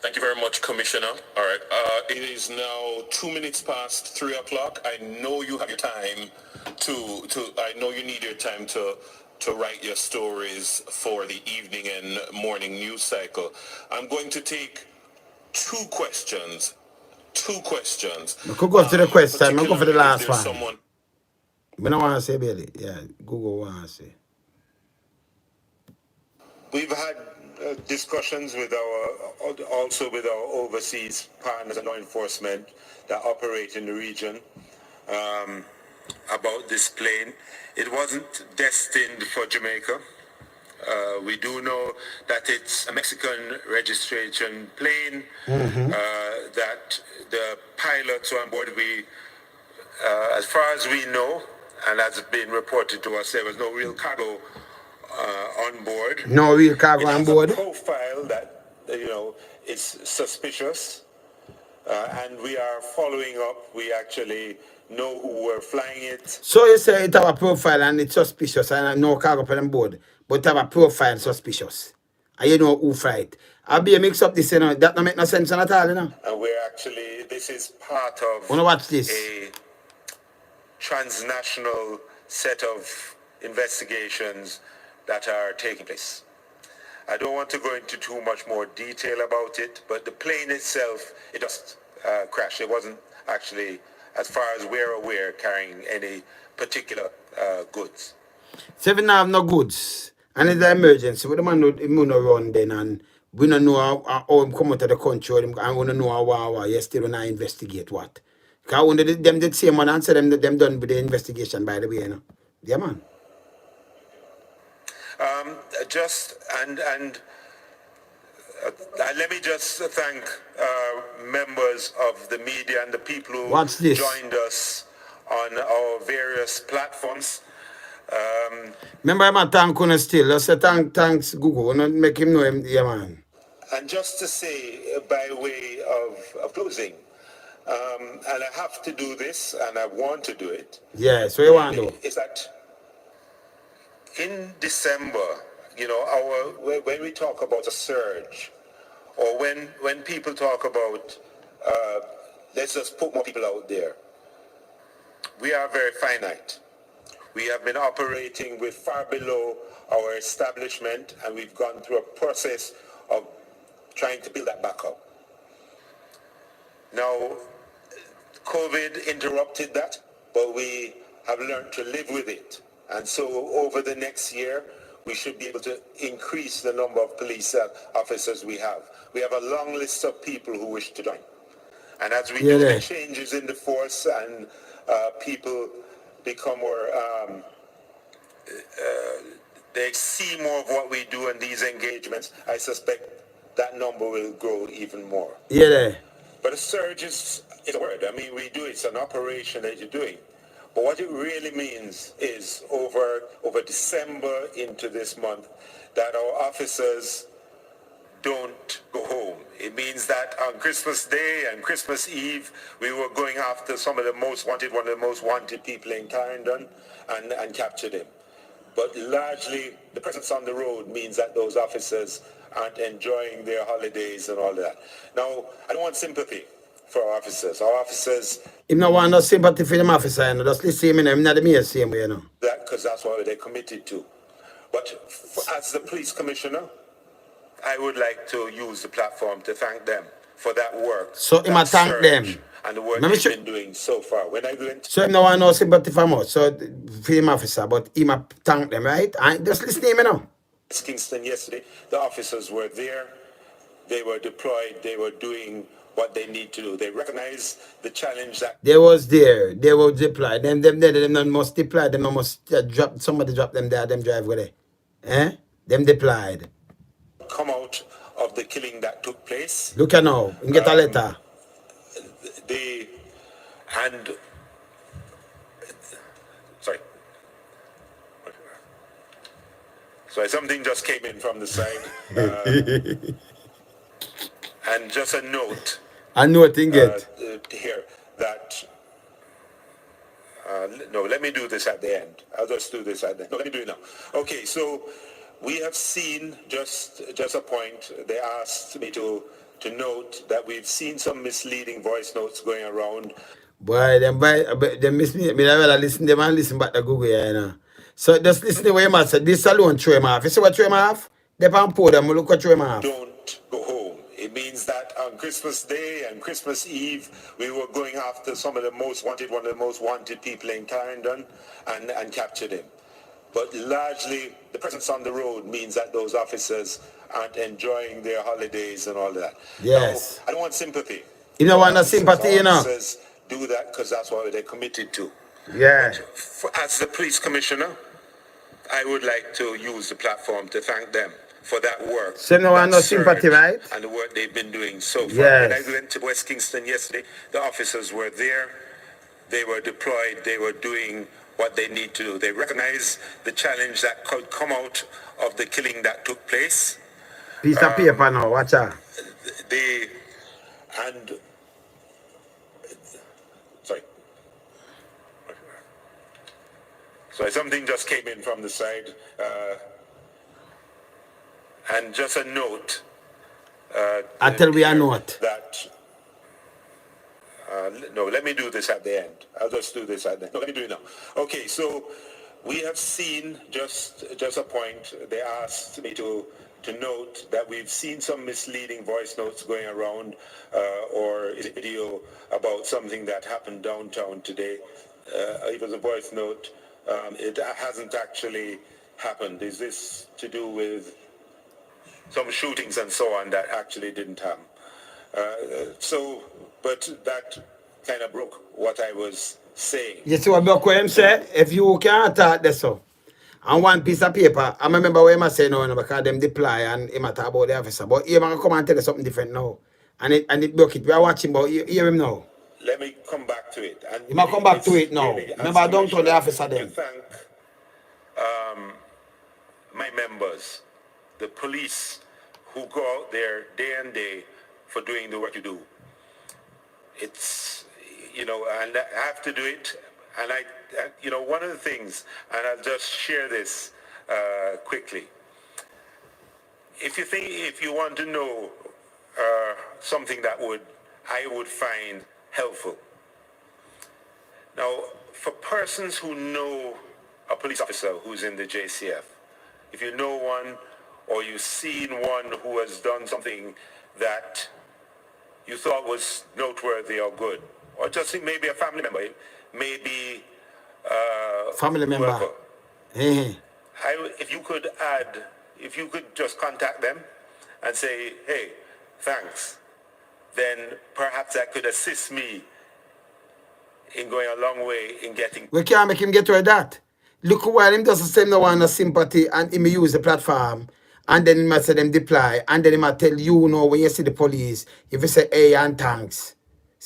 Thank you very much, Commissioner. All right. It is now 2 minutes past 3 o'clock. I know you have your time I know you need your time to write your stories for the evening and morning news cycle. I'm going to take two questions. I could go to the question. I go for the last one. I don't want to say Billy. Yeah, Google want to say. We've had discussions with our overseas partners and law enforcement that operate in the region about this plane. It wasn't destined for Jamaica. We do know that it's a Mexican registration plane, that the pilots on board, as far as we know, and as been reported to us, there was no real cargo on board. No real cargo on board. It has a profile that, is suspicious, and we are following up. We actually know who were flying it. So you say it have a profile and it's suspicious and no cargo on board, but it have a profile suspicious. And you know who fly it. I'll be a mix up this, that don't make no sense at all, And we're actually, this is part of wanna watch this? A transnational set of investigations that are taking place. I don't want to go into too much more detail about it, but the plane itself, it just crashed. It wasn't actually, as far as we're aware, carrying any particular goods. So if we don't have no goods, and it's an emergency, we don't know run then, and we don't know how him come out of the country, and we don't know how you still don't investigate what. Because when them did same one answer, them done with the investigation, by the way, Yeah, man. Let me just thank members of the media and the people who joined us on our various platforms. Remember, I'm a thank you still. I say thanks, Google. Not make him know him, yeah, man. And just to say, by way of closing, and I have to do this, and I want to do it. Yeah, so you want to do? Is that in December, you know, when we talk about a surge, or when people talk about let's just put more people out there, we are very finite. We have been operating with far below our establishment, and we've gone through a process of trying to build that back up. Now, COVID interrupted that, but we have learned to live with it. And so over the next year, we should be able to increase the number of police officers we have. We have a long list of people who wish to join. And as we do the changes in the force and people become more, they see more of what we do in these engagements, I suspect that number will grow even more. Yeah. But a surge is a word. I mean, we do it's an operation that you're doing. But what it really means is over December into this month that our officers don't go home. It means that on Christmas Day and Christmas Eve, we were going after some of the most wanted, one of the most wanted people in Clarendon and captured him. But largely, the presence on the road means that those officers aren't enjoying their holidays and all that. Now, I don't want sympathy for our officers. Our officers... Him no want no sympathy for them officer, you know. Just listen to him not the same way, you know. Because that's what they're committed to. But as the police commissioner, I would like to use the platform to thank them for that work. So him thank them. And the work they've been doing so far. When I go into... So him no want no sympathy for us, so for him officer, but him thank them, right? And just listen to him, you know. Kingston yesterday, the officers were there, they were deployed, they were doing what they need to do. They recognize the challenge that... They was there, they were deployed. Them must deploy, them must somebody drop them there, them drive with it. Eh? Them deployed. Come out of the killing that took place. Look at now, you get a letter. Sorry, something just came in from the side. And just a note. I know what thing get. Here, that... no, let me do this at the end. I'll just do this at the end. No, let me do it now. Okay, so we have seen, just a point, they asked me to note that we've seen some misleading voice notes going around. Boy, them miss me. I rather listen to them and listen back to Google, you know. So just listen to what him said. This alone throw him off. You see what throw him off? They can pour them, look what throw him off. Don't go home. It means that on Christmas Day and Christmas Eve, we were going after some of the most wanted, one of the most wanted people in Clarendon and captured him. But largely, the presence on the road means that those officers aren't enjoying their holidays and all that. Yes. Now, I don't want sympathy. You don't want no sympathy, you know. Officers do that because that's what they're committed to. Yeah. As the police commissioner, I would like to use the platform to thank them for that work. So no one no sympathy, right? And the work they've been doing so far. Yes. When I went to West Kingston yesterday, the officers were there, they were deployed, they were doing what they need to do. They recognize the challenge that could come out of the killing that took place. Piece of paper now, watch out. Sorry, something just came in from the side. And just a note. I tell we a note. That, no, let me do this at the end. I'll just do this at the end. No, let me do it now. Okay, so we have seen, just a point, they asked me to note that we've seen some misleading voice notes going around or a video about something that happened downtown today. It was a voice note. It hasn't actually happened. Is this to do with some shootings and so on that actually didn't happen? But that kind of broke what I was saying. You see what Brock say? If you can't talk this so, and one piece of paper, I remember what him say now because them deploy and him talk about the officer. But he might come and tell us something different now. And it broke it. We are watching, but hear him now. Let me come back to it. And you might come back to it now. Remember, I don't tell the officer then. To thank my members, the police who go out there day and day for doing the work you do. it's, you know, and I have to do it. And you know, one of the things, and I'll just share this quickly. If you want to know something that I would find helpful. Now, for persons who know a police officer who's in the JCF, if you know one or you've seen one who has done something that you thought was noteworthy or good, or just maybe a family member, maybe Family member. whoever, Hey. if you could just contact them and say, hey, thanks, then perhaps that could assist me in going a long way in getting... We can't make him get rid of that. Look while him doesn't say no one no sympathy and him use the platform and then he might say them deploy and then he might tell you know when you see the police, if you say hey and thanks.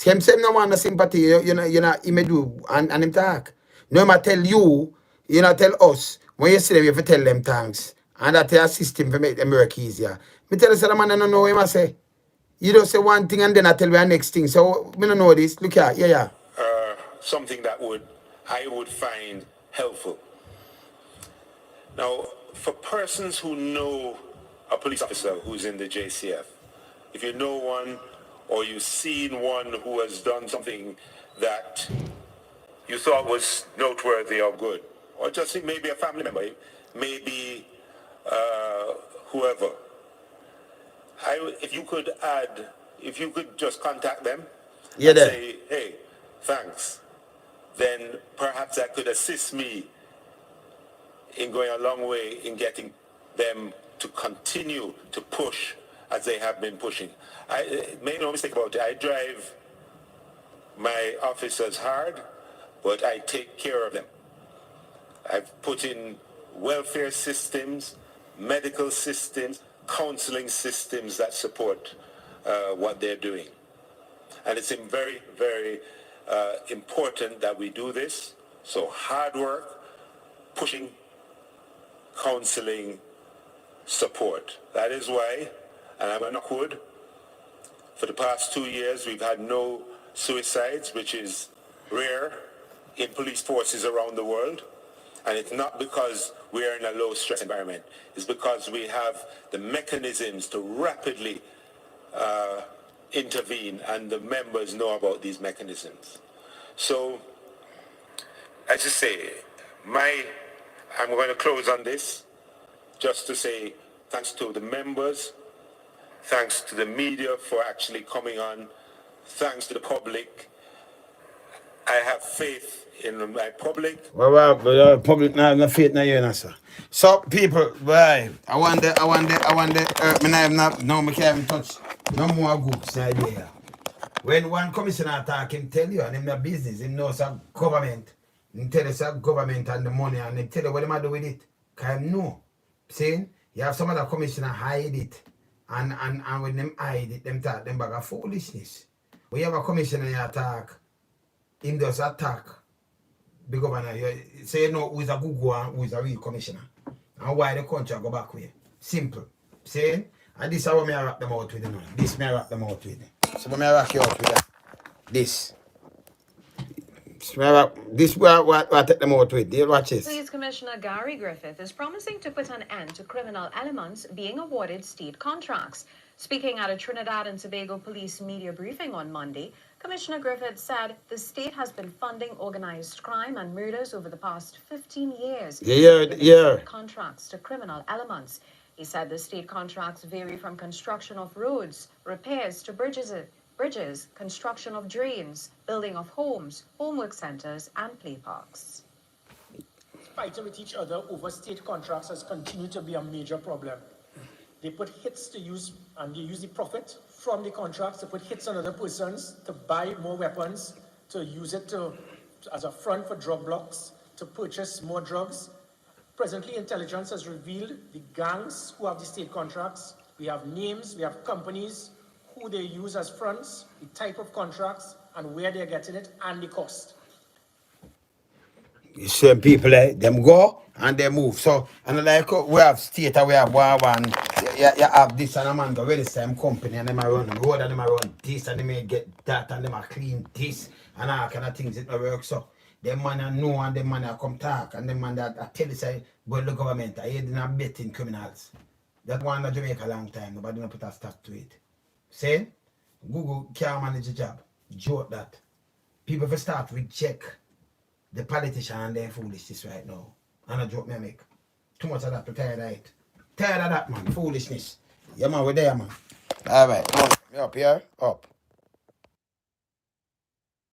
Him say no one no sympathy, you know, he may do and him talk. No, he might tell you, you know, tell us, when you see them, you have to tell them thanks. And that assist him to make them work easier. Me tell you, the man I don't know what I say. You don't say one thing and then I tell you the next thing. So, me don't know this. Look here, yeah. Something that I would find helpful. Now, for persons who know a police officer who's in the JCF, if you know one or you've seen one who has done something that you thought was noteworthy or good, or just maybe a family member, maybe whoever, if you could just contact them and say, hey, thanks, then perhaps that could assist me in going a long way in getting them to continue to push as they have been pushing. Make no mistake about it, I drive my officers hard, but I take care of them. I've put in welfare systems, medical systems, counseling systems that support what they're doing. And it's very, very important that we do this. So hard work, pushing, counseling, support. That is why, and I'm on wood, for the past 2 years we've had no suicides, which is rare in police forces around the world. And it's not because we are in a low stress environment. It's because we have the mechanisms to rapidly intervene, and the members know about these mechanisms. So, as I say, I'm going to close on this just to say thanks to the members, thanks to the media for actually coming on, thanks to the public. I have faith in my public. Well, public now have no faith in you, sir. So, people, right, I wonder, no, me can't even touch no more goods idea. When one commissioner attack him tell you, and him no business, him knows some government, him tell us government and the money, and him tell you what him do with it. Because him know. Saying, you have some other commissioner hide it, and when them hide it, them talk them bag of foolishness. When you have a commissioner you attack, him does attack the governor. You say you know who is a Gugu and who is a real commissioner. And why the country go back way. Simple. Saying, and this is how me I wrap them out with, you know. This me I wrap them out with. So me I wrap you out with that. This. This what I take them out with. You watch this. Police Commissioner Gary Griffith is promising to put an end to criminal elements being awarded state contracts. Speaking at a Trinidad and Tobago police media briefing on Monday, Commissioner Griffith said the state has been funding organized crime and murders over the past 15 years. Yeah. Contracts to criminal elements. He said the state contracts vary from construction of roads, repairs to bridges, construction of drains, building of homes, homework centers, and play parks. Fighting with each other over state contracts has continued to be a major problem. They put hits to use, and they use the profit from the contracts to put hits on other persons, to buy more weapons, to use it as a front for drug blocks, to purchase more drugs. Presently, intelligence has revealed the gangs who have the state contracts. We have names, we have companies, who they use as fronts, the type of contracts, and where they're getting it, and the cost. Same people, them go and they move. So, and like we have state and we have war one, You have this and a man go with the same company and them a run road and them a run this and they may get that and them a clean this and all kind of things it no work so. Them man a know and them man a come talk and them man that a tell you say but the government are aiding and betting criminals. That one in Jamaica a long time, nobody no put a stop to it. Say, Google can't manage the job. Joke that. People for start with check the politician and their foolishness right now. And a joke me make. Too much of that, I'm tired of it. Tired of that, man. Foolishness. Yeah, man, we're there, man. All right. Me up here. Up.